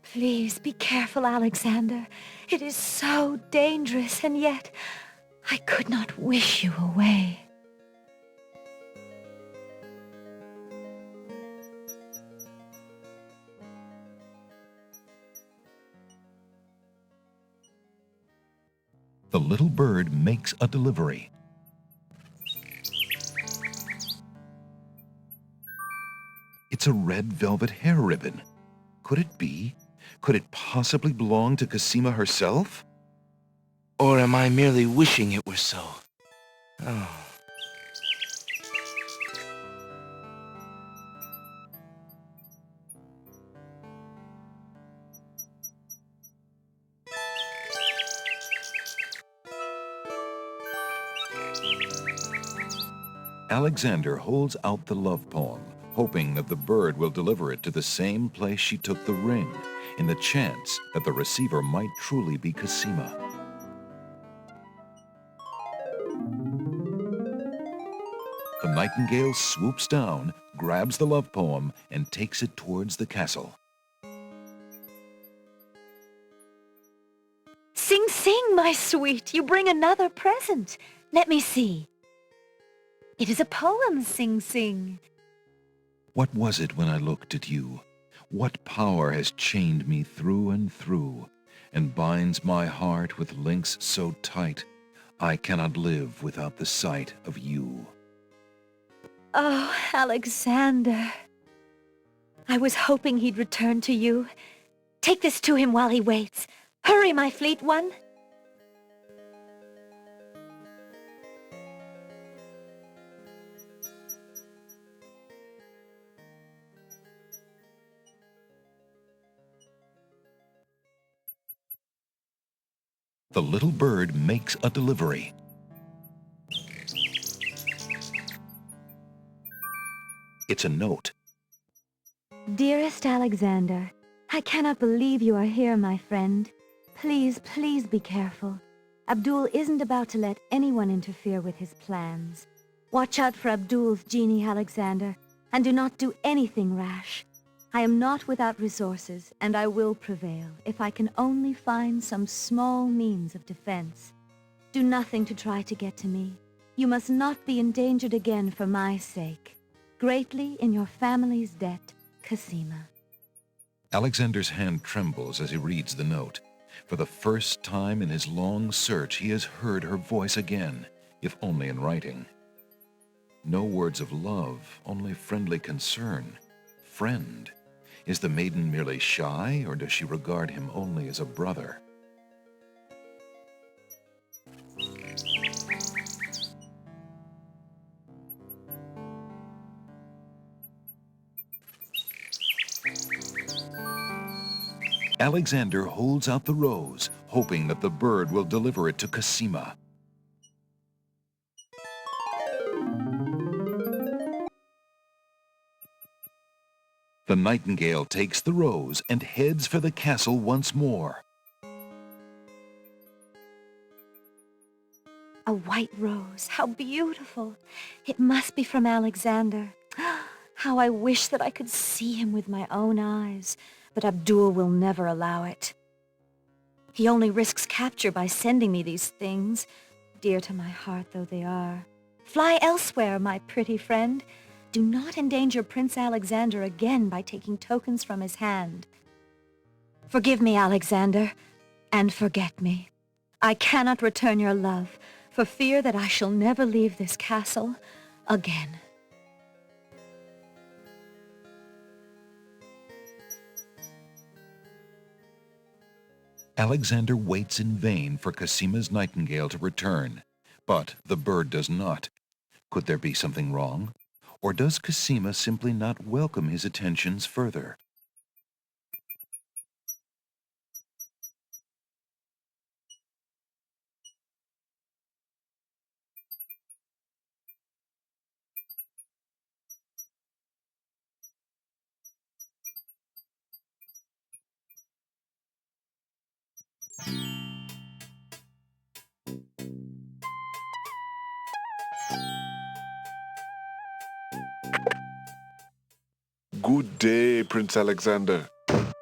Please be careful, Alexander. It is so dangerous, and yet I could not wish you away. The little bird makes a delivery. It's a red velvet hair ribbon. Could it be? Could it possibly belong to Cassima herself? Or am I merely wishing it were so? Oh. Alexander holds out the love poem, hoping that the bird will deliver it to the same place she took the ring, in the chance that the receiver might truly be Cassima. The nightingale swoops down, grabs the love poem, and takes it towards the castle. Sing, sing, my sweet, you bring another present. Let me see. It is a poem, Sing Sing. What was it when I looked at you? What power has chained me through and through, and binds my heart with links so tight, I cannot live without the sight of you? Oh, Alexander. I was hoping he'd return to you. Take this to him while he waits. Hurry, my fleet one. The little bird makes a delivery. It's a note. Dearest Alexander, I cannot believe you are here, my friend. Please, please be careful. Abdul isn't about to let anyone interfere with his plans. Watch out for Abdul's genie, Alexander, and do not do anything rash. I am not without resources, and I will prevail if I can only find some small means of defense. Do nothing to try to get to me. You must not be endangered again for my sake. Greatly in your family's debt, Cassima. Alexander's hand trembles as he reads the note. For the first time in his long search, he has heard her voice again, if only in writing. No words of love, only friendly concern. Friend. Is the maiden merely shy, or does she regard him only as a brother? Alexander holds out the rose, hoping that the bird will deliver it to Cassima. The nightingale takes the rose and heads for the castle once more. A white rose, how beautiful. It must be from Alexander. How I wish that I could see him with my own eyes, but Abdul will never allow it. He only risks capture by sending me these things, dear to my heart though they are. Fly elsewhere, my pretty friend. Do not endanger Prince Alexander again by taking tokens from his hand. Forgive me, Alexander, and forget me. I cannot return your love, for fear that I shall never leave this castle again. Alexander waits in vain for Cassima's nightingale to return, but the bird does not. Could there be something wrong? Or does Cassima simply not welcome his attentions further? Good day, Prince Alexander. The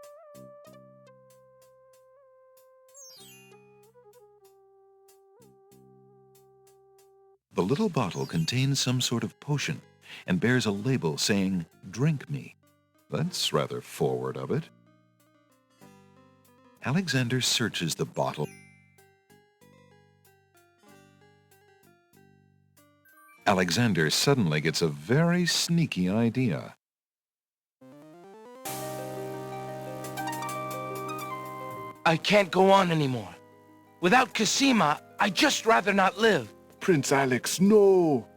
little bottle contains some sort of potion and bears a label saying, "Drink me." That's rather forward of it. Alexander searches the bottle Alexander suddenly gets a very sneaky idea. I can't go on anymore. Without Cassima, I'd just rather not live. Prince Alex, no!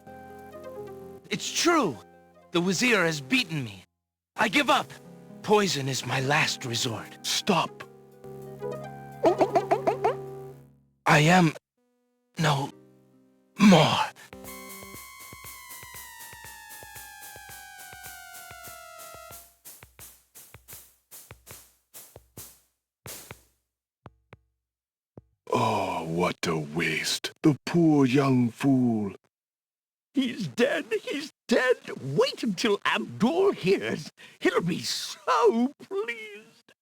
It's true. The Wazir has beaten me. I give up. Poison is my last resort. Stop! I am no more. Oh, what a waste. The poor young fool. He's dead. He's dead. Wait until Abdul hears. He'll be so pleased.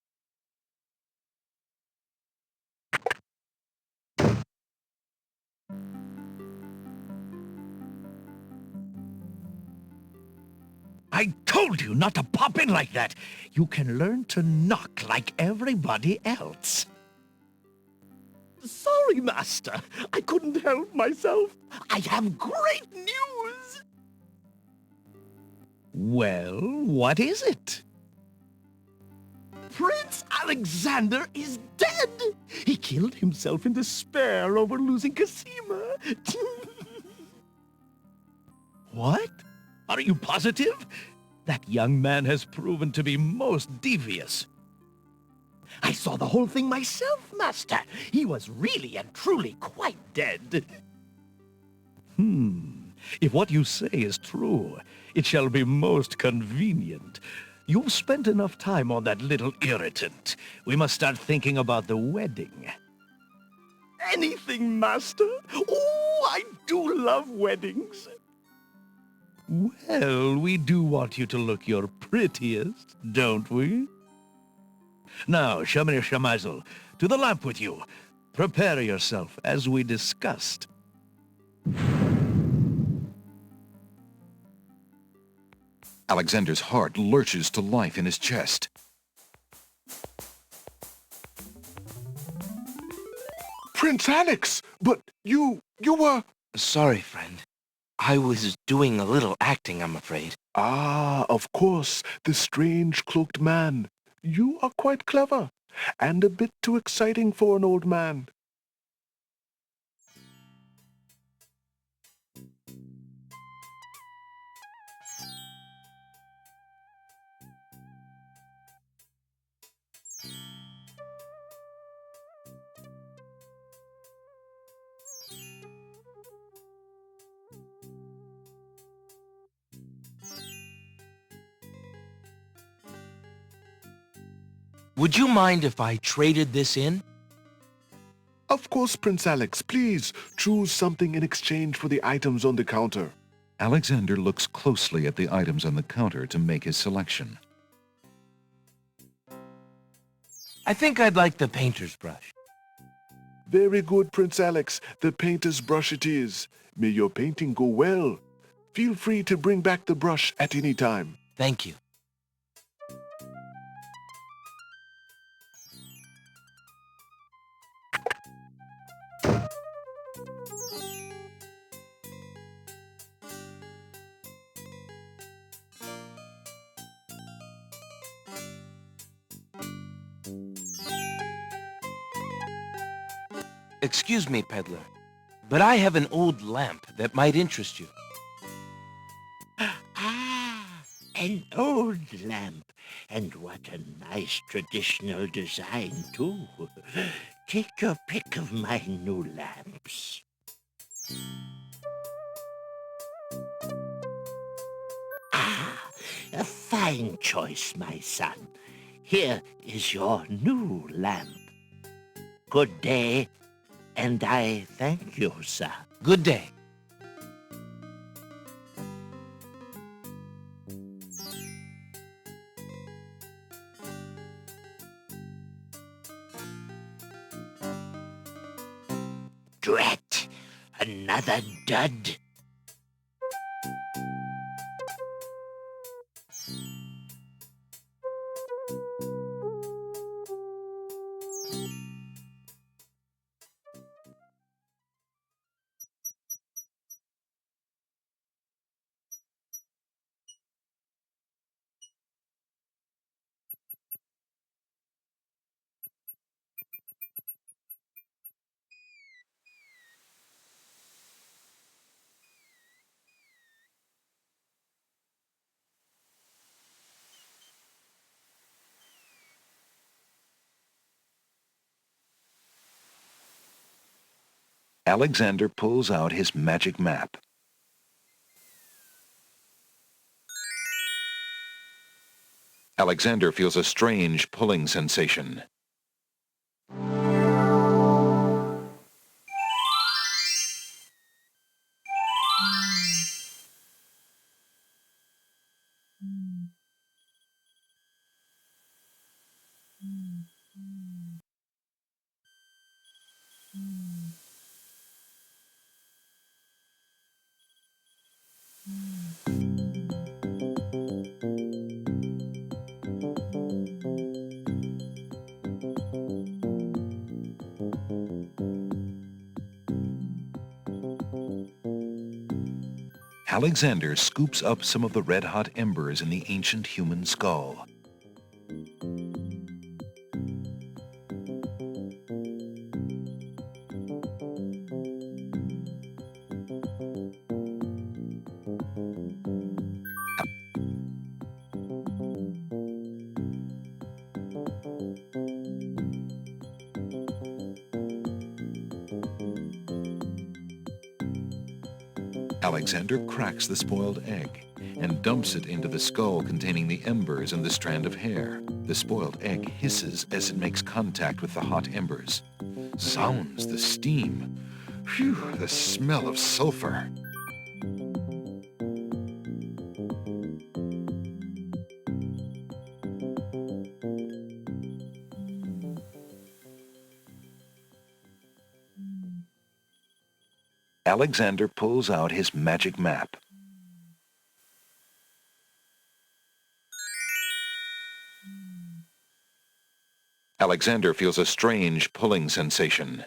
I told you not to pop in like that. You can learn to knock like everybody else. Sorry, Master. I couldn't help myself. I have great news. Well, what is it? Prince Alexander is dead. He killed himself in despair over losing Cassima. What? Are you positive? That young man has proven to be most devious. I saw the whole thing myself, Master. He was really and truly quite dead. If what you say is true, it shall be most convenient. You've spent enough time on that little irritant. We must start thinking about the wedding. Anything, Master. Oh, I do love weddings. Well, we do want you to look your prettiest, don't we? Now, Shamir Shamazel, to the lamp with you. Prepare yourself, as we discussed. Alexander's heart lurches to life in his chest. Prince Alex! But you were... Sorry, friend. I was doing a little acting, I'm afraid. Ah, of course, the strange cloaked man. You are quite clever, and a bit too exciting for an old man. Would you mind if I traded this in? Of course, Prince Alex. Please choose something in exchange for the items on the counter. Alexander looks closely at the items on the counter to make his selection. I think I'd like the painter's brush. Very good, Prince Alex. The painter's brush it is. May your painting go well. Feel free to bring back the brush at any time. Thank you. Excuse me, peddler, but I have an old lamp that might interest you. Ah, an old lamp. And what a nice traditional design, too. Take your pick of my new lamps. Ah, a fine choice, my son. Here is your new lamp. Good day, and I thank you, sir. Good day. Drat! Another dud. Alexander pulls out his magic map. Alexander feels a strange pulling sensation. Alexander scoops up some of the red-hot embers in the ancient human skull. Alexander cracks the spoiled egg and dumps it into the skull containing the embers and the strand of hair. The spoiled egg hisses as it makes contact with the hot embers. Zounds, the steam. Phew, the smell of sulfur. Alexander pulls out his magic map. Alexander feels a strange pulling sensation.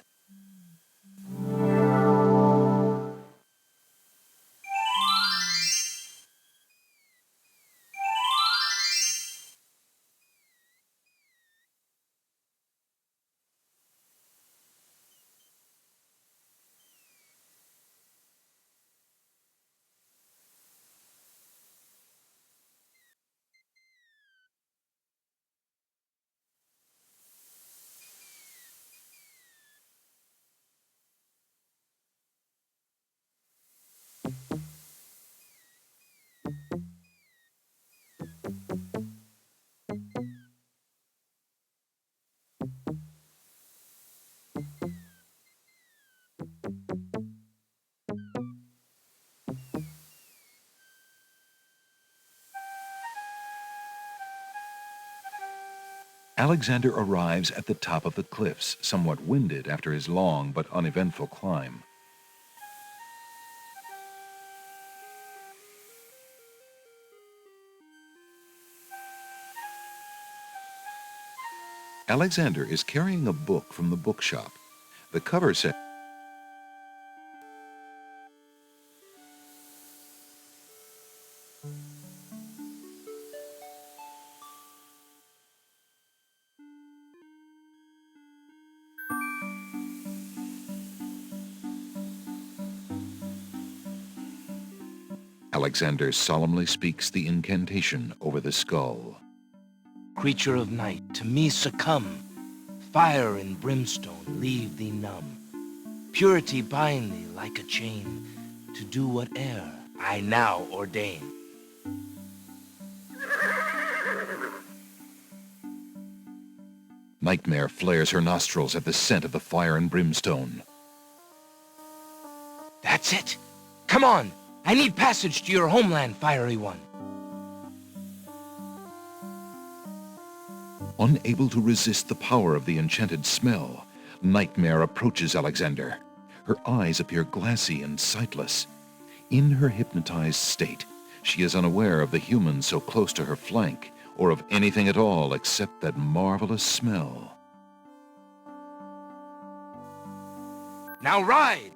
Alexander arrives at the top of the cliffs, somewhat winded after his long but uneventful climb. Alexander is carrying a book from the bookshop. The cover says, Alexander solemnly speaks the incantation over the skull. Creature of night, to me succumb. Fire and brimstone leave thee numb. Purity bind thee like a chain, to do whate'er I now ordain. Nightmare flares her nostrils at the scent of the fire and brimstone. That's it! Come on! I need passage to your homeland, fiery one. Unable to resist the power of the enchanted smell, Nightmare approaches Alexander. Her eyes appear glassy and sightless. In her hypnotized state, she is unaware of the human so close to her flank, or of anything at all except that marvelous smell. Now ride!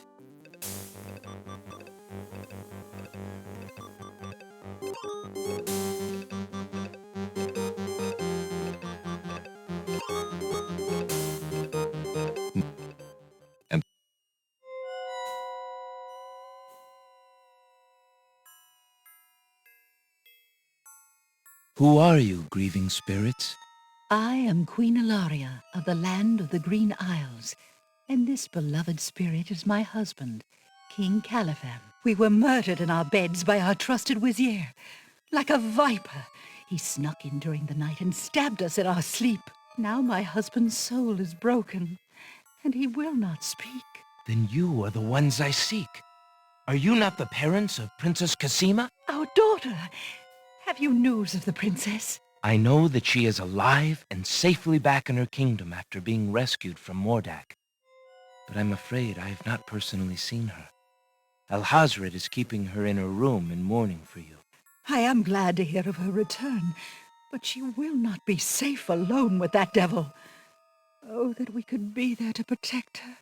And who are you, grieving spirits? I am Queen Ilaria of the land of the Green Isles. And this beloved spirit is my husband, King Caliphan. We were murdered in our beds by our trusted vizier. Like a viper, he snuck in during the night and stabbed us in our sleep. Now my husband's soul is broken, and he will not speak. Then you are the ones I seek. Are you not the parents of Princess Cassima? Our daughter! Have you news of the princess? I know that she is alive and safely back in her kingdom after being rescued from Mordak. But I'm afraid I have not personally seen her. Alhazred is keeping her in her room in mourning for you. I am glad to hear of her return, but she will not be safe alone with that devil. Oh, that we could be there to protect her.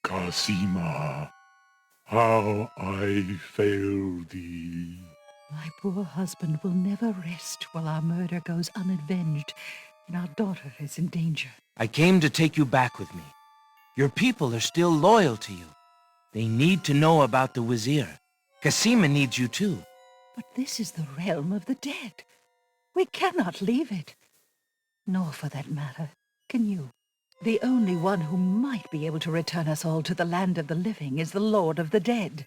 Cassima, how I fail thee. My poor husband will never rest while our murder goes unavenged and our daughter is in danger. I came to take you back with me. Your people are still loyal to you. They need to know about the Vizier. Cassima needs you too. But this is the realm of the dead. We cannot leave it. Nor, for that matter, can you. The only one who might be able to return us all to the land of the living is the Lord of the Dead.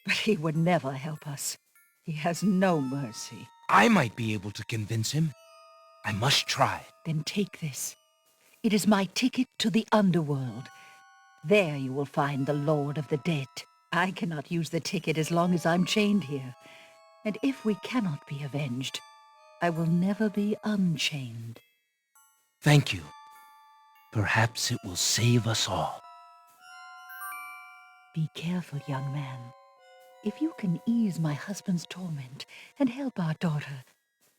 But he would never help us. He has no mercy. I might be able to convince him. I must try. Then take this. It is my ticket to the underworld. There you will find the Lord of the Dead. I cannot use the ticket as long as I'm chained here. And if we cannot be avenged, I will never be unchained. Thank you. Perhaps it will save us all. Be careful, young man. If you can ease my husband's torment and help our daughter,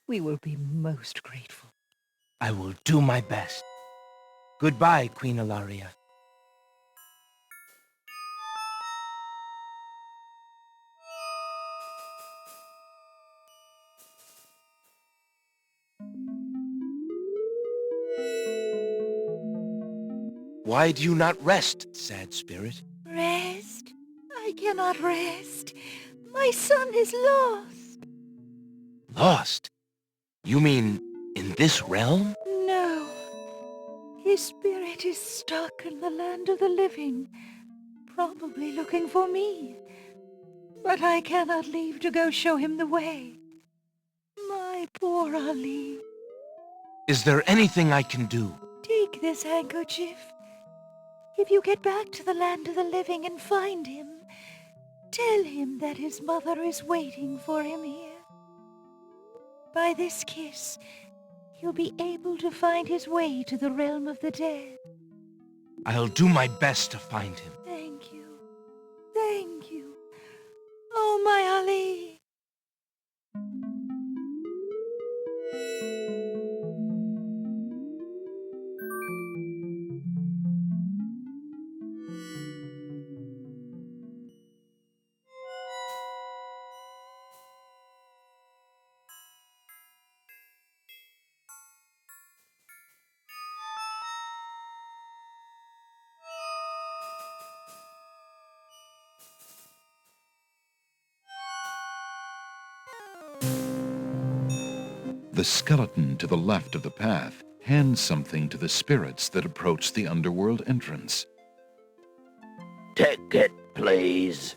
we will be most grateful. I will do my best. Goodbye, Queen Ilaria. Why do you not rest, sad spirit? Rest? I cannot rest. My son is lost. Lost? You mean in this realm? No. His spirit is stuck in the land of the living, probably looking for me. But I cannot leave to go show him the way. My poor Ali. Is there anything I can do? Take this handkerchief. If you get back to the land of the living and find him, tell him that his mother is waiting for him here. By this kiss, he'll be able to find his way to the realm of the dead. I'll do my best to find him. Thank you. Thank you. Oh, my Ali. The skeleton to the left of the path hands something to the spirits that approach the underworld entrance. Ticket, please.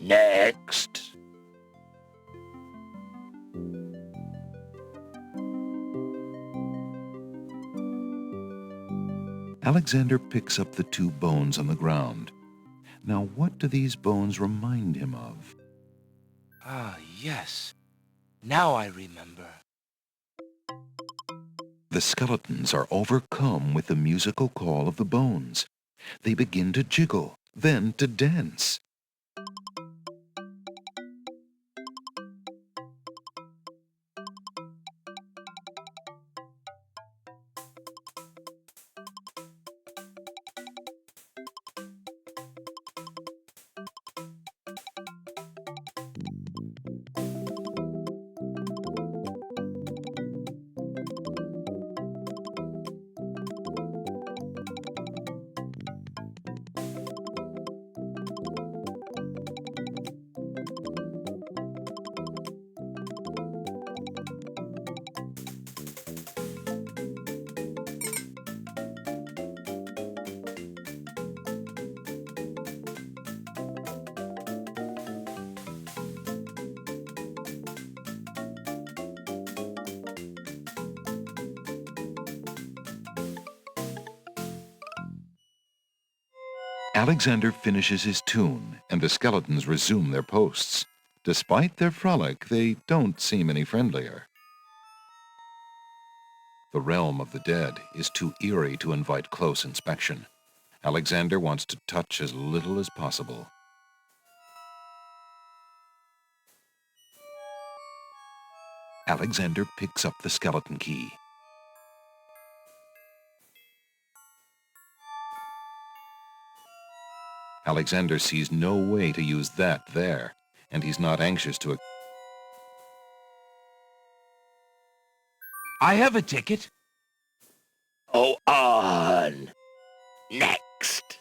Next. Alexander picks up the two bones on the ground. Now, what do these bones remind him of? Ah, yes. Now I remember. The skeletons are overcome with the musical call of the bones. They begin to jiggle, then to dance. Alexander finishes his tune, and the skeletons resume their posts. Despite their frolic, they don't seem any friendlier. The realm of the dead is too eerie to invite close inspection. Alexander wants to touch as little as possible. Alexander picks up the skeleton key. Alexander sees no way to use that there, and he's not anxious to... I have a ticket. Go on. Next.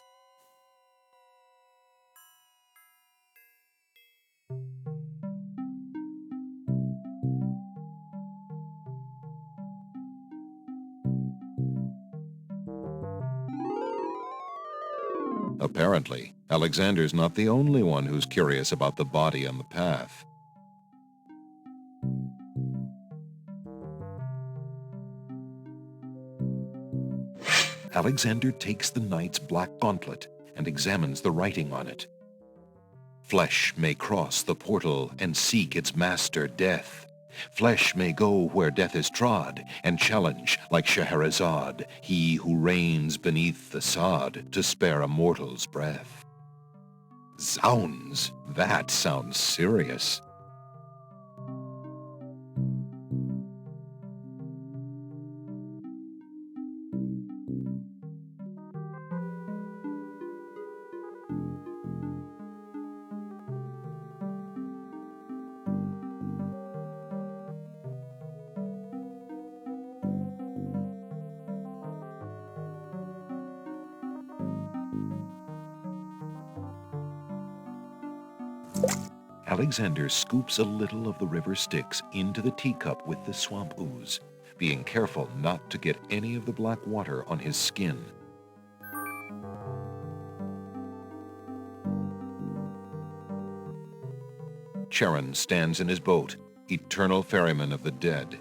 Apparently, Alexander's not the only one who's curious about the body on the path. Alexander takes the knight's black gauntlet and examines the writing on it. Flesh may cross the portal and seek its master, death. Flesh may go where death is trod, and challenge, like Scheherazade, he who reigns beneath the sod to spare a mortal's breath. Zounds, that sounds serious. Alexander scoops a little of the river Styx into the teacup with the swamp ooze, being careful not to get any of the black water on his skin. Charon stands in his boat, eternal ferryman of the dead.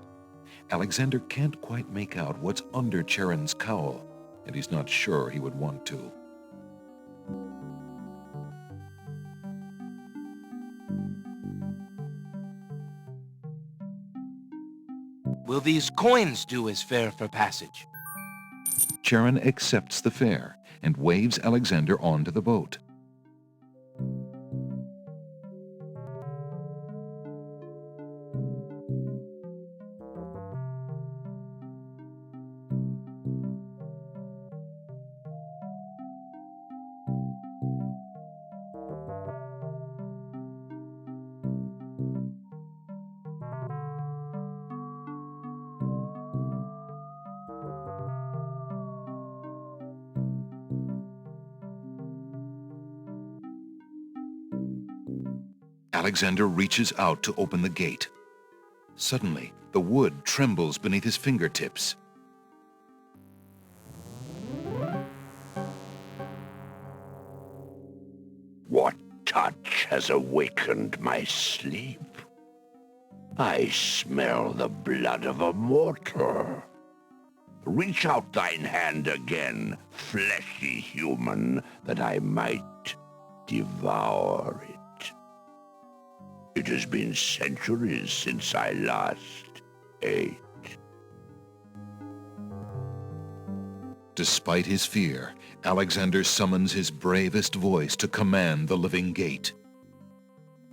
Alexander can't quite make out what's under Charon's cowl, and he's not sure he would want to. Will these coins do as fare for passage? Charon accepts the fare and waves Alexander onto the boat. Alexander reaches out to open the gate. Suddenly, the wood trembles beneath his fingertips. What touch has awakened my sleep? I smell the blood of a mortal. Reach out thine hand again, fleshy human, that I might devour it. It has been centuries since I last ate. Despite his fear, Alexander summons his bravest voice to command the living gate.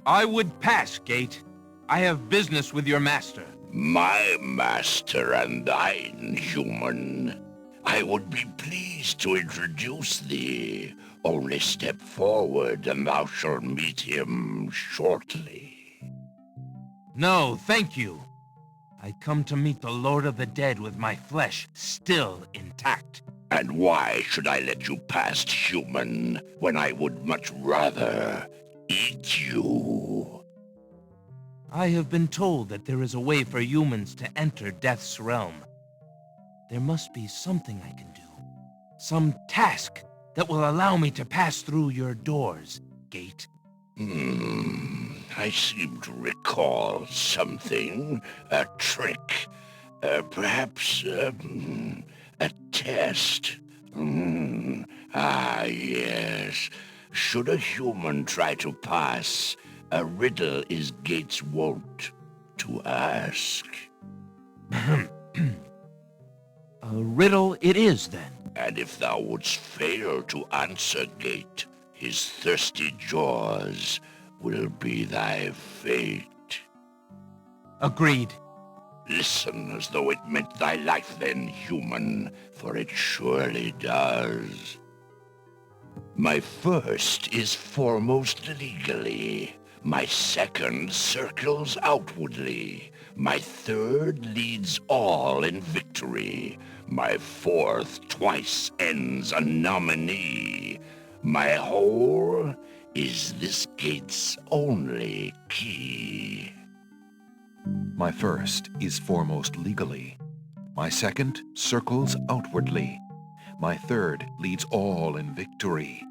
I would pass, gate. I have business with your master. My master and thine, human. I would be pleased to introduce thee. Only step forward and thou shalt meet him shortly. No, thank you. I come to meet the Lord of the Dead with my flesh still intact. And why should I let you pass, human, when I would much rather eat you? I have been told that there is a way for humans to enter Death's realm. There must be something I can do. Some task that will allow me to pass through your doors, gate. I seem to recall something. A trick. Perhaps, a test. Ah, yes. Should a human try to pass, a riddle is gates wont to ask. A riddle it is, then. And if thou wouldst fail to answer gate, his thirsty jaws will be thy fate. Agreed. Listen as though it meant thy life then, human, for it surely does. My first is foremost legally. My second circles outwardly. My third leads all in victory. My fourth twice ends a nominee. My whole is this gate's only key. My first is foremost legally. My second circles outwardly. My third leads all in victory.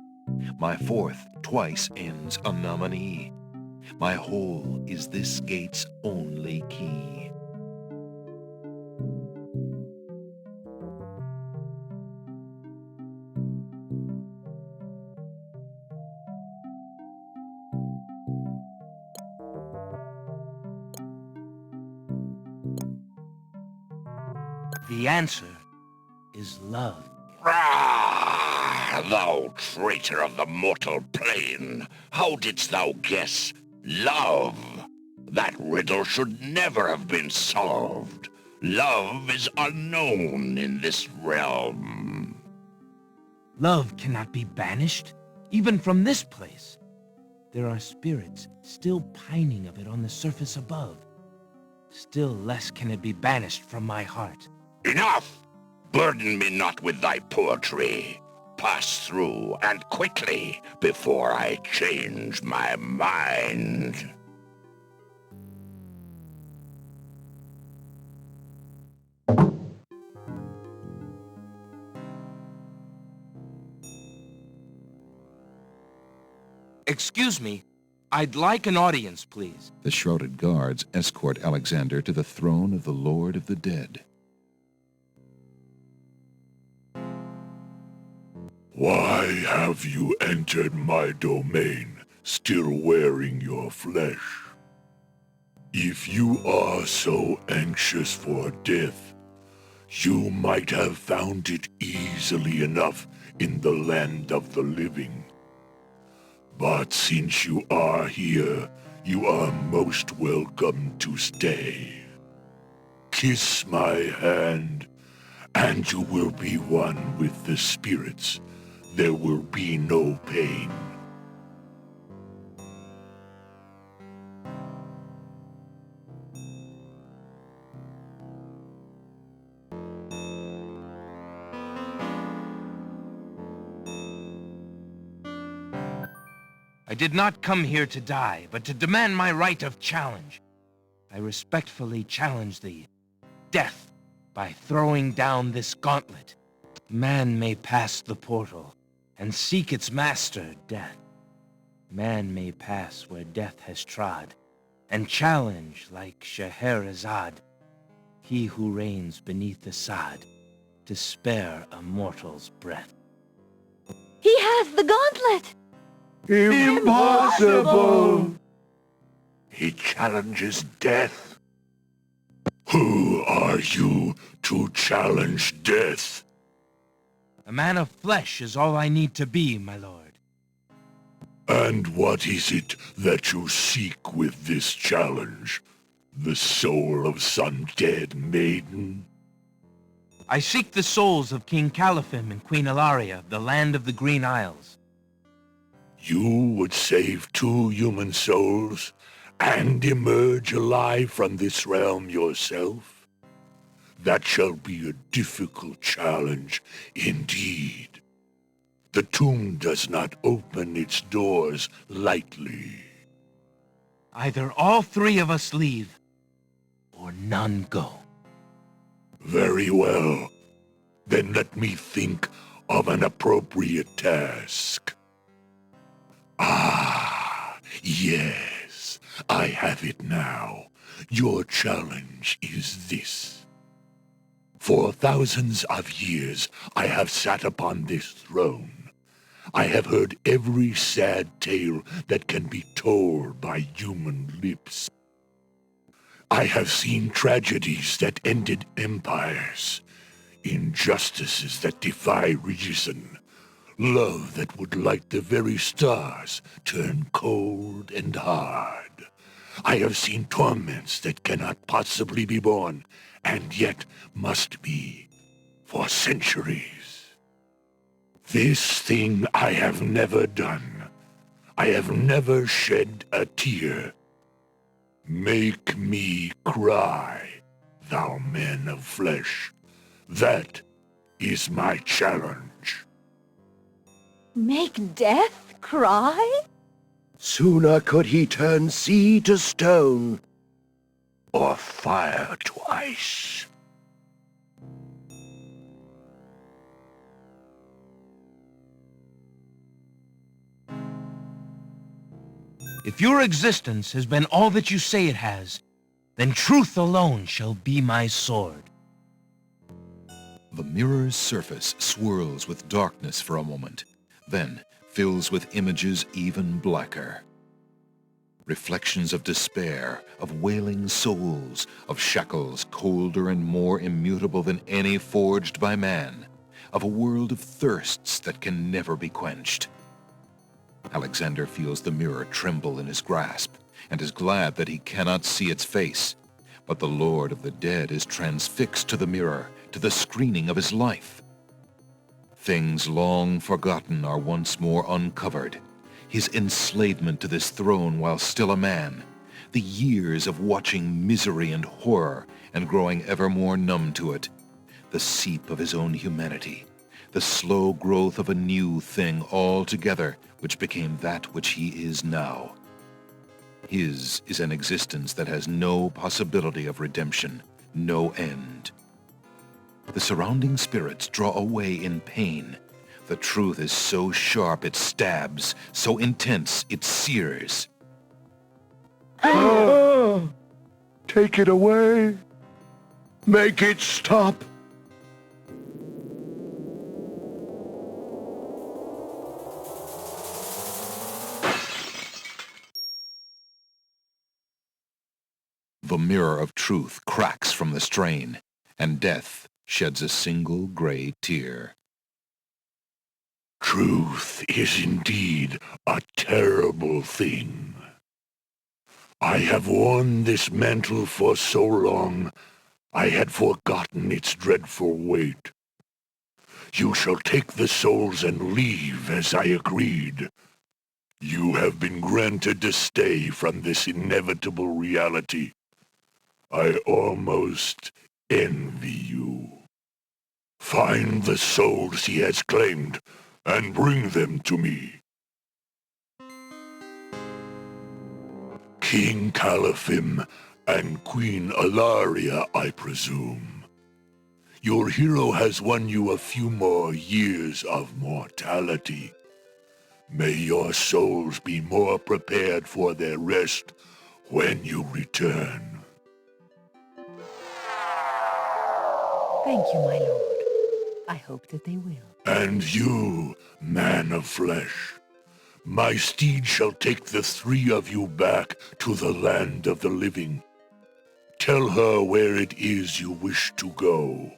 My fourth twice ends a nominee. My whole is this gate's only key. The answer is love. Ah, thou traitor of the mortal plane! How didst thou guess love? That riddle should never have been solved. Love is unknown in this realm. Love cannot be banished, even from this place. There are spirits still pining of it on the surface above. Still less can it be banished from my heart. Enough! Burden me not with thy poetry. Pass through, and quickly, before I change my mind. Excuse me, I'd like an audience, please. The shrouded guards escort Alexander to the throne of the Lord of the Dead. Why have you entered my domain, still wearing your flesh? If you are so anxious for death, you might have found it easily enough in the land of the living. But since you are here, you are most welcome to stay. Kiss my hand, and you will be one with the spirits. There will be no pain. I did not come here to die, but to demand my right of challenge. I respectfully challenge thee, death, by throwing down this gauntlet. Man may pass the portal and seek its master, death. Man may pass where death has trod, and challenge like Scheherazade, he who reigns beneath the sod, to spare a mortal's breath. He has the gauntlet! Impossible! He challenges death. Who are you to challenge death? A man of flesh is all I need to be, my lord. And what is it that you seek with this challenge? The soul of some dead maiden? I seek the souls of King Caliphim and Queen Ilaria of the land of the Green Isles. You would save 2 human souls and emerge alive from this realm yourself? That shall be a difficult challenge indeed. The tomb does not open its doors lightly. Either all 3 of us leave, or none go. Very well. Then let me think of an appropriate task. Ah, yes, I have it now. Your challenge is this. For thousands of years I have sat upon this throne, I have heard every sad tale that can be told by human lips. I have seen tragedies that ended empires, injustices that defy reason, love that would light the very stars turn cold and hard. I have seen torments that cannot possibly be borne, and yet must be for centuries. This thing I have never done. I have never shed a tear. Make me cry, thou man of flesh. That is my challenge. Make death cry? Sooner could he turn sea to stone, or fire to ice. If your existence has been all that you say it has, then truth alone shall be my sword. The mirror's surface swirls with darkness for a moment, then fills with images even blacker. Reflections of despair, of wailing souls, of shackles colder and more immutable than any forged by man, of a world of thirsts that can never be quenched. Alexander feels the mirror tremble in his grasp, and is glad that he cannot see its face. But the Lord of the Dead is transfixed to the mirror, to the screening of his life. Things long forgotten are once more uncovered. His enslavement to this throne while still a man, the years of watching misery and horror and growing ever more numb to it, the seep of his own humanity, the slow growth of a new thing altogether which became that which he is now. His is an existence that has no possibility of redemption, no end. The surrounding spirits draw away in pain. The truth is so sharp it stabs, so intense it sears. Take it away. Make it stop. The mirror of truth cracks from the strain, and death sheds a single gray tear. Truth is indeed a terrible thing. I have worn this mantle for so long, I had forgotten its dreadful weight. You shall take the souls and leave as I agreed. You have been granted to stay from this inevitable reality. I almost envy you. Find the souls he has claimed and bring them to me. King Caliphim and Queen Alaria, I presume. Your hero has won you a few more years of mortality. May your souls be more prepared for their rest when you return. Thank you, my lord. I hope that they will. And you, man of flesh, my steed shall take the three of you back to the land of the living. Tell her where it is you wish to go.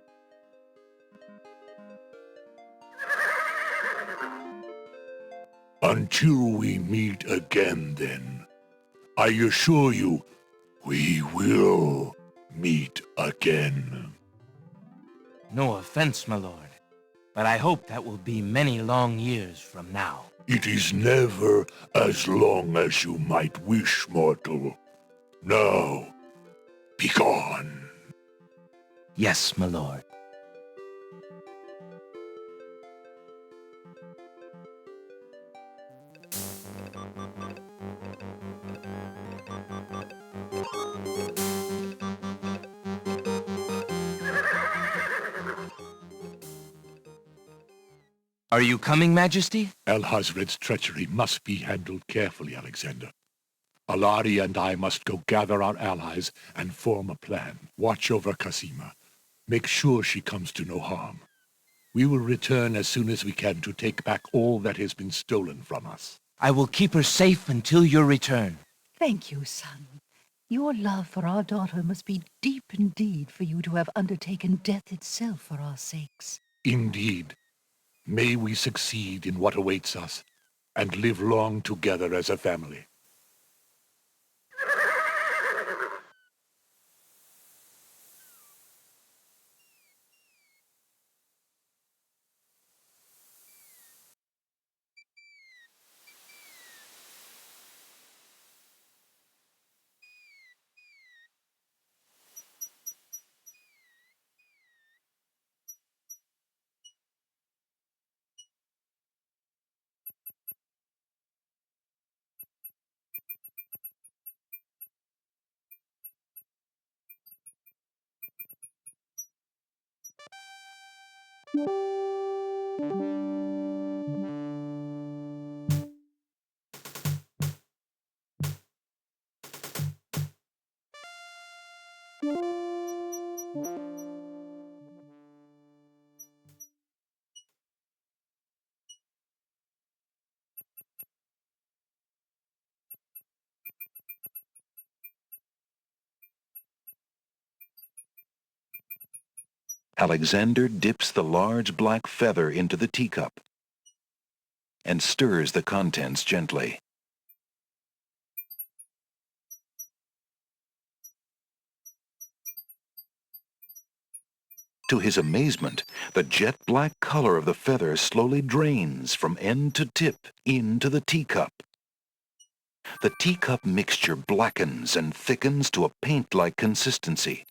Until we meet again, then, I assure you, we will meet again. No offense, my lord, but I hope that will be many long years from now. It is never as long as you might wish, mortal. Now, begone. Yes, my lord. Are you coming, Majesty? Alhazred's treachery must be handled carefully, Alexander. Alari and I must go gather our allies and form a plan. Watch over Cassima. Make sure she comes to no harm. We will return as soon as we can to take back all that has been stolen from us. I will keep her safe until your return. Thank you, son. Your love for our daughter must be deep indeed for you to have undertaken death itself for our sakes. Indeed. May we succeed in what awaits us, and live long together as a family. Alexander dips the large black feather into the teacup and stirs the contents gently. To his amazement, the jet-black color of the feather slowly drains from end to tip into the teacup. The teacup mixture blackens and thickens to a paint-like consistency.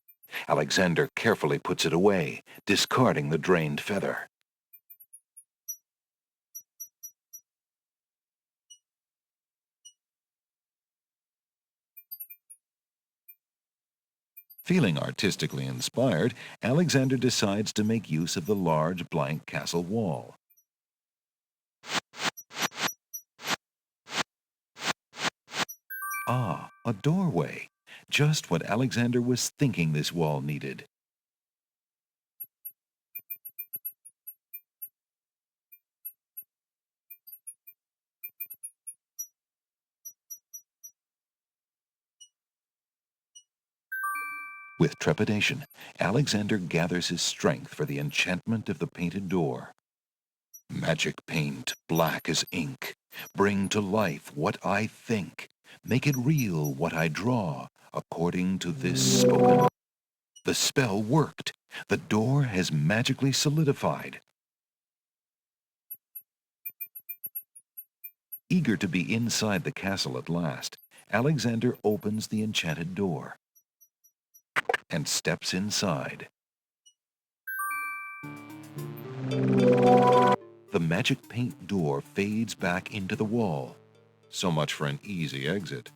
Alexander carefully puts it away, discarding the drained feather. Feeling artistically inspired, Alexander decides to make use of the large blank castle wall. Ah, a doorway. Just what Alexander was thinking this wall needed. With trepidation, Alexander gathers his strength for the enchantment of the painted door. Magic paint, black as ink. Bring to life what I think. Make it real what I draw, according to this spoken. The spell worked. The door has magically solidified. Eager to be inside the castle at last, Alexander opens the enchanted door and steps inside. The magic paint door fades back into the wall. So much for an easy exit.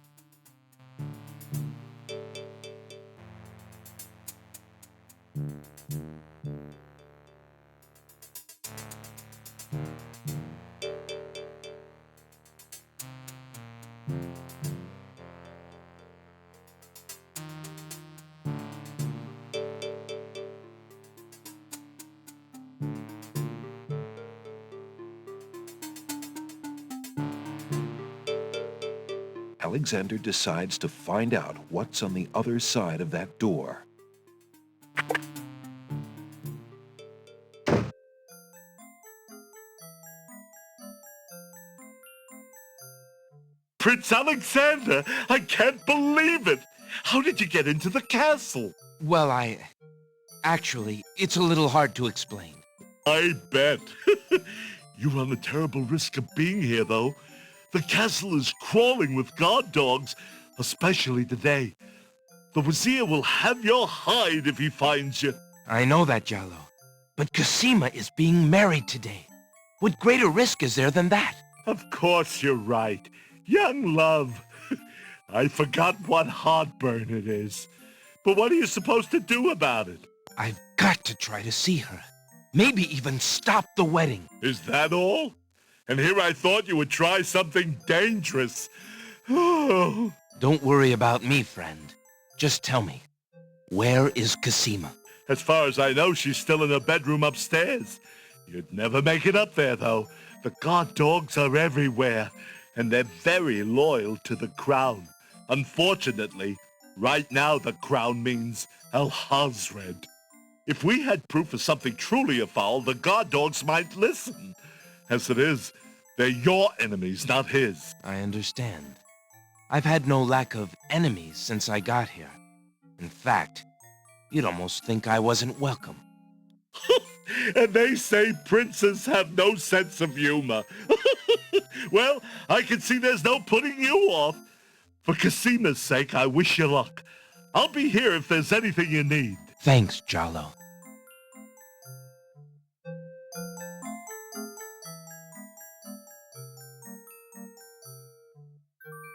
Alexander decides to find out what's on the other side of that door. Prince Alexander, I can't believe it! How did you get into the castle? Well, Actually, it's a little hard to explain. I bet. You run a terrible risk of being here, though. The castle is crawling with guard dogs, especially today. The Wazir will have your hide if he finds you. I know that, Jallo. But Cassima is being married today. What greater risk is there than that? Of course you're right. Young love. I forgot what heartburn it is. But what are you supposed to do about it? I've got to try to see her. Maybe even stop the wedding. Is that all? And here I thought you would try something dangerous. Oh. Don't worry about me, friend. Just tell me, where is Cassima? As far as I know, she's still in her bedroom upstairs. You'd never make it up there, though. The guard dogs are everywhere, and they're very loyal to the crown. Unfortunately, right now the crown means Alhazred. If we had proof of something truly afoul, the guard dogs might listen. As it is, they're your enemies, not his. I understand. I've had no lack of enemies since I got here. In fact, you'd almost think I wasn't welcome. And they say princes have no sense of humor. Well, I can see there's no putting you off. For Cassima's sake, I wish you luck. I'll be here if there's anything you need. Thanks, Jalo.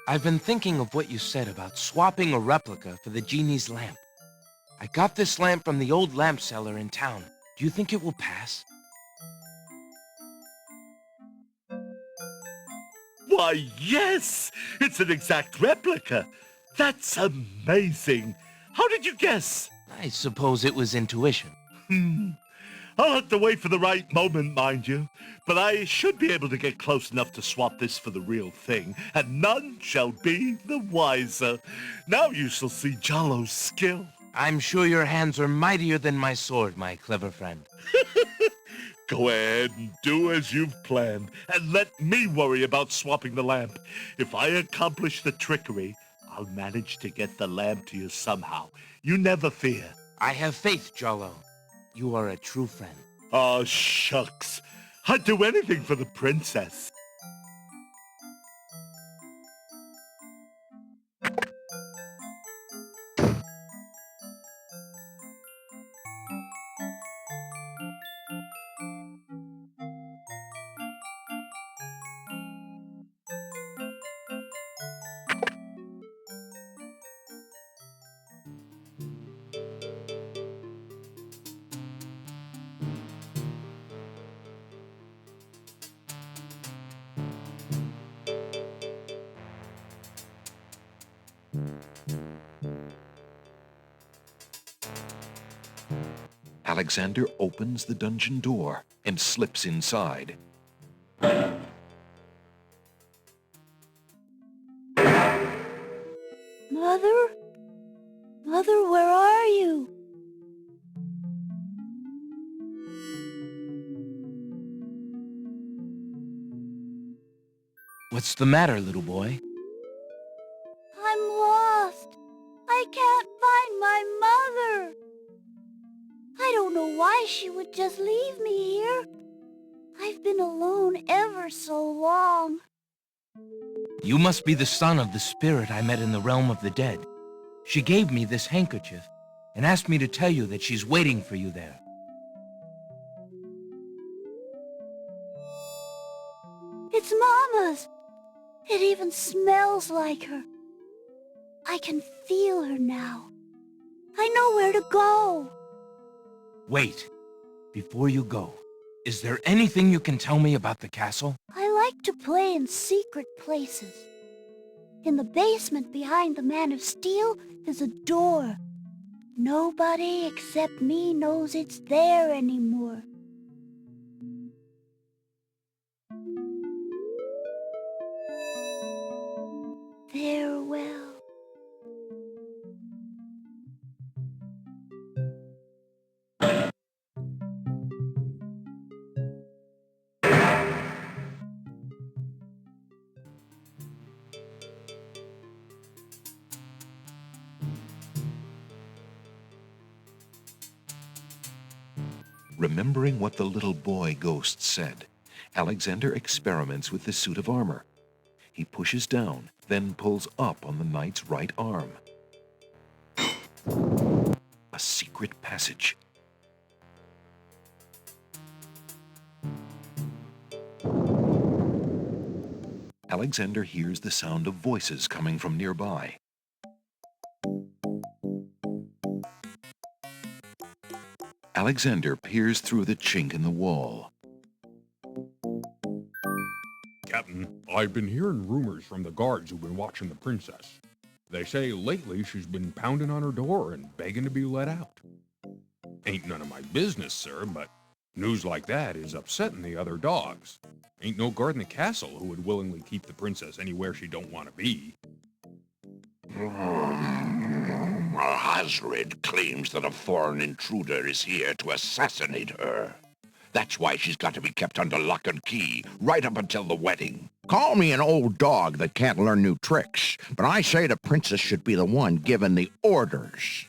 I've been thinking of what you said about swapping a replica for the genie's lamp. I got this lamp from the old lamp seller in town. Do you think it will pass? Why, yes! It's an exact replica. That's amazing. How did you guess? I suppose it was intuition. I'll have to wait for the right moment, mind you. But I should be able to get close enough to swap this for the real thing, and none shall be the wiser. Now you shall see Jalo's skill. I'm sure your hands are mightier than my sword, my clever friend. Go ahead and do as you've planned, and let me worry about swapping the lamp. If I accomplish the trickery, I'll manage to get the lamp to you somehow. You never fear. I have faith, Jalo. You are a true friend. Oh, shucks. I'd do anything for the princess. Alexander opens the dungeon door and slips inside. Mother? Mother, where are you? What's the matter, little boy? I'm lost. I can't find my mother. I don't know why she would just leave me here. I've been alone ever so long. You must be the son of the spirit I met in the realm of the dead. She gave me this handkerchief and asked me to tell you that she's waiting for you there. It's Mama's. It even smells like her. I can feel her now. I know where to go. Wait. Before you go, is there anything you can tell me about the castle? I like to play in secret places. In the basement behind the Man of Steel is a door. Nobody except me knows it's there anymore. Farewell. Remembering what the little boy ghost said, Alexander experiments with the suit of armor. He pushes down, then pulls up on the knight's right arm. A secret passage. Alexander hears the sound of voices coming from nearby. Alexander peers through the chink in the wall. Captain, I've been hearing rumors from the guards who've been watching the princess. They say lately she's been pounding on her door and begging to be let out. Ain't none of my business, sir, but News like that is upsetting the other dogs. Ain't no guard in the castle who would willingly keep the princess anywhere she don't want to be. Alhazred claims that a foreign intruder is here to assassinate her. That's why she's got to be kept under lock and key, right up until the wedding. Call me an old dog that can't learn new tricks, but I say the princess should be the one given the orders.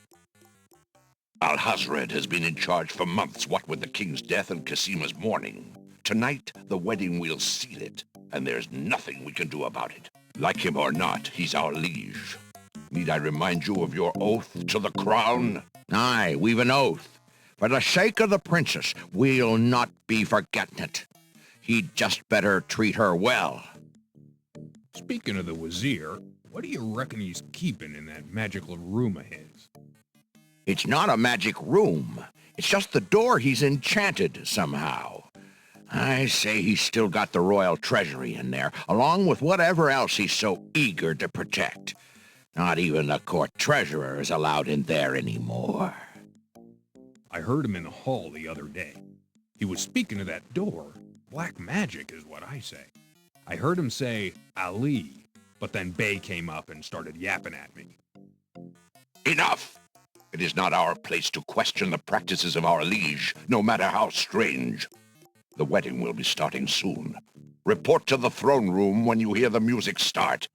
Alhazred has been in charge for months, what with the king's death and Cassima's mourning. Tonight, the wedding will seal it, and there's nothing we can do about it. Like him or not, he's our liege. Need I remind you of your oath to the crown? Aye, we've an oath. For the sake of the princess, we'll not be forgetting it. He'd just better treat her well. Speaking of the Wazir, what do you reckon he's keeping in that magical room of his? It's not a magic room. It's just the door he's enchanted somehow. I say he's still got the royal treasury in there, along with whatever else he's so eager to protect. Not even the court treasurer is allowed in there anymore. I heard him in the hall the other day. He was speaking of that door. Black magic is what I say. I heard him say, Ali, but then Bay came up and started yapping at me. Enough! It is not our place to question the practices of our liege, no matter how strange. The wedding will be starting soon. Report to the throne room when you hear the music start.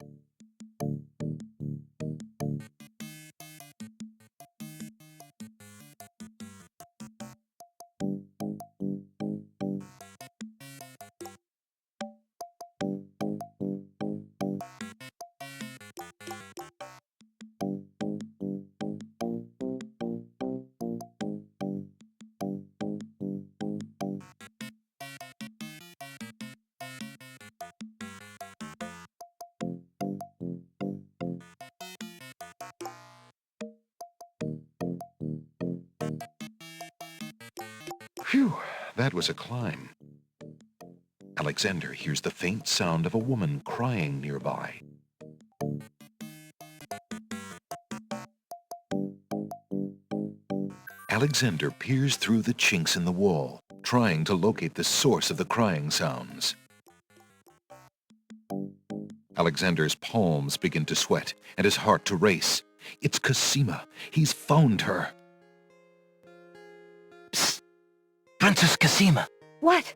Phew, that was a climb. Alexander hears the faint sound of a woman crying nearby. Alexander peers through the chinks in the wall, trying to locate the source of the crying sounds. Alexander's palms begin to sweat and his heart to race. It's Cassima. He's found her. Psst! Princess Cassima! What?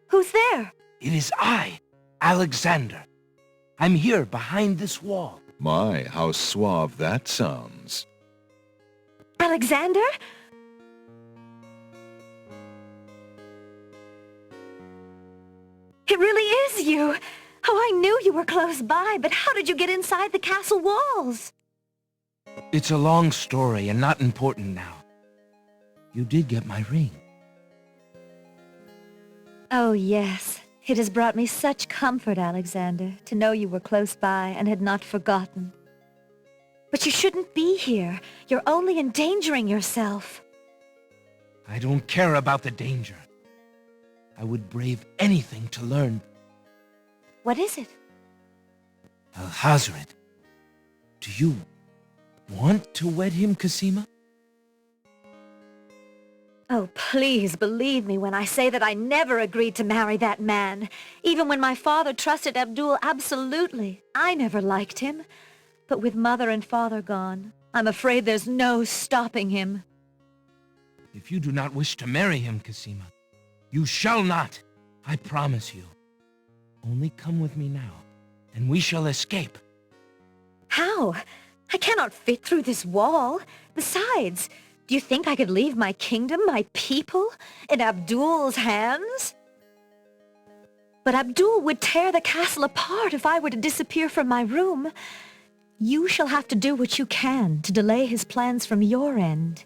Who's there? It is I, Alexander. I'm here behind this wall. My, how suave that sounds. Alexander? It really is you! Oh, I knew you were close by, but how did you get inside the castle walls? It's a long story and not important now. You did get my ring. Oh, yes. It has brought me such comfort, Alexander, to know you were close by and had not forgotten. But you shouldn't be here. You're only endangering yourself. I don't care about the danger. I would brave anything to learn. What is it? Alhazred, do you want to wed him, Cassima? Oh, please believe me when I say that I never agreed to marry that man. Even when my father trusted Abdul absolutely. I never liked him. But with mother and father gone, I'm afraid there's no stopping him. If you do not wish to marry him, Cassima, you shall not. I promise you. Only come with me now, and we shall escape. How? I cannot fit through this wall. Besides, do you think I could leave my kingdom, my people, in Abdul's hands? But Abdul would tear the castle apart if I were to disappear from my room. You shall have to do what you can to delay his plans from your end.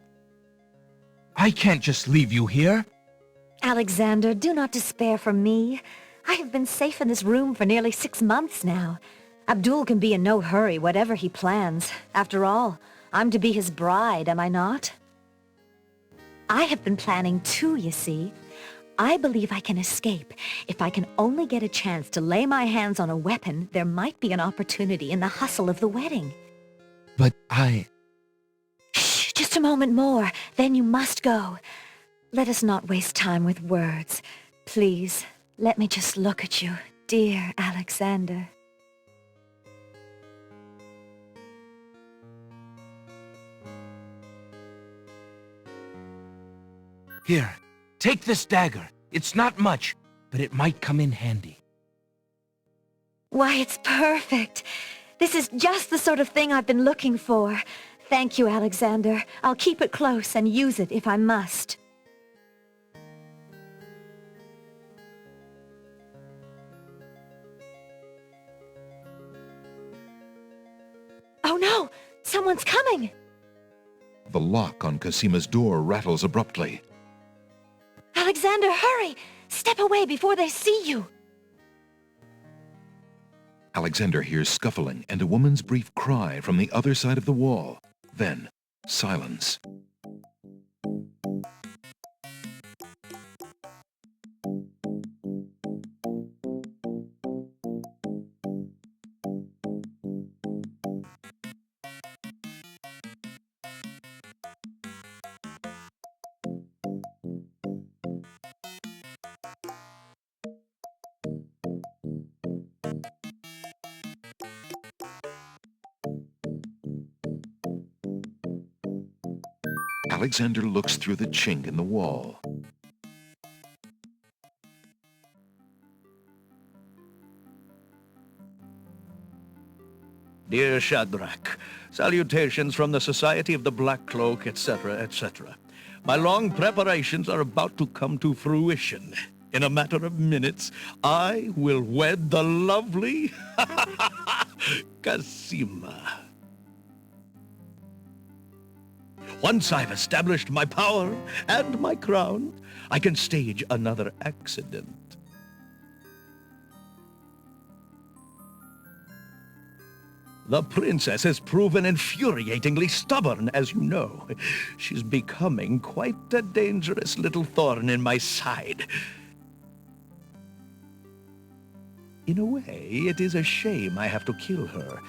I can't just leave you here. Alexander, do not despair for me. I have been safe in this room for nearly 6 months now. Abdul can be in no hurry, whatever he plans. After all, I'm to be his bride, am I not? I have been planning too, you see. I believe I can escape. If I can only get a chance to lay my hands on a weapon, there might be an opportunity in the hustle of the wedding. But I... Shh, just a moment more, then you must go. let us not waste time with words. Please, let me just look at you, dear Alexander. Here, take this dagger. It's not much, but it might come in handy. Why, it's perfect. This is just the sort of thing I've been looking for. Thank you, Alexander. I'll keep it close and use it if I must. Oh no! Someone's coming! The lock on Cassima's door rattles abruptly. Alexander, hurry! Step away before they see you! Alexander hears scuffling and a woman's brief cry from the other side of the wall. Then, silence. Alexander looks through the chink in the wall. Dear Shadrach, salutations from the Society of the Black Cloak, etc., etc. My long preparations are about to come to fruition. In a matter of minutes, I will wed the lovely Cassima. Once I've established my power and my crown, I can stage another accident. The princess has proven infuriatingly stubborn, as you know. She's becoming quite a dangerous little thorn in my side. In a way, it is a shame I have to kill her.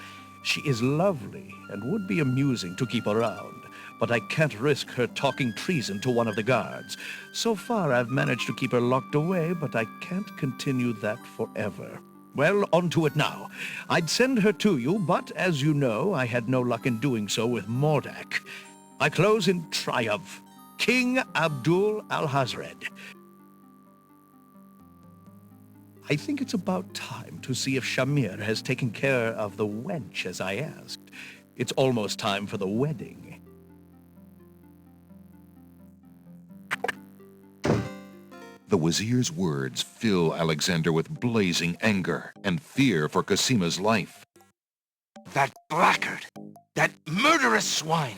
She is lovely and would be amusing to keep around, but I can't risk her talking treason to one of the guards. So far, I've managed to keep her locked away, but I can't continue that forever. Well, on to it now. I'd send her to you, but as you know, I had no luck in doing so with Mordack. I close in triumph. King Abdul al-Hazred. I think it's about time to see if Shamir has taken care of the wench as I asked. It's almost time for the wedding. The Wazir's words fill Alexander with blazing anger and fear for Cassima's life. That blackguard! That murderous swine!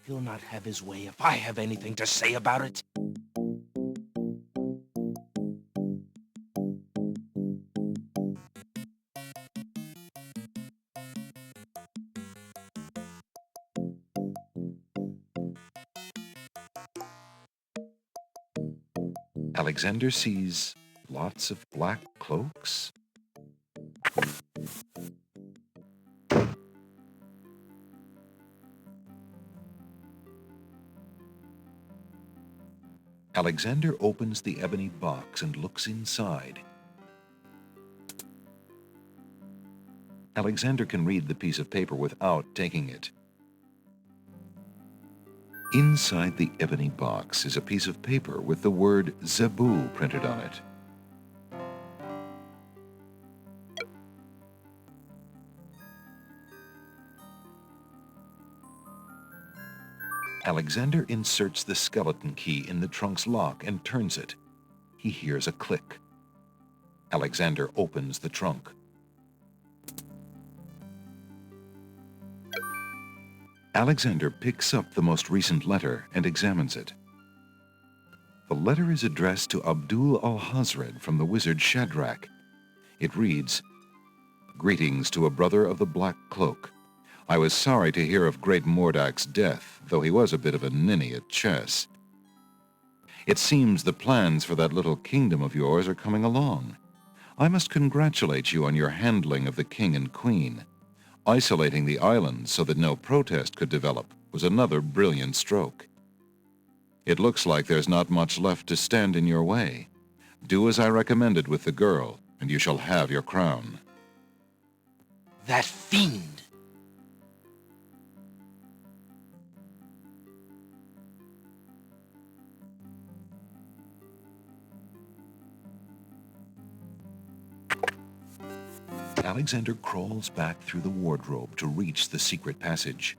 He'll not have his way if I have anything to say about it. Alexander sees lots of black cloaks. Alexander opens the ebony box and looks inside. Alexander can read the piece of paper without taking it. Inside the ebony box is a piece of paper with the word Zebu printed on it. Alexander inserts the skeleton key in the trunk's lock and turns it. He hears a click. Alexander opens the trunk. Alexander picks up the most recent letter and examines it. The letter is addressed to Abdul al-Hazred from the wizard Shadrach. It reads, "Greetings to a brother of the Black Cloak. I was sorry to hear of great Mordack's death, though he was a bit of a ninny at chess. It seems the plans for that little kingdom of yours are coming along. I must congratulate you on your handling of the king and queen. Isolating the islands so that no protest could develop was another brilliant stroke. It looks like there's not much left to stand in your way. Do as I recommended with the girl, and you shall have your crown. That fiend! Alexander crawls back through the wardrobe to reach the secret passage.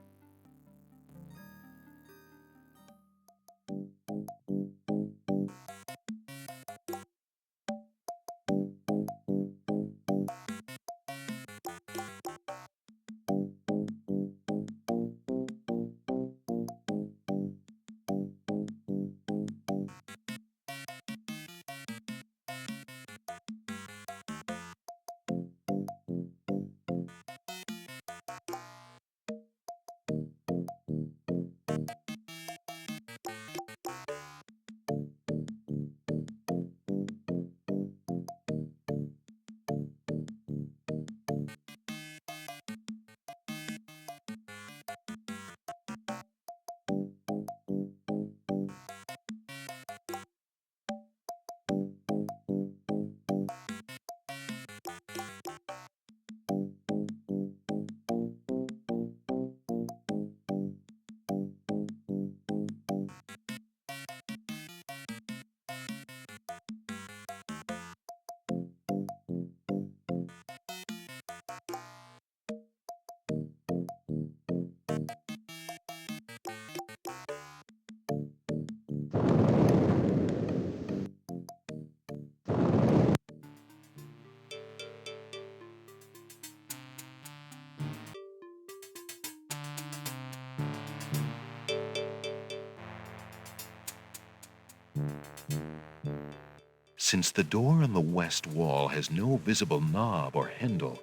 Since the door on the west wall has no visible knob or handle,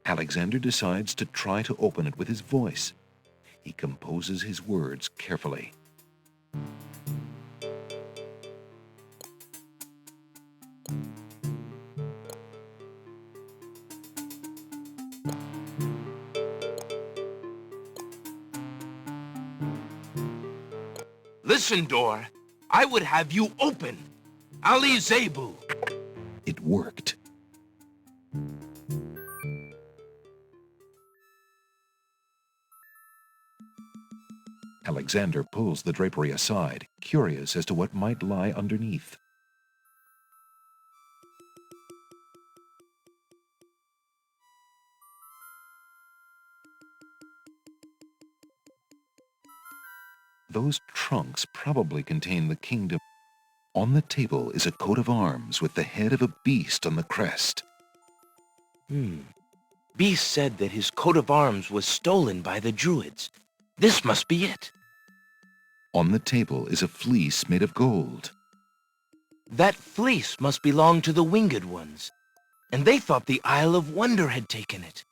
Alexander decides to try to open it with his voice. He composes his words carefully. Listen, door. I would have you open. Ali Zebu. It worked. Alexander pulls the drapery aside, curious as to what might lie underneath. Those trunks probably contain the kingdom. On the table is a coat of arms with the head of a beast on the crest. Beast said that his coat of arms was stolen by the Druids. This must be it. On the table is a fleece made of gold. That fleece must belong to the Winged Ones, and they thought the Isle of Wonder had taken it.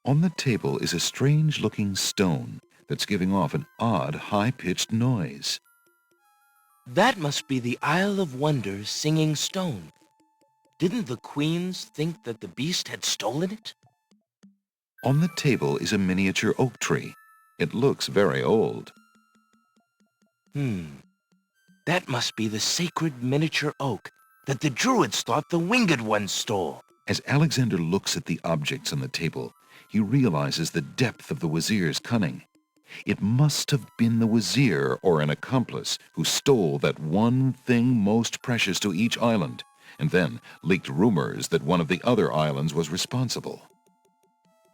On the table is a strange-looking stone that's giving off an odd, high-pitched noise. That must be the Isle of Wonder's singing stone. Didn't the queens think that the beast had stolen it? On the table is a miniature oak tree. It looks very old. That must be the sacred miniature oak that the Druids thought the Winged Ones stole. As Alexander looks at the objects on the table, he realizes the depth of the Wazir's cunning. It must have been the Wazir or an accomplice who stole that one thing most precious to each island, and then leaked rumors that one of the other islands was responsible.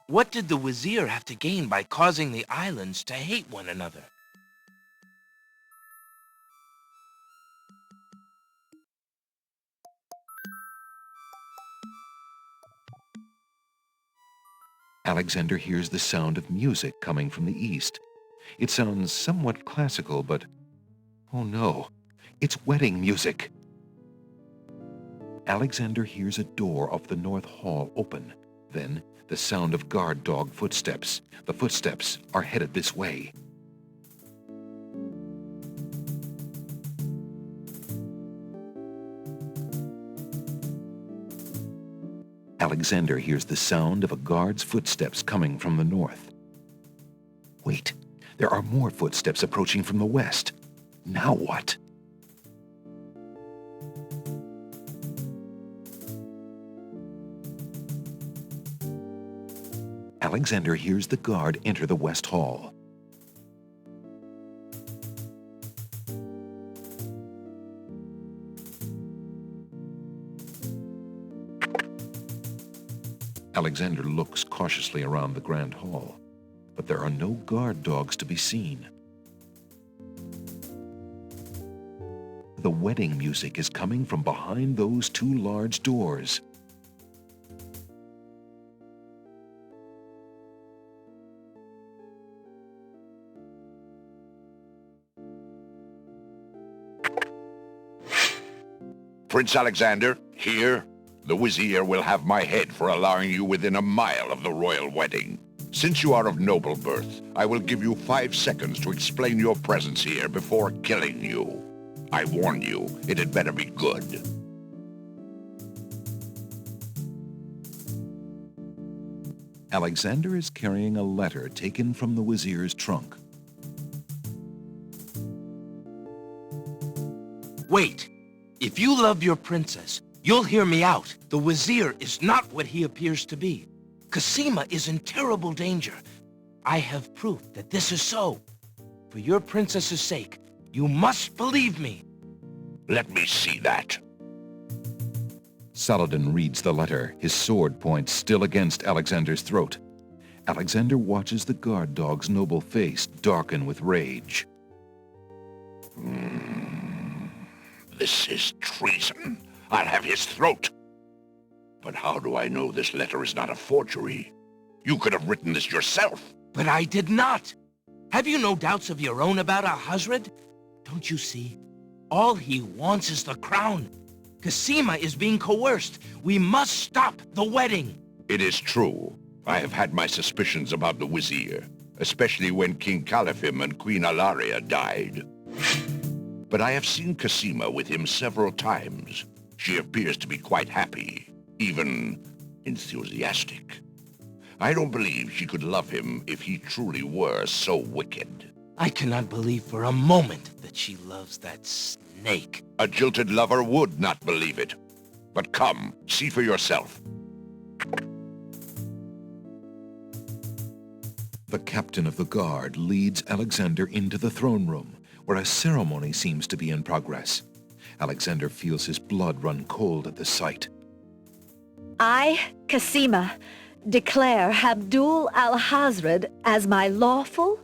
What did the Wazir have to gain by causing the islands to hate one another? Alexander hears the sound of music coming from the east. It sounds somewhat classical, but oh no, it's wedding music. Alexander hears a door off the north hall open. Then the sound of guard dog footsteps. The footsteps are headed this way. Alexander hears the sound of a guard's footsteps coming from the north. Wait, there are more footsteps approaching from the west. Now what? Alexander hears the guard enter the West Hall. Alexander looks cautiously around the Grand Hall, but there are no guard dogs to be seen. The wedding music is coming from behind those two large doors. Prince Alexander, here, the Vizier will have my head for allowing you within a mile of the royal wedding. Since you are of noble birth, I will give you 5 seconds to explain your presence here before killing you. I warn you, it had better be good. Alexander is carrying a letter taken from the Vizier's trunk. Wait! If you love your princess, you'll hear me out. The Vizier is not what he appears to be. Cassima is in terrible danger. I have proof that this is so. For your princess's sake, you must believe me. Let me see that. Saladin reads the letter, his sword point still against Alexander's throat. Alexander watches the guard dog's noble face darken with rage. This is treason. I'll have his throat. But how do I know this letter is not a forgery? You could have written this yourself. But I did not. Have you no doubts of your own about Alhazred? Don't you see? All he wants is the crown. Cassima is being coerced. We must stop the wedding. It is true. I have had my suspicions about the Vizier, especially when King Califim and Queen Alaria died. But I have seen Cassima with him several times. She appears to be quite happy, even enthusiastic. I don't believe she could love him if he truly were so wicked. I cannot believe for a moment that she loves that snake. A jilted lover would not believe it. But come, see for yourself. The captain of the guard leads Alexander into the throne room, where a ceremony seems to be in progress. Alexander feels his blood run cold at the sight. I, Cassima, declare Abdul Alhazred as my lawful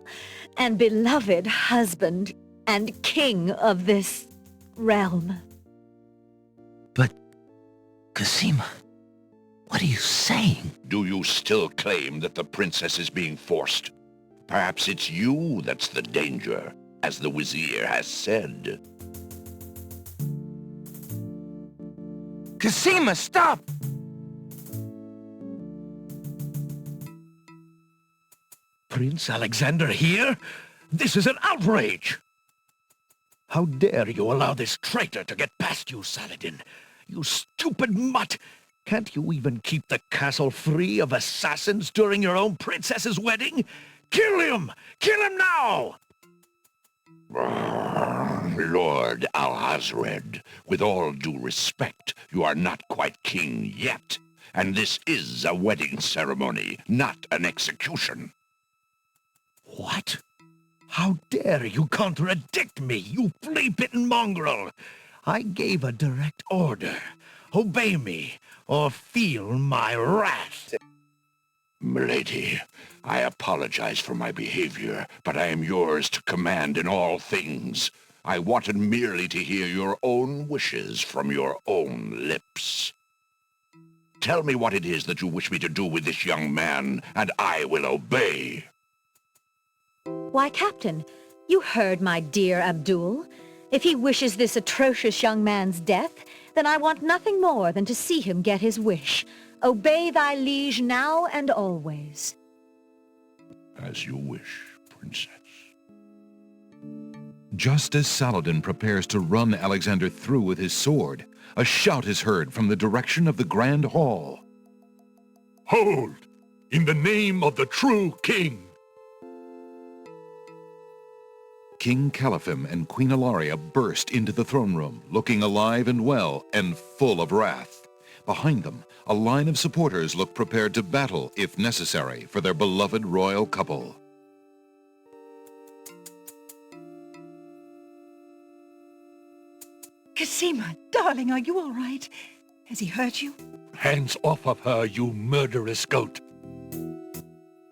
and beloved husband and king of this realm. But, Cassima, what are you saying? Do you still claim that the princess is being forced? Perhaps it's you that's the danger, as the Vizier has said. Cassima, stop! Prince Alexander here? This is an outrage! How dare you allow this traitor to get past you, Saladin? You stupid mutt! Can't you even keep the castle free of assassins during your own princess's wedding? Kill him! Kill him now! Lord Alhazred, with all due respect, you are not quite king yet. And this is a wedding ceremony, not an execution. What? How dare you contradict me, you flea-bitten mongrel! I gave a direct order. Obey me, or feel my wrath. Milady, I apologize for my behavior, but I am yours to command in all things. I wanted merely to hear your own wishes from your own lips. Tell me what it is that you wish me to do with this young man, and I will obey. Why, Captain, you heard my dear Abdul. If he wishes this atrocious young man's death, then I want nothing more than to see him get his wish. Obey thy liege now and always. As you wish, Princess. Just as Saladin prepares to run Alexander through with his sword, a shout is heard from the direction of the Grand Hall. Hold! In the name of the true king! King Caliphim and Queen Ilaria burst into the throne room, looking alive and well and full of wrath. Behind them, a line of supporters looked prepared to battle, if necessary, for their beloved royal couple. Cassima, darling, are you all right? Has he hurt you? Hands off of her, you murderous goat.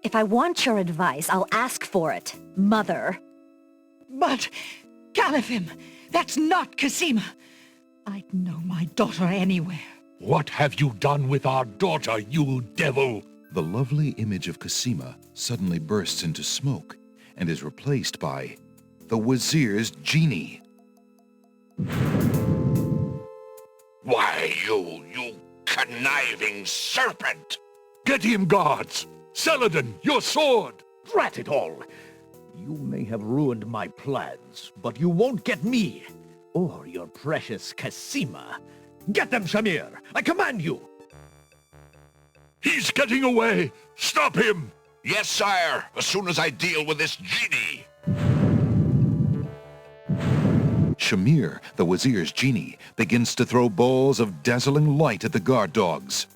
If I want your advice, I'll ask for it, Mother. But, Caliphim, that's not Cassima. I'd know my daughter anywhere. What have you done with our daughter, you devil? The lovely image of Cassima suddenly bursts into smoke and is replaced by the Wazir's genie. Why, you conniving serpent! Get him, guards! Saladin, your sword! Drat it all! You may have ruined my plans, but you won't get me, or your precious Cassima. Get them, Shamir! I command you! He's getting away! Stop him! Yes, sire, as soon as I deal with this genie. Shamir, the Wazir's genie, begins to throw balls of dazzling light at the guard dogs.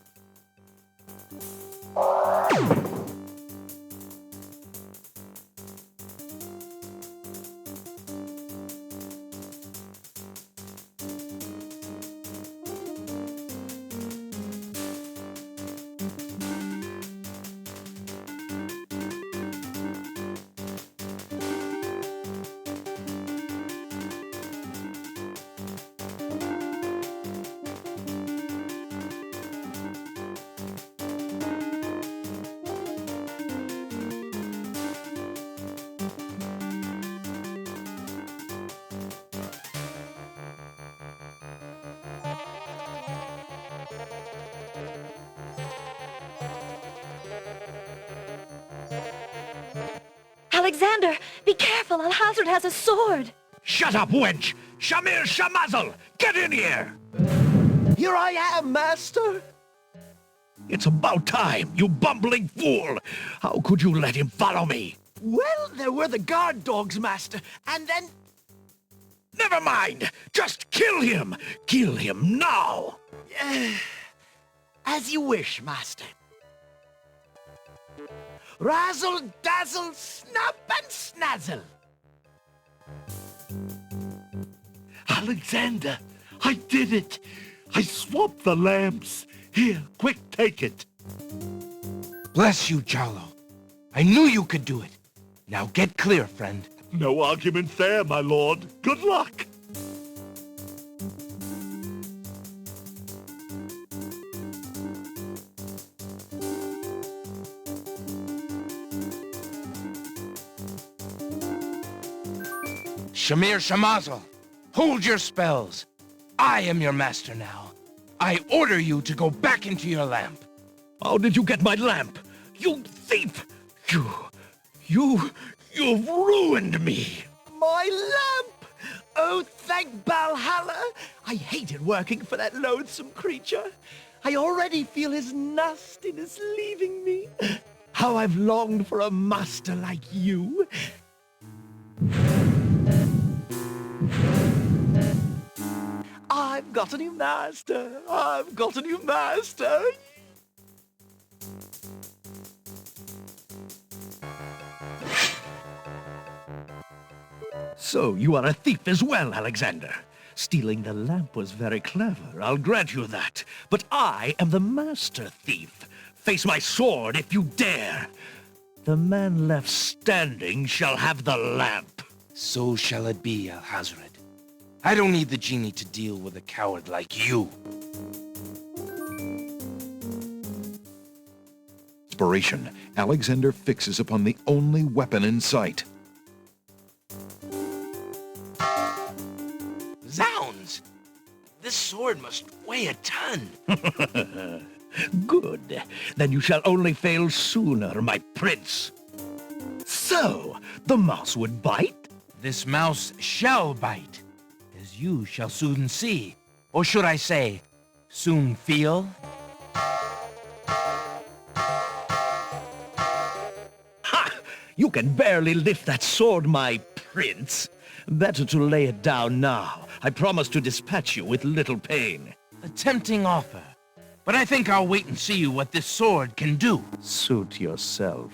Alexander, be careful, Alhazred has a sword. Shut up, wench! Shamir Shamazel! Get in here! Here I am, master! It's about time, you bumbling fool! How could you let him follow me? Well, there were the guard dogs, master, and then... Never mind! Just kill him! Kill him now! As you wish, master. Razzle, dazzle, snap and snazzle. Alexander, I did it! I swapped the lamps. Here, quick, take it. Bless you, Jalo. I knew you could do it. Now get clear, friend. No argument there, my lord. Good luck. Shamir Shamazel, hold your spells. I am your master now. I order you to go back into your lamp. How did you get my lamp? You thief! You've ruined me! My lamp! Oh, thank Valhalla! I hated working for that loathsome creature. I already feel his nastiness leaving me. How I've longed for a master like you. I've got a new master. I've got a new master. So you are a thief as well, Alexander. Stealing the lamp was very clever, I'll grant you that. But I am the master thief. Face my sword if you dare. The man left standing shall have the lamp. So shall it be, Alhazred. I don't need the genie to deal with a coward like you. Inspiration, Alexander fixes upon the only weapon in sight. Zounds! This sword must weigh a ton. Good. Then you shall only fail sooner, my prince. So, the mouse would bite? This mouse shall bite, as you shall soon see. Or should I say, soon feel? Ha! You can barely lift that sword, my prince. Better to lay it down now. I promise to dispatch you with little pain. A tempting offer. But I think I'll wait and see what this sword can do. Suit yourself.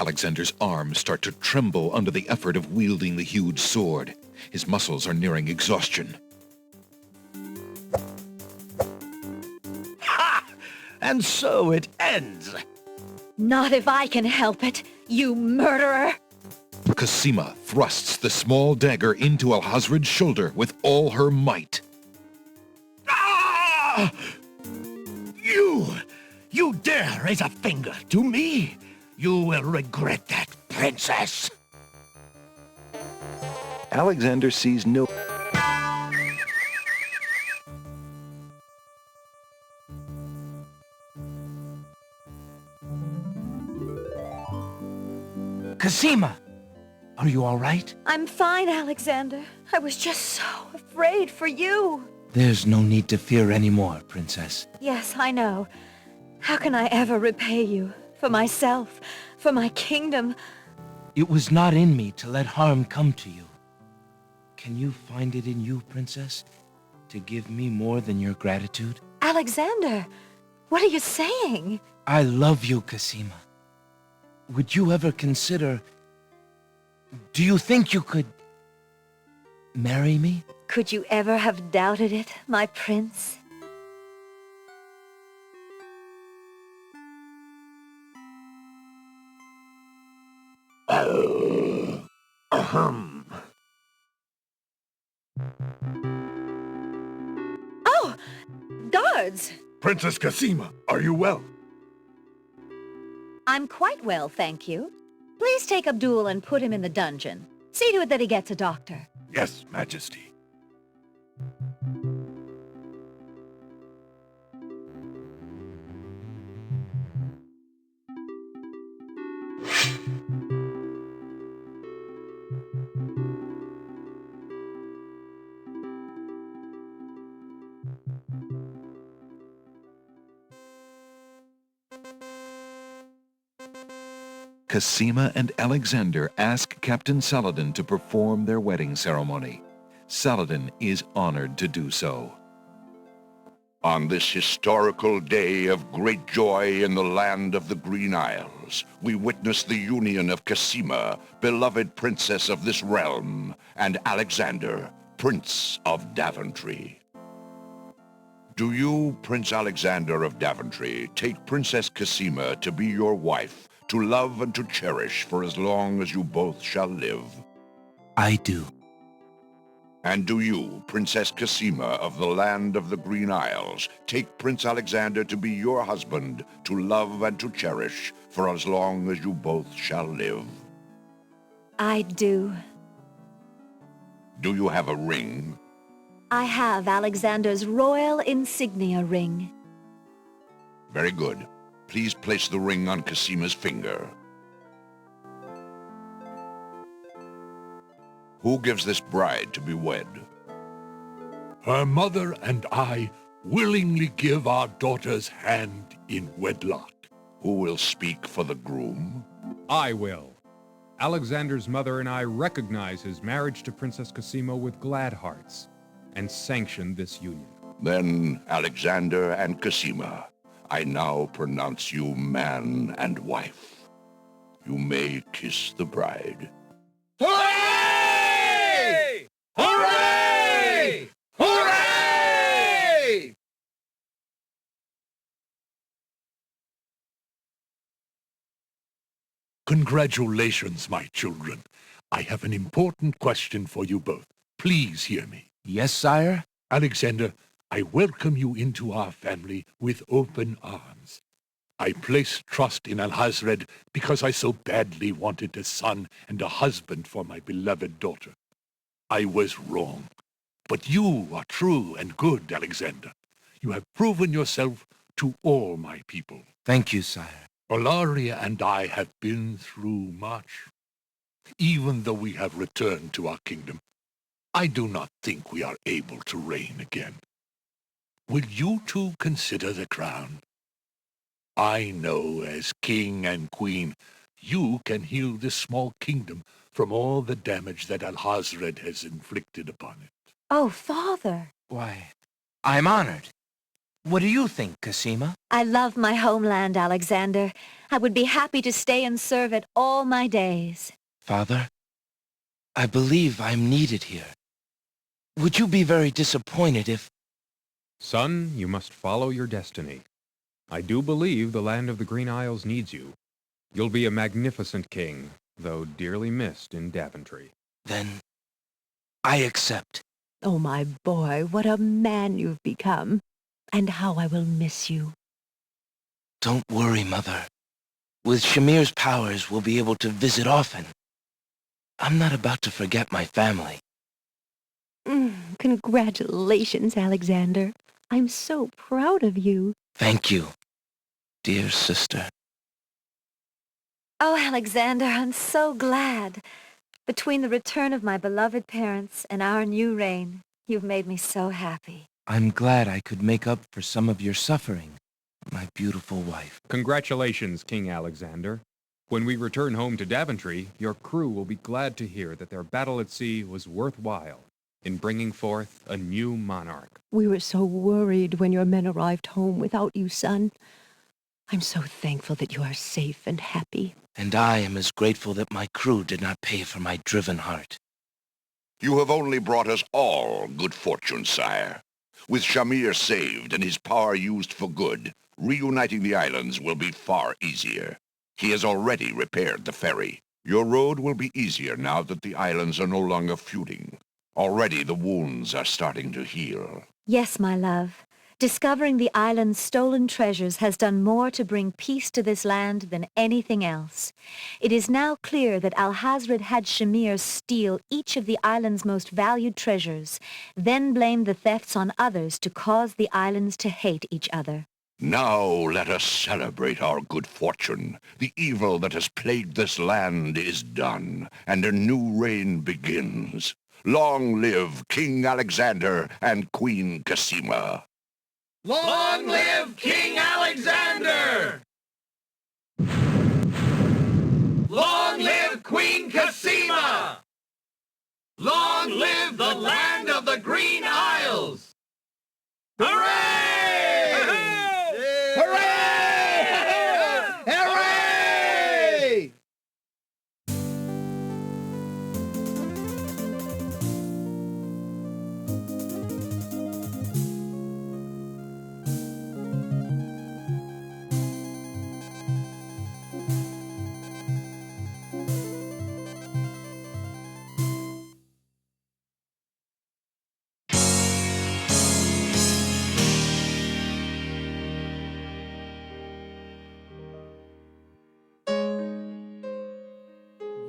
Alexander's arms start to tremble under the effort of wielding the huge sword. His muscles are nearing exhaustion. Ha! And so it ends. Not if I can help it, you murderer! Cassima thrusts the small dagger into Alhazred's shoulder with all her might. Ah! You dare raise a finger to me? You will regret that, princess. Alexander sees no... Cassima! Are you all right? I'm fine, Alexander. I was just so afraid for you. There's no need to fear anymore, Princess. Yes, I know. How can I ever repay you? For myself, for my kingdom. It was not in me to let harm come to you. Can you find it in you, Princess, to give me more than your gratitude? Alexander, what are you saying? I love you, Cassima. Would you ever consider... Do you think you could... marry me? Could you ever have doubted it, my prince? Oh! Guards! Princess Cassima, are you well? I'm quite well, thank you. Please take Abdul and put him in the dungeon. See to it that he gets a doctor. Yes, Majesty. Cassima and Alexander ask Captain Saladin to perform their wedding ceremony. Saladin is honored to do so. On this historical day of great joy in the land of the Green Isles, we witness the union of Cassima, beloved princess of this realm, and Alexander, Prince of Daventry. Do you, Prince Alexander of Daventry, take Princess Cassima to be your wife, to love and to cherish for as long as you both shall live? I do. And do you, Princess Cassima of the land of the Green Isles, take Prince Alexander to be your husband, to love and to cherish for as long as you both shall live? I do. Do you have a ring? I have Alexander's royal insignia ring. Very good. Please place the ring on Cassima's finger. Who gives this bride to be wed? Her mother and I willingly give our daughter's hand in wedlock. Who will speak for the groom? I will. Alexander's mother and I recognize his marriage to Princess Cassima with glad hearts, and sanction this union. Then, Alexander and Cassima, I now pronounce you man and wife. You may kiss the bride. Hooray! Hooray! Hooray! Congratulations, my children. I have an important question for you both. Please hear me. Yes, sire? Alexander, I welcome you into our family with open arms. I placed trust in Alhazred because I so badly wanted a son and a husband for my beloved daughter. I was wrong. But you are true and good, Alexander. You have proven yourself to all my people. Thank you, sire. Olaria and I have been through much. Even though we have returned to our kingdom, I do not think we are able to reign again. Will you two consider the crown? I know as king and queen, you can heal this small kingdom from all the damage that Alhazred has inflicted upon it. Oh, Father! Why, I'm honored. What do you think, Cassima? I love my homeland, Alexander. I would be happy to stay and serve it all my days. Father, I believe I'm needed here. Would you be very disappointed if... Son, you must follow your destiny. I do believe the land of the Green Isles needs you. You'll be a magnificent king, though dearly missed in Daventry. Then I accept. Oh, my boy, what a man you've become. And how I will miss you. Don't worry, Mother. With Shamir's powers, we'll be able to visit often. I'm not about to forget my family. Congratulations, Alexander. I'm so proud of you. Thank you, dear sister. Oh, Alexander, I'm so glad. Between the return of my beloved parents and our new reign, you've made me so happy. I'm glad I could make up for some of your suffering, my beautiful wife. Congratulations, King Alexander. When we return home to Daventry, your crew will be glad to hear that their battle at sea was worthwhile in bringing forth a new monarch. We were so worried when your men arrived home without you, son. I'm so thankful that you are safe and happy. And I am as grateful that my crew did not pay for my driven heart. You have only brought us all good fortune, sire. With Shamir saved and his power used for good, reuniting the islands will be far easier. He has already repaired the ferry. Your road will be easier now that the islands are no longer feuding. Already the wounds are starting to heal. Yes, my love. Discovering the island's stolen treasures has done more to bring peace to this land than anything else. It is now clear that Alhazred had Shamir steal each of the island's most valued treasures, then blame the thefts on others to cause the islands to hate each other. Now let us celebrate our good fortune. The evil that has plagued this land is done, and a new reign begins. Long live King Alexander and Queen Cassima. Long live King Alexander! Long live Queen Cassima! Long live the land of the Green Isles! Hooray! Hooray! Hooray!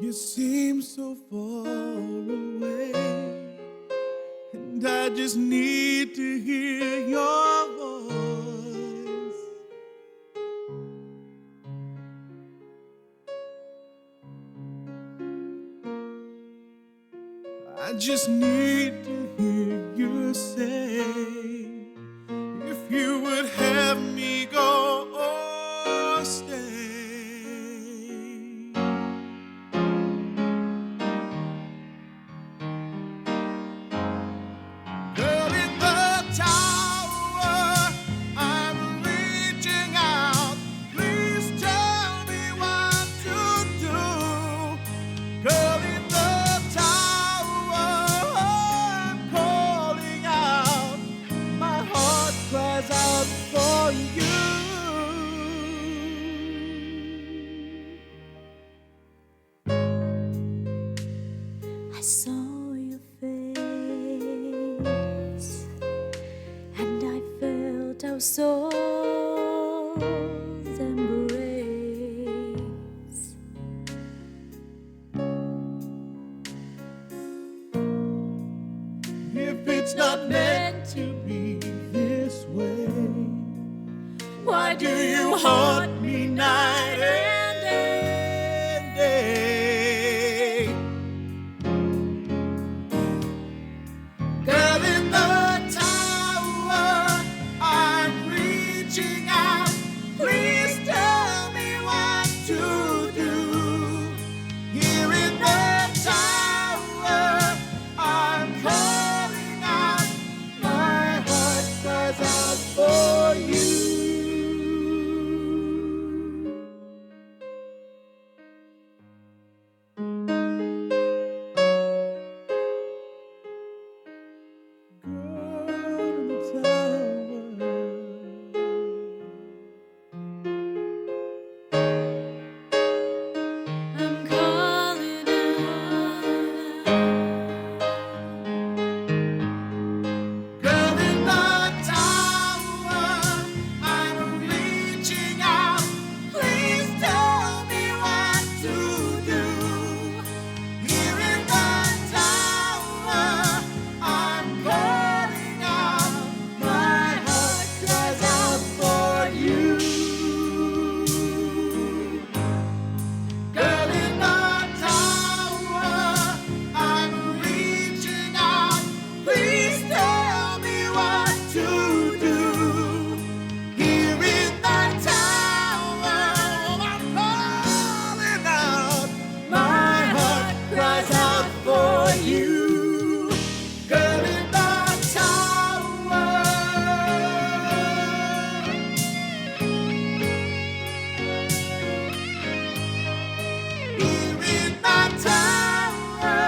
You seem so far away, and I just need to hear your voice. I just need to hear you say, if you would have me go or stay. Girl in the tower, I'm reaching out. Please tell me what to do. Girl in the tower, I'm calling out. My heart cries out for you. I saw your face, and I felt our souls his embrace. If it's not meant to be this way, why do you haunt me night and day? Girl in the tower, I'm reaching out. Please tell me what to do. Here in the tower, I'm calling out. My heart cries out for you. I'm calling Girl in the tower, I'm reaching out. Please tell me what to do. Here in the tower, I'm calling out. My heart cries out for you. Girl in the tower, I'm reaching out. Please tell me what to do. Here in the tower, I'm calling out. My heart cries out for you. Girl in the tower. Here in the tower.